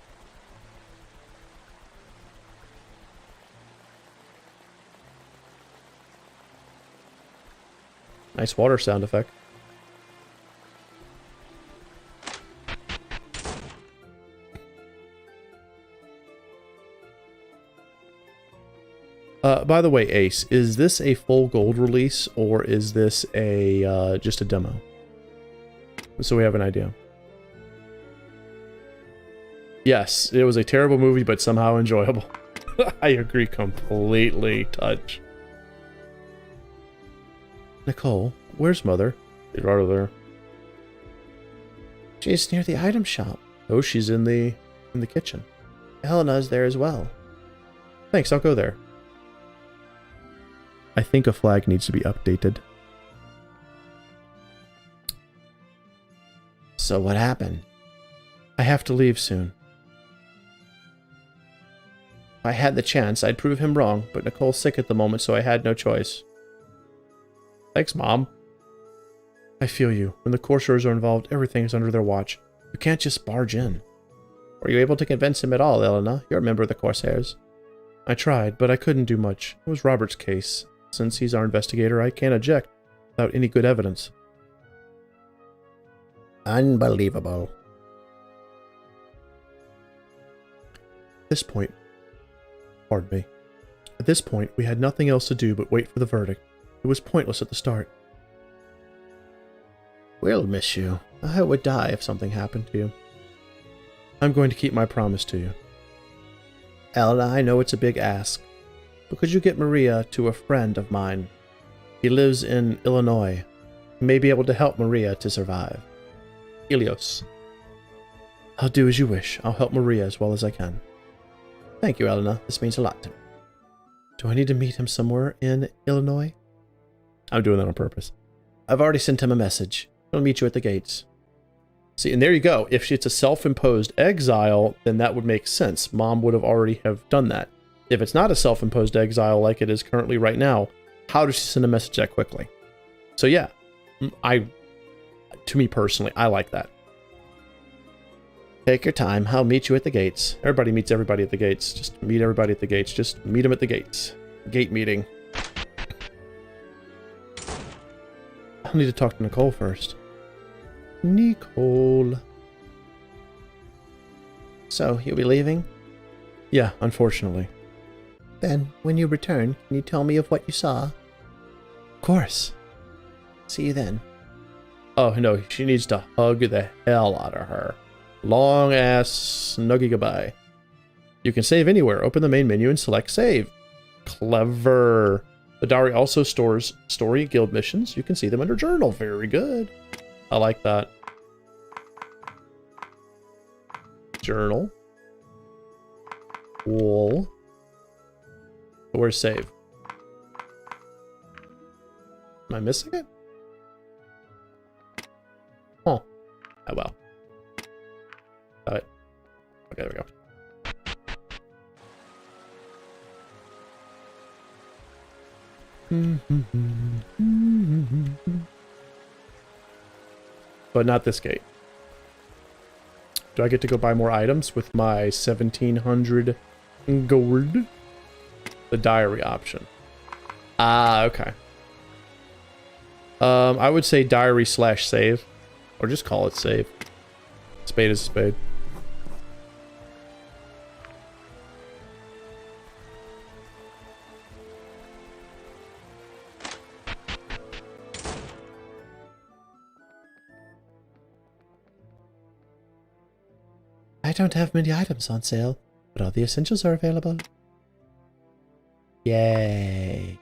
Nice water sound effect. By the way, Ace, is this a full gold release, or is this a just a demo? So we have an idea. Yes, it was a terrible movie, but somehow enjoyable. I agree completely, Touch. Nicole, where's Mother? She's right over there. She's near the item shop. Oh, she's in the kitchen. Elena's there as well. Thanks, I'll go there. I think a flag needs to be updated. So what happened? I have to leave soon. If I had the chance, I'd prove him wrong, but Nicole's sick at the moment, so I had no choice. Thanks, Mom. I feel you. When the Corsairs are involved, everything is under their watch. You can't just barge in. Were you able to convince him at all, Elena? You're a member of the Corsairs. I tried, but I couldn't do much. It was Robert's case. Since he's our investigator, I can't object without any good evidence. Unbelievable. At this point, pardon me. At this point, we had nothing else to do but wait for the verdict. It was pointless at the start. We'll miss you. I would die if something happened to you. I'm going to keep my promise to you. Elena, I know it's a big ask, but could you get Maria to a friend of mine? He lives in Illinois. He may be able to help Maria to survive. Ilios. I'll do as you wish. I'll help Maria as well as I can. Thank you, Elena. This means a lot to me. Do I need to meet him somewhere in Illinois? I'm doing that on purpose. I've already sent him a message. He'll meet you at the gates. See, and there you go. If it's a self-imposed exile, then that would make sense. Mom would have already have done that. If it's not a self-imposed exile like it is currently right now, how does she send a message that quickly? So yeah, to me personally, I like that. Take your time. I'll meet you at the gates. Everybody meets everybody at the gates. Just meet everybody at the gates. Just meet them at the gates. Gate meeting. I'll need to talk to Nicole first. Nicole. So, you'll be leaving? Yeah, unfortunately. Then, when you return, can you tell me of what you saw? Of course. See you then. Oh, no, she needs to hug the hell out of her. Long ass snuggy goodbye. You can save anywhere. Open the main menu and select save. Clever. The diary also stores story guild missions. You can see them under journal. Very good. I like that. Journal. Wool. Where's save? Am I missing it? Oh. Oh well. Got it. Okay, there we go. But not this gate. Do I get to go buy more items with my 1700 gold? The diary option. Ah, okay. I would say diary / save. Or just call it save. Spade is a spade. I don't have many items on sale, but all the essentials are available. Yay.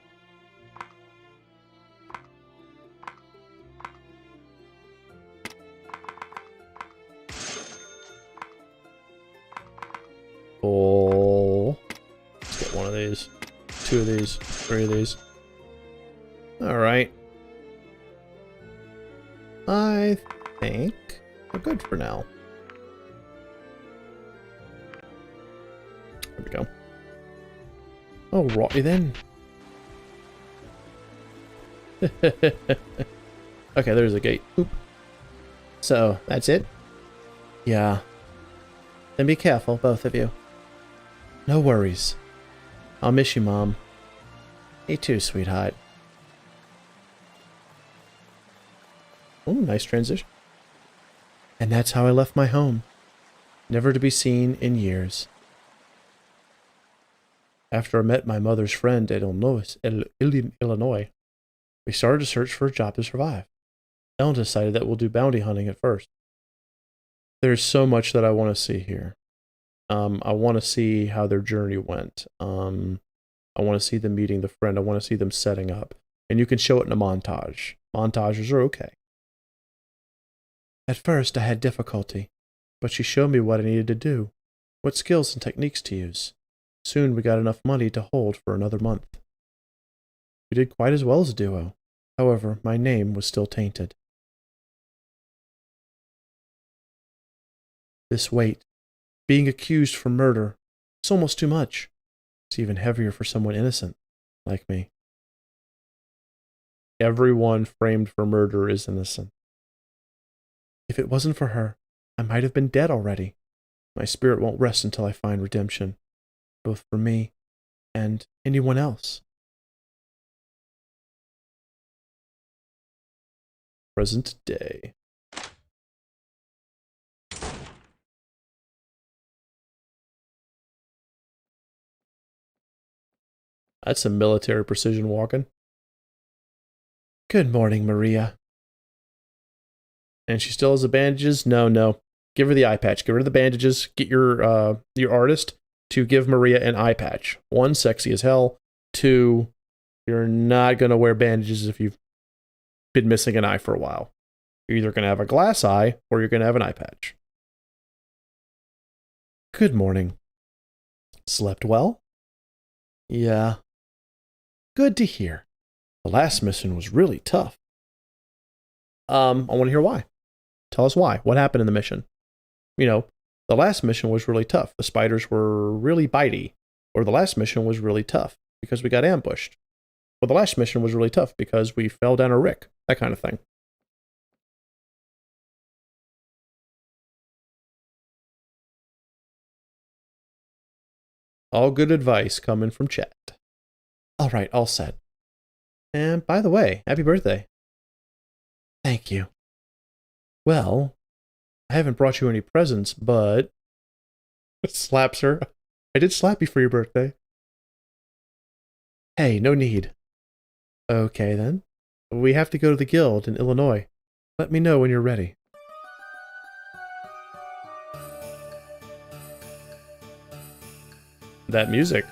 Oh. Let's get one of these. 2 of these. 3 of these. Alright. I think we're good for now. There we go. Oh, righty then. Okay, there's a gate. Oop. So, that's it? Yeah. Then be careful, both of you. No worries. I'll miss you, Mom. Me too, sweetheart. Oh, nice transition. And that's how I left my home. Never to be seen in years. After I met my mother's friend at Illinois, we started to search for a job to survive. Ellen decided that we'll do bounty hunting at first. There's so much that I want to see here. I want to see how their journey went. I want to see them meeting the friend. I want to see them setting up. And you can show it in a montage. Montages are okay. At first, I had difficulty, but she showed me what I needed to do, what skills and techniques to use. Soon we got enough money to hold for another month. We did quite as well as a duo. However, my name was still tainted. This weight, being accused for murder, it's almost too much. It's even heavier for someone innocent, like me. Everyone framed for murder is innocent. If it wasn't for her, I might have been dead already. My spirit won't rest until I find redemption, both for me and anyone else. Present day. That's some military precision walking. Good morning, Maria. And she still has the bandages? No. Give her the eye patch. Give her the bandages. Get your artist to give Maria an eye patch. 1, sexy as hell. 2, you're not going to wear bandages if you've been missing an eye for a while. You're either going to have a glass eye or you're going to have an eye patch. Good morning. Slept well? Yeah. Good to hear. The last mission was really tough. I want to hear why. Tell us why. What happened in the mission? The last mission was really tough. The spiders were really bitey. Or the last mission was really tough because we got ambushed. Or the last mission was really tough because we fell down a rick. That kind of thing. All good advice coming from chat. All right, all set. And by the way, happy birthday. Thank you. Well, I haven't brought you any presents, but... Slaps her. I did slap you for your birthday. Hey, no need. Okay, then. We have to go to the guild in Illinois. Let me know when you're ready. That music.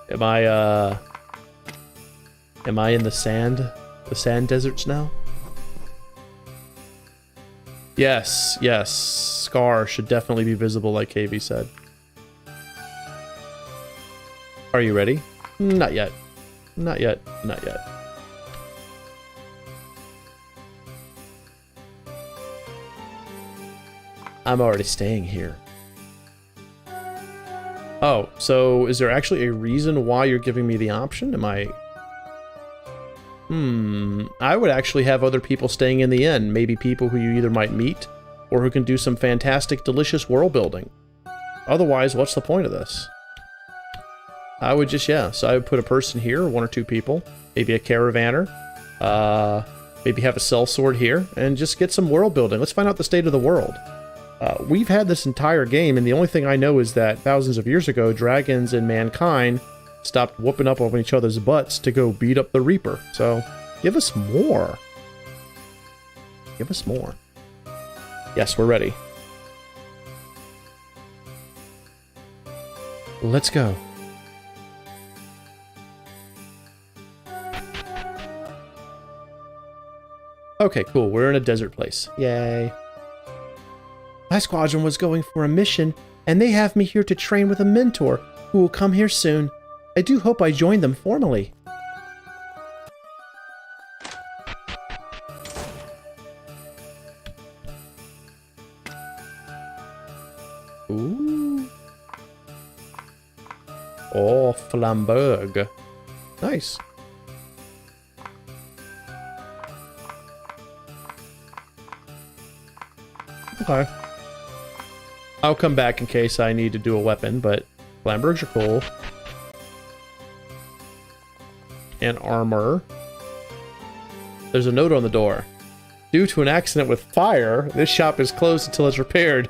Am I in the sand deserts now? Yes, yes. Scar should definitely be visible, like KV said. Are you ready? Not yet. Not yet. Not yet. I'm already staying here. Oh, so is there actually a reason why you're giving me the option? Am I... I would actually have other people staying in the inn. Maybe people who you either might meet or who can do some fantastic, delicious world building. Otherwise, what's the point of this? I would just, yeah. So I would put a person here, one or two people, maybe a caravaner, maybe have a sellsword here, and just get some world building. Let's find out the state of the world. We've had this entire game, and the only thing I know is that thousands of years ago, dragons and mankind stopped whooping up on each other's butts to go beat up the Reaper. So, give us more. Give us more. Yes, we're ready. Let's go. Okay, cool. We're in a desert place. Yay. My squadron was going for a mission, and they have me here to train with a mentor who will come here soon. I do hope I join them formally. Ooh. Oh, Flamberg. Nice. Okay. I'll come back in case I need to do a weapon, but Flambergs are cool. And armor. There's a note on the door. Due to an accident with fire, this shop is closed until it's repaired.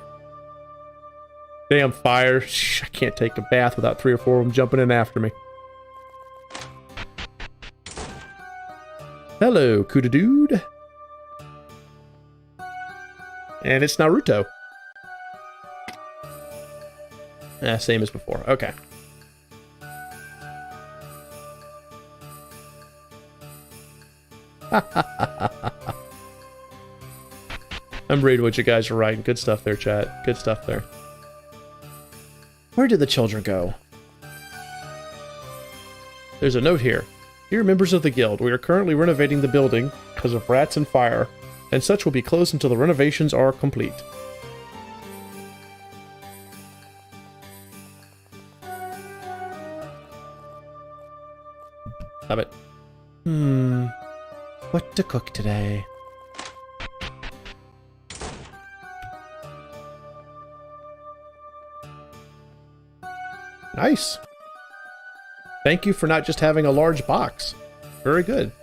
Damn fire. Shh, I can't take a bath without 3 or 4 of them jumping in after me. Hello, Kuda Dude. And it's Naruto. Same as before. Okay. I'm reading what you guys are writing. Good stuff there, chat. Good stuff there. Where did the children go? There's a note here. Dear members of the guild, we are currently renovating the building because of rats and fire, and such will be closed until the renovations are complete. Stop it. What to cook today? Nice. Thank you for not just having a large box. Very good.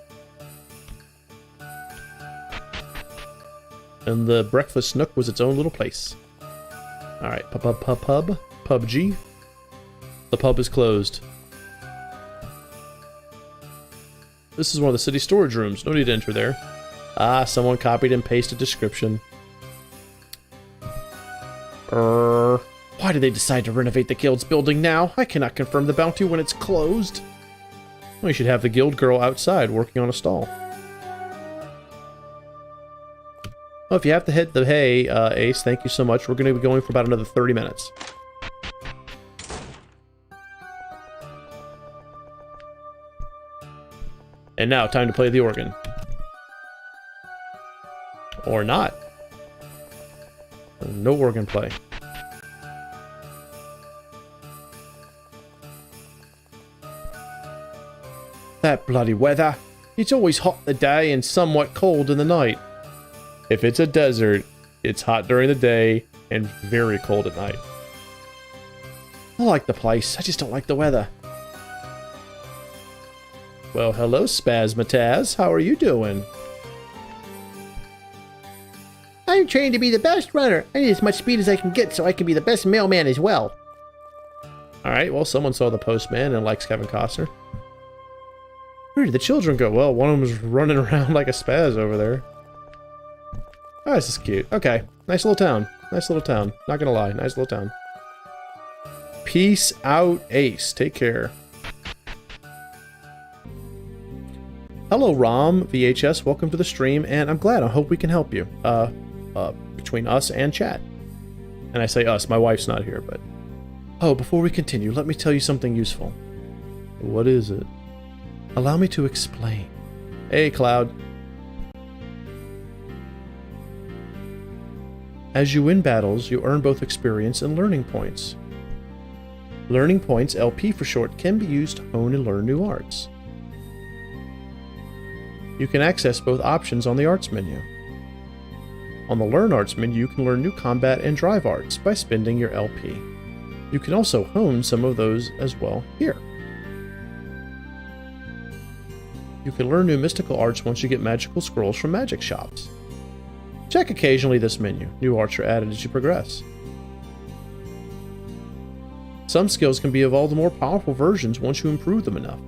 And the breakfast nook was its own little place. Alright, PUBG. The pub is closed. This is one of the city storage rooms. No need to enter there. Ah, someone copied and pasted description. Why did they decide to renovate the guild's building now? I cannot confirm the bounty when it's closed. We should have the guild girl outside working on a stall. Well, if you have to hit the hay, Ace, thank you so much. We're going to be going for about another 30 minutes. And now, time to play the organ. Or not. No organ play. That bloody weather. It's always hot in the day and somewhat cold in the night. If it's a desert, it's hot during the day and very cold at night. I like the place, I just don't like the weather. Well, hello, Spazmataz. How are you doing? I'm trained to be the best runner. I need as much speed as I can get so I can be the best mailman as well. All right, well, someone saw the postman and likes Kevin Costner. Where did the children go? Well, one of them was running around like a spaz over there. Oh, this is cute. Okay, nice little town. Nice little town. Not gonna lie, nice little town. Peace out, Ace. Take care. Hello, Rom VHS. Welcome to the stream, and I'm glad. I hope we can help you. Between us and chat. And I say us. My wife's not here, but. Oh, before we continue, let me tell you something useful. What is it? Allow me to explain. Hey, Cloud. As you win battles, you earn both experience and learning points. Learning points, LP for short, can be used to hone and learn new arts. You can access both options on the Arts menu. On the Learn Arts menu, you can learn new combat and drive arts by spending your LP. You can also hone some of those as well here. You can learn new mystical arts once you get magical scrolls from magic shops. Check occasionally this menu. New arts are added as you progress. Some skills can be evolved to more powerful versions once you improve them enough.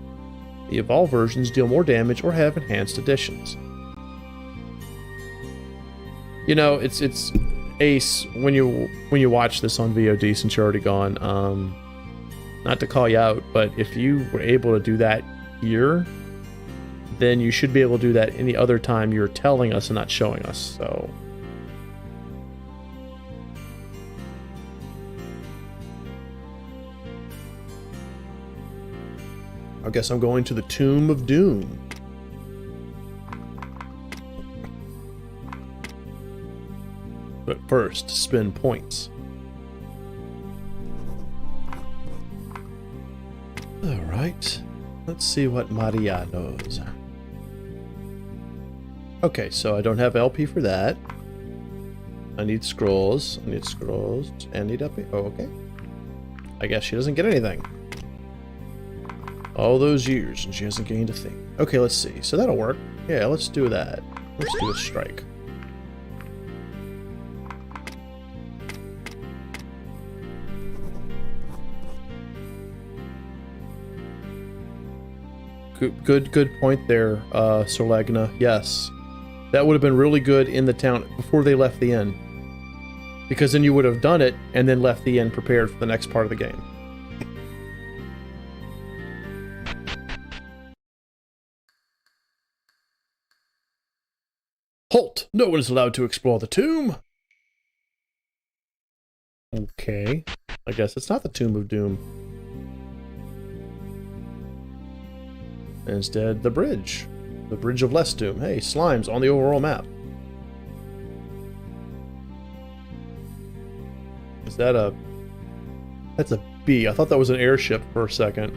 The evolved versions deal more damage or have enhanced additions. You know, it's Ace, when you watch this on VOD, since you're already gone, not to call you out, but if you were able to do that here, then you should be able to do that any other time you're telling us and not showing us, so. I guess I'm going to the Tomb of Doom. But first, spend points. Alright, let's see what Maria knows. Okay, so I don't have LP for that. I need scrolls. I need scrolls. And need LP. Oh, okay. I guess she doesn't get anything. All those years and she hasn't gained a thing. Okay, let's see. So that'll work. Yeah, let's do that. Let's do a strike. Good point there, Sorlegna. Yes. That would have been really good in the town before they left the inn. Because then you would have done it and then left the inn prepared for the next part of the game. Halt! No one is allowed to explore the tomb! Okay. I guess it's not the Tomb of Doom. Instead, the bridge. The Bridge of Less Doom. Hey, slimes on the overall map. Is that a... That's a bee. I thought that was an airship for a second.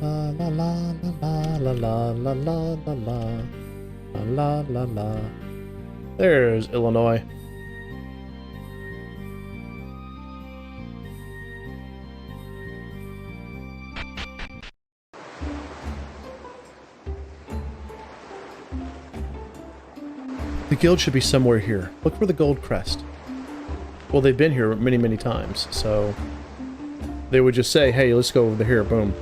La la la la la la la la la la la la la. There's Illinois. The guild should be somewhere here. Look for the gold crest. Well, they've been here many, many times, so they would just say, hey, let's go over here, boom.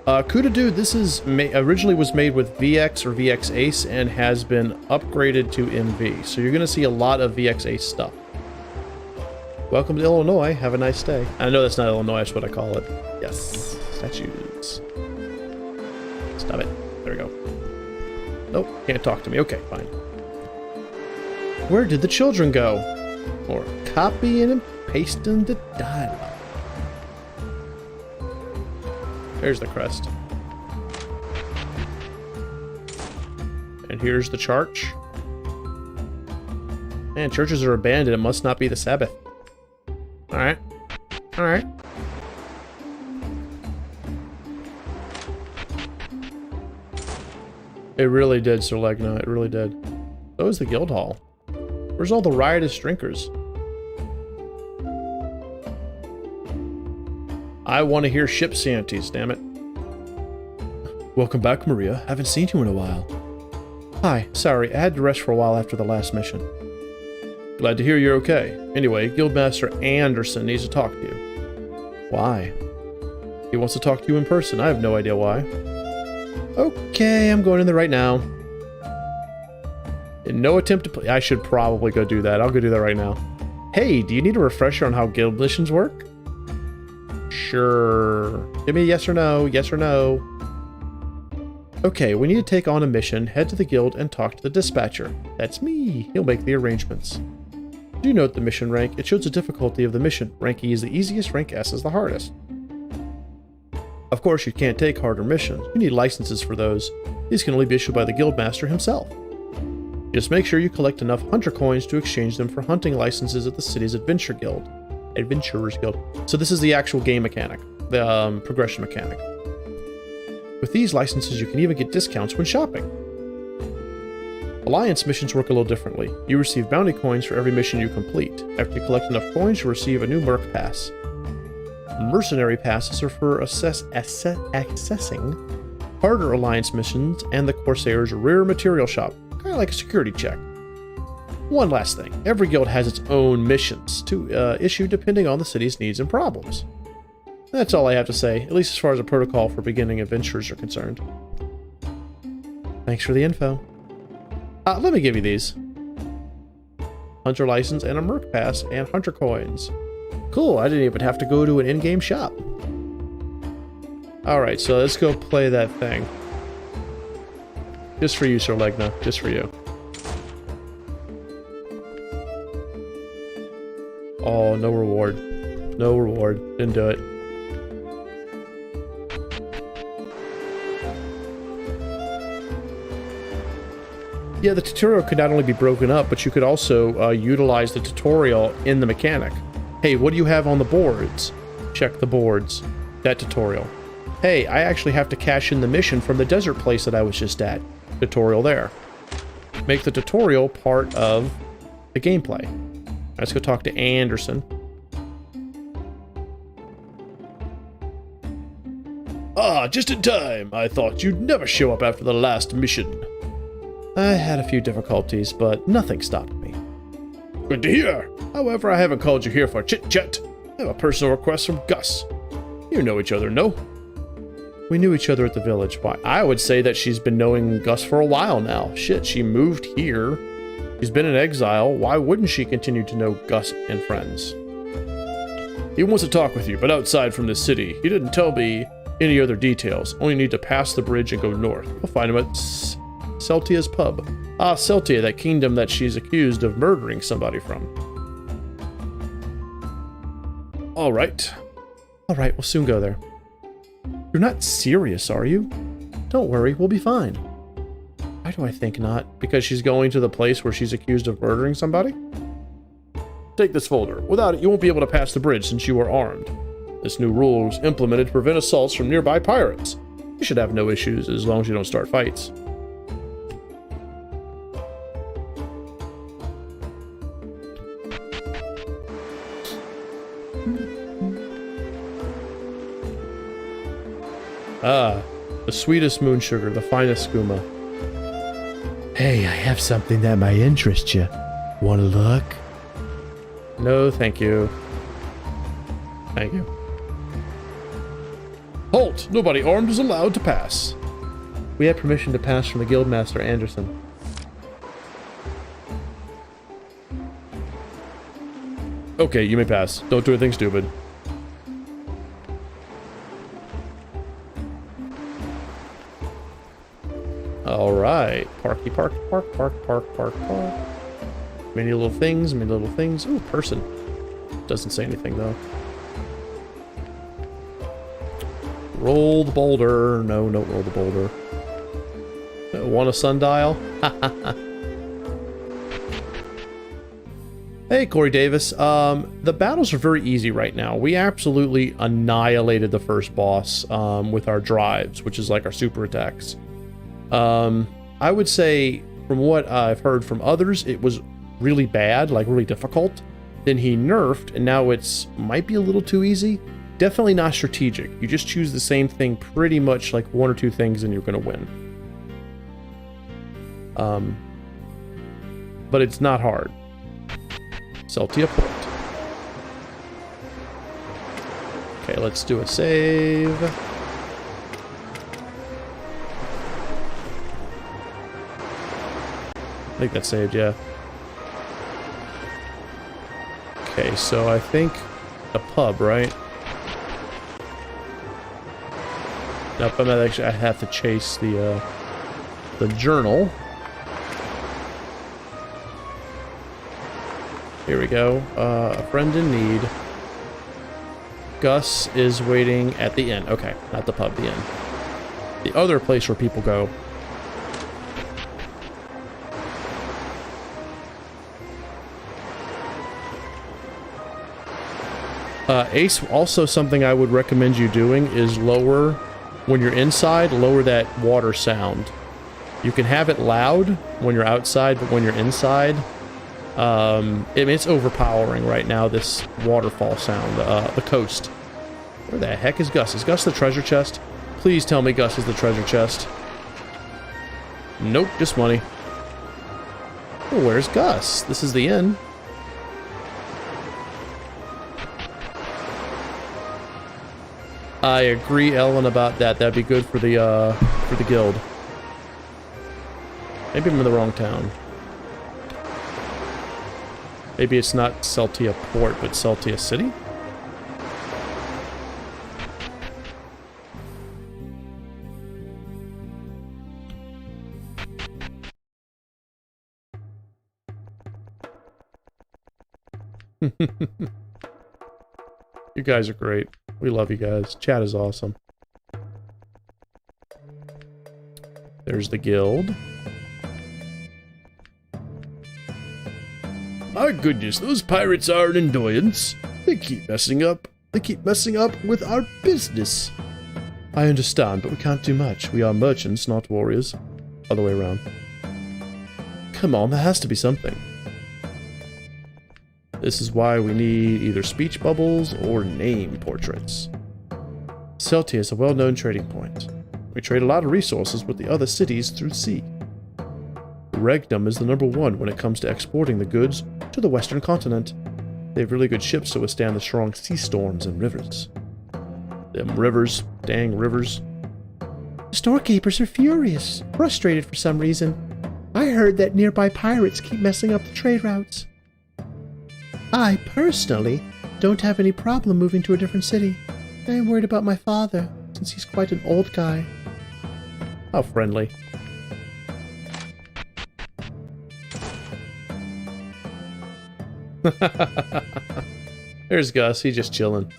Kuda Dude, this is originally was made with VX or VX Ace and has been upgraded to MV, so you're going to see a lot of VX Ace stuff. Welcome to Illinois. Have a nice day. I know that's not Illinois, that's what I call it. Yes, statues. Stop it. There we go. Nope, can't talk to me. Okay, fine. Where did the children go? Or copying and pasting the dialogue. There's the crest. And here's the church. Man, churches are abandoned. It must not be the Sabbath. Alright. Alright. It really did, Sorlegna. It really did. So is the guild hall. Where's all the riotous drinkers? I want to hear ship shanties, damn it. Welcome back, Maria. Haven't seen you in a while. Hi, sorry, I had to rest for a while after the last mission. Glad to hear you're okay. Anyway, Guildmaster Anderson needs to talk to you. Why? He wants to talk to you in person. I have no idea why. Okay, I'm going in there right now. In no attempt to play. I should probably go do that. I'll go do that right now. Hey, do you need a refresher on how guild missions work? Sure. Give me a yes or no. Yes or no. Okay, we need to take on a mission. Head to the guild and talk to the dispatcher. That's me. He'll make the arrangements. Do note the mission rank. It shows the difficulty of the mission. Rank E is the easiest, rank S is the hardest. Of course, you can't take harder missions. You need licenses for those. These can only be issued by the guildmaster himself. Just make sure you collect enough hunter coins to exchange them for hunting licenses at the city's Adventurers Guild. So this is the actual game mechanic, the progression mechanic. With these licenses, you can even get discounts when shopping. Alliance missions work a little differently. You receive bounty coins for every mission you complete. After you collect enough coins, you receive a new Merc Pass. Mercenary passes are for accessing harder Alliance missions and the Corsair's rare material shop, kind of like a security check. One last thing, every guild has its own missions to issue depending on the city's needs and problems. That's all I have to say, at least as far as a protocol for beginning adventurers are concerned. Thanks for the info. Let me give you these. Hunter license and a Merc Pass and Hunter coins. Cool, I didn't even have to go to an in-game shop. Alright, so let's go play that thing. Just for you, Sir Legna. Just for you. Oh, no reward. No reward. Didn't do it. Yeah, the tutorial could not only be broken up, but you could also utilize the tutorial in the mechanic. Hey, what do you have on the boards? Check the boards. That tutorial. Hey, I actually have to cash in the mission from the desert place that I was just at. Tutorial there. Make the tutorial part of the gameplay. Let's go talk to Anderson. Ah, just in time. I thought you'd never show up after the last mission. I had a few difficulties, but nothing stopped me. Good to hear. However, I haven't called you here for chit-chat. I have a personal request from Gus. You know each other, no? We knew each other at the village. Why? I would say that she's been knowing Gus for a while now. Shit, she moved here. She's been in exile. Why wouldn't she continue to know Gus and friends? He wants to talk with you, but outside from the city. He didn't tell me any other details. Only need to pass the bridge and go north. You'll find him at Celtia's pub. Ah, Celtia, that kingdom that she's accused of murdering somebody from. All right. All right, we'll soon go there. You're not serious, are you? Don't worry, we'll be fine. Why do I think not? Because she's going to the place where she's accused of murdering somebody? Take this folder. Without it, you won't be able to pass the bridge since you are armed. This new rule was implemented to prevent assaults from nearby pirates. You should have no issues as long as you don't start fights. Ah, the sweetest moon sugar, the finest skooma. Hey, I have something that might interest you. Wanna look? No, thank you. Thank you. Halt! Nobody armed is allowed to pass. We have permission to pass from the Guildmaster Anderson. Okay, you may pass. Don't do anything stupid. Alright. Parky, park, park, park, park, park, park. Many little things, many little things. Ooh, person. Doesn't say anything, though. Roll the boulder. No, don't roll the boulder. Want a sundial? Hey, Corey Davis. The battles are very easy right now. We absolutely annihilated the first boss with our drives, which is like our super attacks. I would say, from what I've heard from others, it was really bad, like really difficult. Then he nerfed, and now it's might be a little too easy. definitely not strategic. You just choose the same thing pretty much like 1 or 2 things and you're going to win. But it's not hard. Celtia Port. Okay, let's do a save. I think that saved, yeah. Okay, so I think a pub, right? Nope, I'm not actually. I have to chase the journal. Here we go. A friend in need. Gus is waiting at the inn. Okay, not the pub, the inn. The other place where people go. Ace, also something I would recommend you doing is lower, when you're inside, lower that water sound. You can have it loud when you're outside, but when you're inside, it's overpowering right now, this waterfall sound, the coast. Where the heck is Gus? Is Gus the treasure chest? Please tell me Gus is the treasure chest. Nope, just money. Oh, where's Gus? This is the inn. I agree, Ellen, about that. That'd be good for the guild. Maybe I'm in the wrong town. Maybe it's not Celtia Port, but Celtia City? You guys are great. We love you guys. Chat is awesome. There's the guild. My goodness, those pirates are an annoyance. They keep messing up. They keep messing up with our business. I understand, but we can't do much. We are merchants, not warriors. Other way around. Come on, there has to be something. This is why we need either speech bubbles or name portraits. Celtia is a well-known trading point. We trade a lot of resources with the other cities through sea. Regnum is the #1 when it comes to exporting the goods to the western continent. They have really good ships to withstand the strong sea storms and rivers. Them rivers, dang rivers. The storekeepers are furious, frustrated for some reason. I heard that nearby pirates keep messing up the trade routes. I, personally, don't have any problem moving to a different city. I am worried about my father, since he's quite an old guy. How friendly. There's Gus, he's just chilling.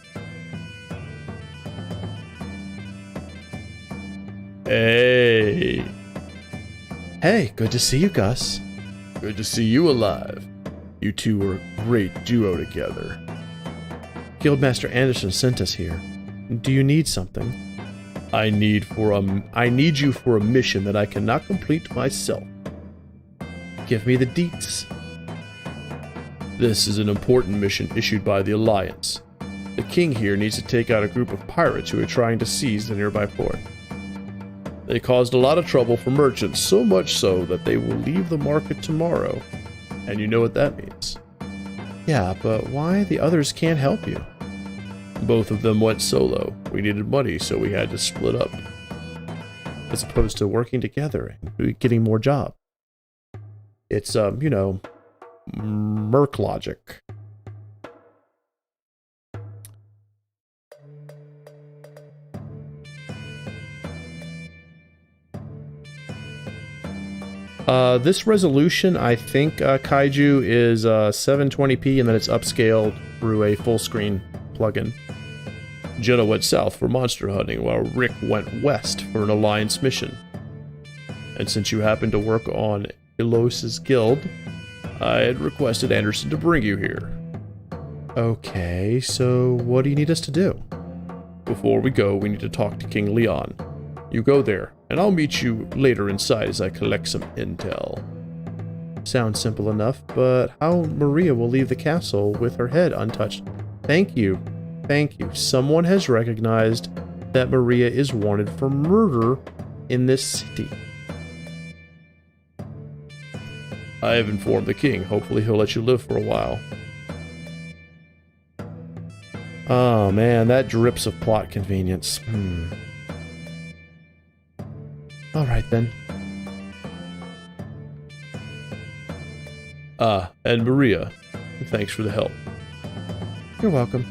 Hey. Hey, good to see you, Gus. Good to see you alive. You two were a great duo together. Guildmaster Anderson sent us here. Do you need something? I need you for a mission that I cannot complete myself. Give me the deets. This is an important mission issued by the Alliance. The king here needs to take out a group of pirates who are trying to seize the nearby port. They caused a lot of trouble for merchants, so much so that they will leave the market tomorrow. And you know what that means. Yeah, but why the others can't help you? Both of them went solo. We needed money, so we had to split up. As opposed to working together and getting more job. It's, you know, merc logic. This resolution, I think, Kaiju, is 720p, and then it's upscaled through a full screen plugin. Jenna went south for monster hunting, while Rick went west for an Alliance mission. And since you happen to work on Ilos's guild, I had requested Anderson to bring you here. Okay, so what do you need us to do? Before we go, we need to talk to King Leon. You go there, and I'll meet you later inside as I collect some intel. Sounds simple enough, but how Maria will leave the castle with her head untouched? Thank you. Thank you. Someone has recognized that Maria is wanted for murder in this city. I have informed the king. Hopefully he'll let you live for a while. Oh man, that drips of plot convenience. Alright then. And Maria, thanks for the help. You're welcome.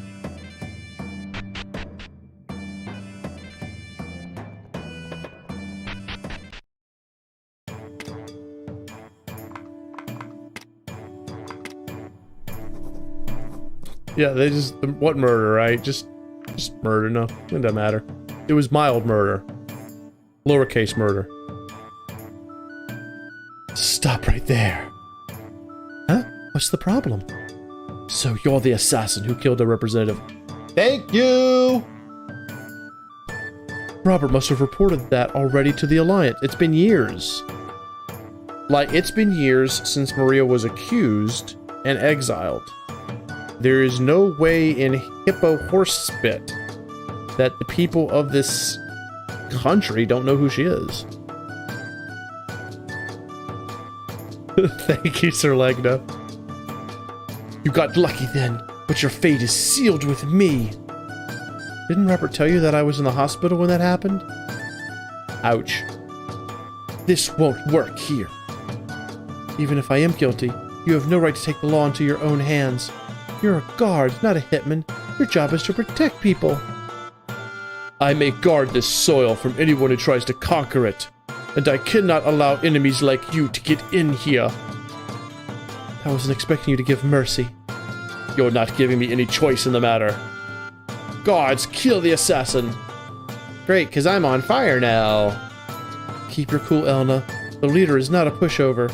Yeah, they just, what murder, right? Just murder, no, it doesn't matter. It was mild murder. Lowercase murder. Stop right there. Huh? What's the problem? So you're the assassin who killed a representative. Thank you! Robert must have reported that already to the Alliance. It's been years. Like, it's been years since Maria was accused and exiled. There is no way in Hippo Horse Spit that the people of this country don't know who she is. Thank you, Sir Legna. You got lucky then, but your fate is sealed with me. Didn't Robert tell you that I was in the hospital when that happened? Ouch. This won't work here. Even if I am guilty, you have no right to take the law into your own hands. You're a guard, not a hitman. Your job is to protect people. I may guard this soil from anyone who tries to conquer it, and I cannot allow enemies like you to get in here. I wasn't expecting you to give mercy. You're not giving me any choice in the matter. Guards, kill the assassin. Great, because I'm on fire now. Keep your cool, Elena. The leader is not a pushover.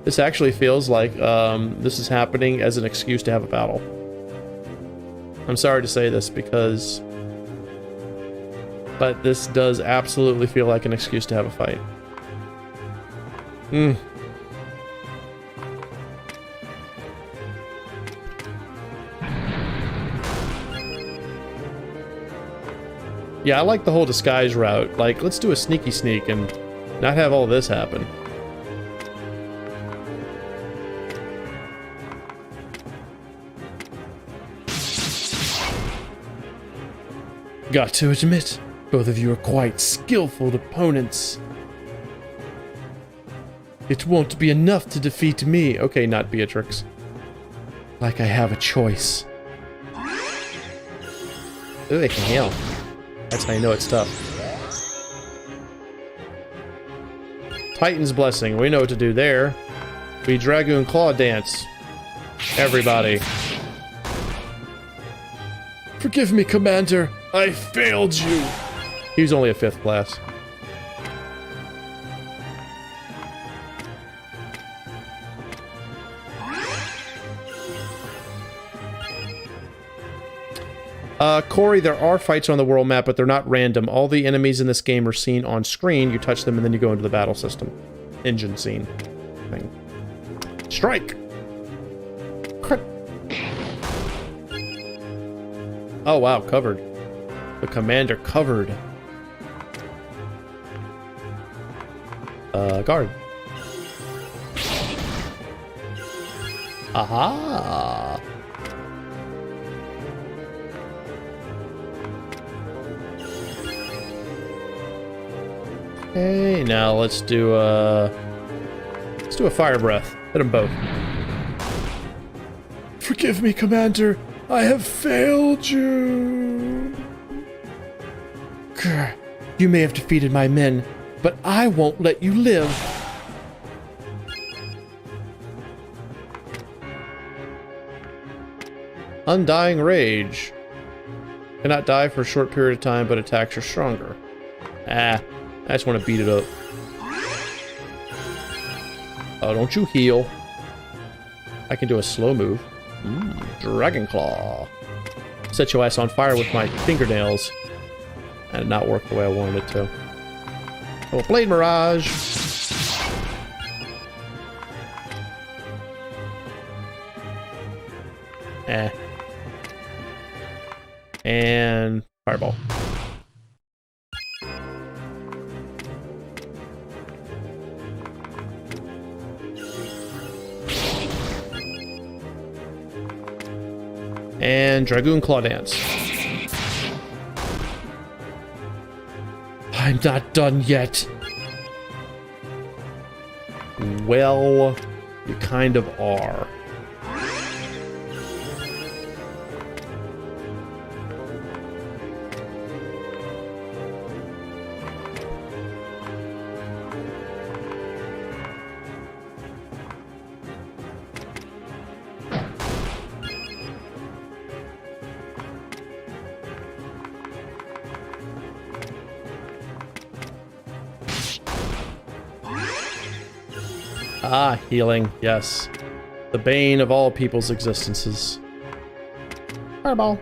This actually feels like this is happening as an excuse to have a battle. I'm sorry to say this because... but this does absolutely feel like an excuse to have a fight. Yeah, I like the whole disguise route. Like, let's do a sneaky sneak and not have all this happen. Got to admit, both of you are quite skillful opponents. It won't be enough to defeat me. Okay, not Beatrix. Like I have a choice. Ooh, they can heal. That's how you know it's tough. Titan's Blessing. We know what to do there. We Dragoon Claw Dance. Everybody. Forgive me, Commander. I failed you. He was only a 5th class. Corey, there are fights on the world map, but they're not random. All the enemies in this game are seen on screen. You touch them, and then you go into the battle system. Engine scene thing. Strike! Crit. Oh, wow, covered. The commander covered. Guard. Aha! Okay, now let's do a fire breath. Hit them both. Forgive me, Commander. I have failed you. Grr. You may have defeated my men, but I won't let you live. Undying Rage. Cannot die for a short period of time, but attacks are stronger. Ah, I just want to beat it up. Oh, don't you heal. I can do a slow move. Dragon Claw. Set your ass on fire with my fingernails. And it not work the way I wanted it to. Oh, Blade Mirage. And fireball. And Dragoon Claw Dance. I'm not done yet. Well, you kind of are. Ah, healing, yes. The bane of all people's existences. Fireball.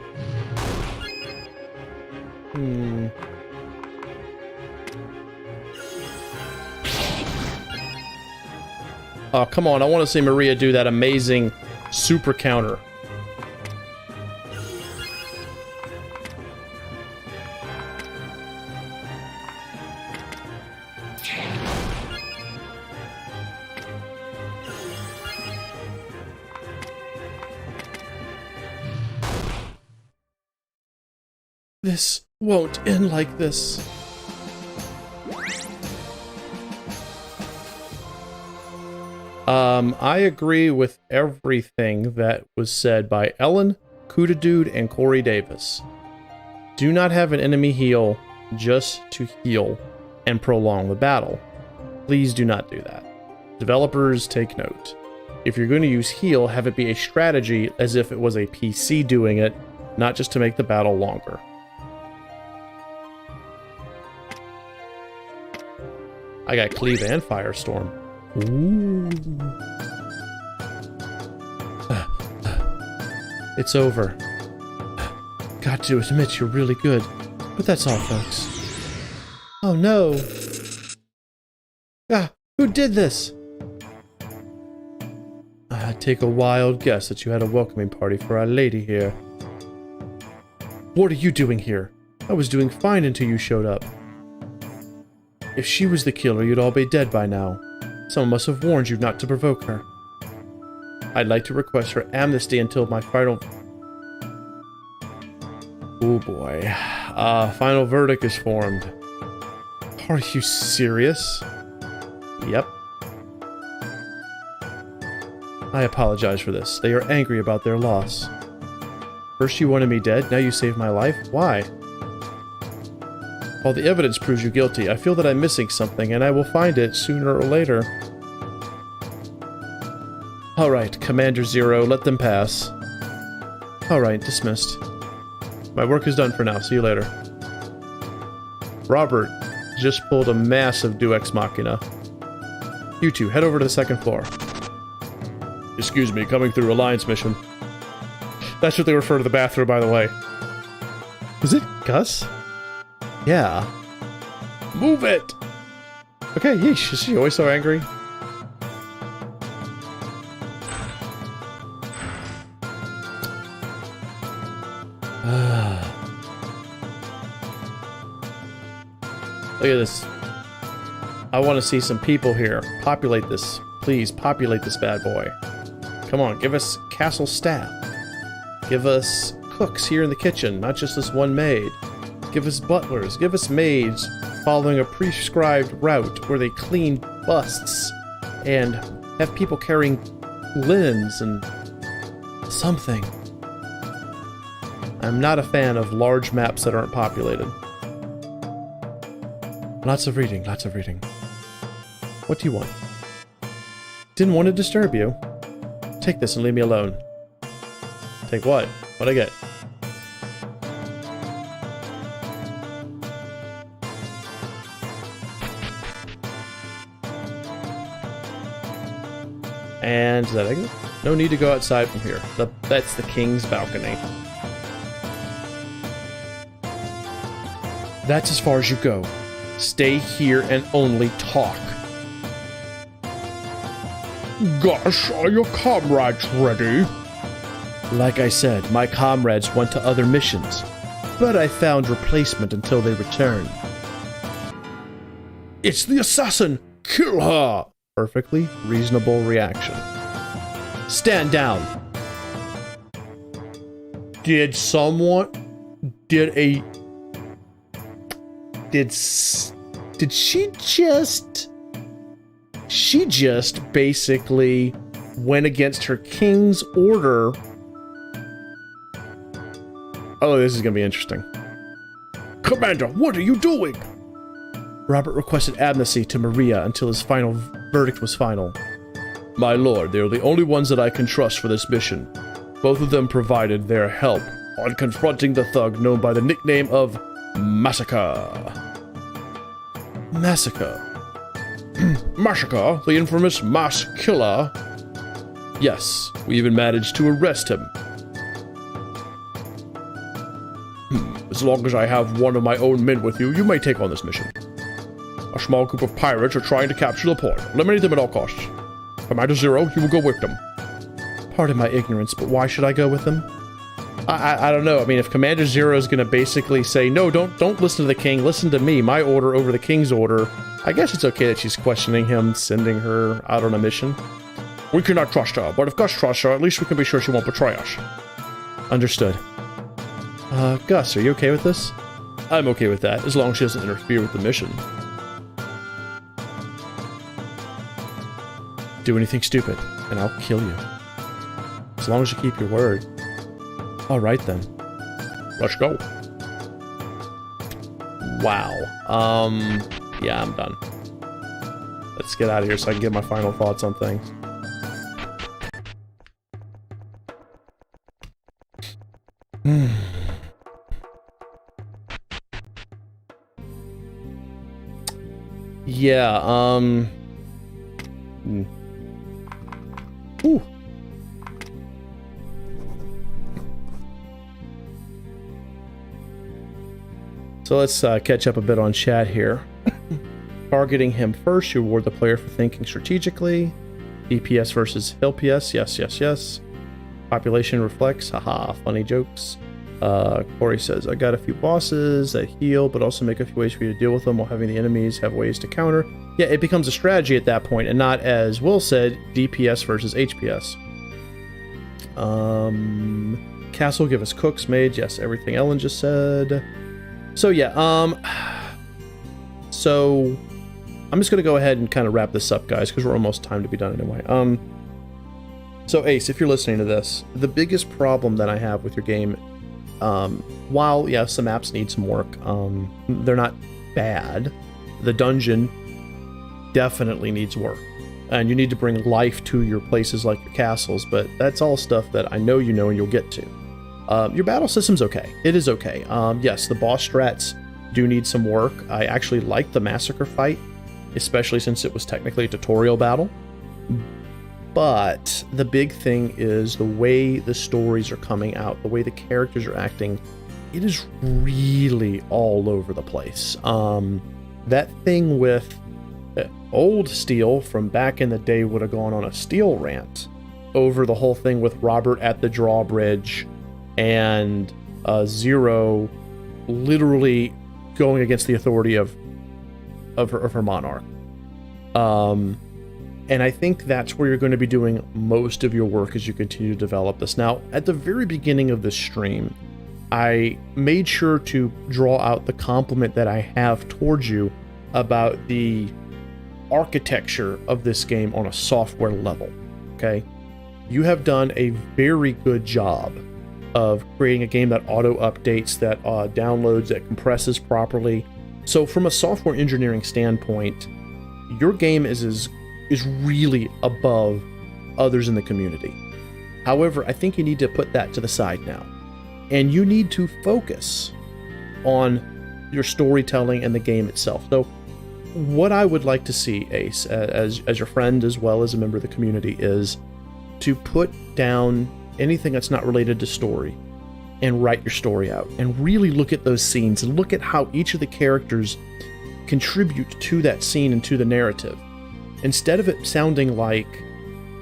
Oh, come on. I want to see Maria do that amazing super counter. This won't end like this. I agree with everything that was said by Ellen, Kuda Dude, and Corey Davis. Do not have an enemy heal just to heal and prolong the battle. Please do not do that. Developers, take note. If you're going to use heal, have it be a strategy as if it was a PC doing it, not just to make the battle longer. I got Cleave and Firestorm. Ooh. It's over. Got to admit you're really good. But that's all, folks. Oh no. Ah, who did this? I'd take a wild guess that you had a welcoming party for our lady here. What are you doing here? I was doing fine until you showed up. If she was the killer, you'd all be dead by now. Someone must have warned you not to provoke her. I'd like to request her amnesty until my final... Oh boy. Final verdict is formed. Are you serious? Yep. I apologize for this. They are angry about their loss. First you wanted me dead, now you saved my life? Why? While the evidence proves you guilty, I feel that I'm missing something, and I will find it sooner or later. Alright, Commander Zero, let them pass. Alright, dismissed. My work is done for now, see you later. Robert just pulled a massive Deus Ex Machina. You two, head over to the second floor. Excuse me, coming through Alliance mission. That's what they refer to the bathroom, by the way. Was it Gus? Yeah. Move it! Okay, yeesh, is she always so angry? Look at this. I want to see some people here. Populate this. Please, populate this bad boy. Come on, give us castle staff. Give us cooks here in the kitchen, not just this one maid. Give us butlers. Give us maids following a prescribed route where they clean busts and have people carrying linens and something. I'm not a fan of large maps that aren't populated. Lots of reading, lots of reading. What do you want? Didn't want to disturb you. Take this and leave me alone. Take what? What'd I get? And is that exit? No need to go outside from here. That's the king's balcony. That's as far as you go. Stay here and only talk. Gosh, are your comrades ready? Like I said, my comrades went to other missions. but I found replacement until they returned. It's the assassin! Kill her! Perfectly reasonable reaction. Stand down. Did she just basically went against her king's order. Oh, this is gonna be interesting. Commander, what are you doing? Robert requested amnesty to Maria until his final verdict was final. My lord, they are the only ones that I can trust for this mission. Both of them provided their help on confronting the thug known by the nickname of Massacre. Massacre? Massacre, the infamous mass killer. Yes, we even managed to arrest him. As long as I have one of my own men with you, you may take on this mission. A small group of pirates are trying to capture the port. Eliminate them at all costs. Commander Zero, you will go with them. Pardon my ignorance, but why should I go with them? I don't know. I mean, if Commander Zero is going to basically say, no, don't listen to the king, listen to me, my order over the king's order, I guess it's okay that she's questioning him, sending her out on a mission. We cannot trust her, but if Gus trusts her, at least we can be sure she won't betray us. Understood. Gus, are you okay with this? I'm okay with that, as long as she doesn't interfere with the mission. Do anything stupid, and I'll kill you. As long as you keep your word. Alright then. Let's go. Wow. Yeah, I'm done. Let's get out of here so I can get my final thoughts on things. Yeah, Ooh. So let's catch up a bit on chat here. Targeting him first, you reward the player for thinking strategically. DPS versus LPS, yes. Population reflects, haha, funny jokes. Corey says, I got a few bosses that heal, but also make a few ways for you to deal with them while having the enemies have ways to counter. Yeah, it becomes a strategy at that point, and not, as Will said, DPS versus HPS. Castle, give us cooks, maids, yes, everything Ellen just said. So yeah, so I'm just gonna go ahead and kind of wrap this up, guys, because we're almost time to be done anyway. So Ace, if you're listening to this, the biggest problem that I have with your game, while yeah, some maps need some work, they're not bad. The dungeon definitely needs work, and you need to bring life to your places like your castles, but that's all stuff that I know you know and you'll get to. Your battle system's okay. It is okay. Yes, the boss strats do need some work. I actually like the massacre fight, especially since it was technically a tutorial battle. But the big thing is the way the stories are coming out, the way the characters are acting. It is really all over the place. That thing with old Steel from back in the day would have gone on a Steel rant over the whole thing with Robert at the drawbridge and Zero literally going against the authority of her monarch. And I think that's where you're going to be doing most of your work as you continue to develop this. Now, at the very beginning of this stream, I made sure to draw out the compliment that I have towards you about the architecture of this game on a software level, okay? You have done a very good job of creating a game that auto-updates, that downloads, that compresses properly. So from a software engineering standpoint, your game is really above others in the community. However, I think you need to put that to the side now. And you need to focus on your storytelling and the game itself. So what I would like to see, Ace, as your friend as well as a member of the community, is to put down anything that's not related to story and write your story out and really look at those scenes and look at how each of the characters contribute to that scene and to the narrative. Instead of it sounding like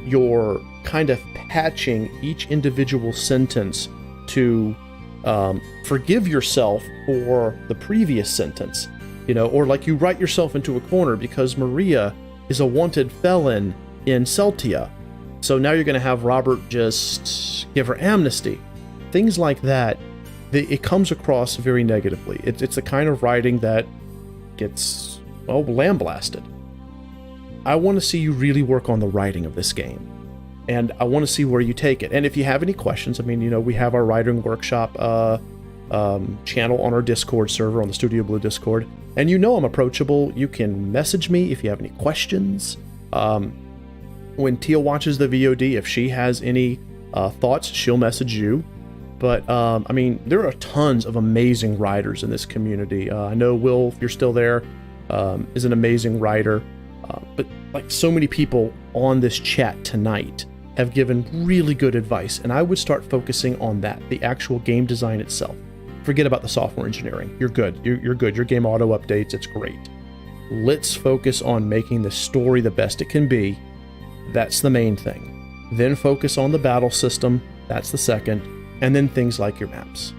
you're kind of patching each individual sentence to forgive yourself for the previous sentence, you know, or like you write yourself into a corner because Maria is a wanted felon in Celtia. So now you're going to have Robert just give her amnesty. Things like that, it comes across very negatively. It's the kind of writing that gets, well, lambasted. I want to see you really work on the writing of this game. And I want to see where you take it. And if you have any questions, I mean, you know, we have our writing workshop channel on our Discord server, on the Studio Blue Discord. And you know I'm approachable. You can message me if you have any questions. When Tia watches the VOD, if she has any thoughts, she'll message you. But, I mean, there are tons of amazing writers in this community. I know Will, if you're still there, is an amazing writer. But like so many people on this chat tonight have given really good advice, and I would start focusing on that, the actual game design itself. Forget about the software engineering. You're good. You're good. Your game auto updates. It's great. Let's focus on making the story the best it can be. That's the main thing. Then focus on the battle system. That's the second. And then things like your maps.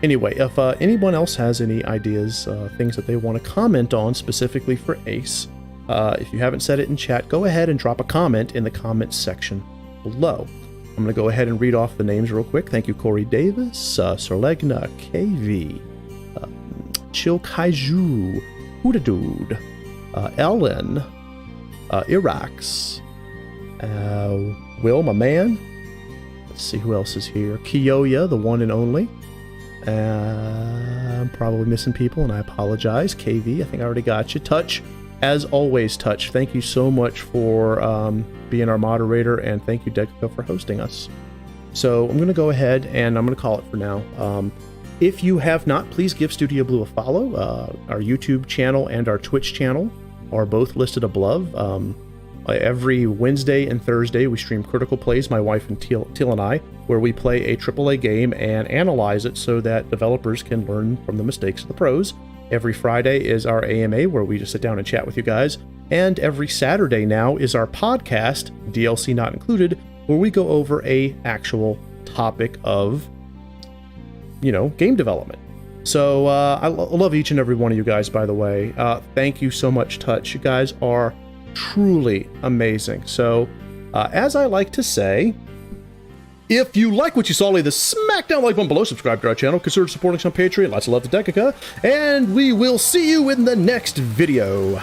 Anyway, if anyone else has any ideas, things that they want to comment on specifically for Ace, if you haven't said it in chat, go ahead and drop a comment in the comments section below. I'm going to go ahead and read off the names real quick. Thank you, Corey Davis, Sorlegna, KV, Chill Kaiju, Hudadude, Ellen, Irax, Will, my man. Let's see who else is here. Kiyoya, the one and only. I'm probably missing people, and I apologize. KV, I think I already got you. Touch. As always, Touch, thank you so much for being our moderator, and thank you, Deco, for hosting us. So I'm going to go ahead and I'm going to call it for now. If you have not, please give Studio Blue a follow. Our YouTube channel and our Twitch channel are both listed above. Every Wednesday and Thursday, we stream Critical Plays, my wife and Teal and I, where we play a AAA game and analyze it so that developers can learn from the mistakes of the pros. Every Friday is our AMA, where we just sit down and chat with you guys. And every Saturday now is our podcast, DLC not included, where we go over a actual topic of, you know, game development. So I love each and every one of you guys, by the way. Thank you so much, Touch. You guys are truly amazing. So as I like to say, if you like what you saw, leave the smackdown like button below, subscribe to our channel, consider supporting us on Patreon. Lots of love to Dekica, and we will see you in the next video.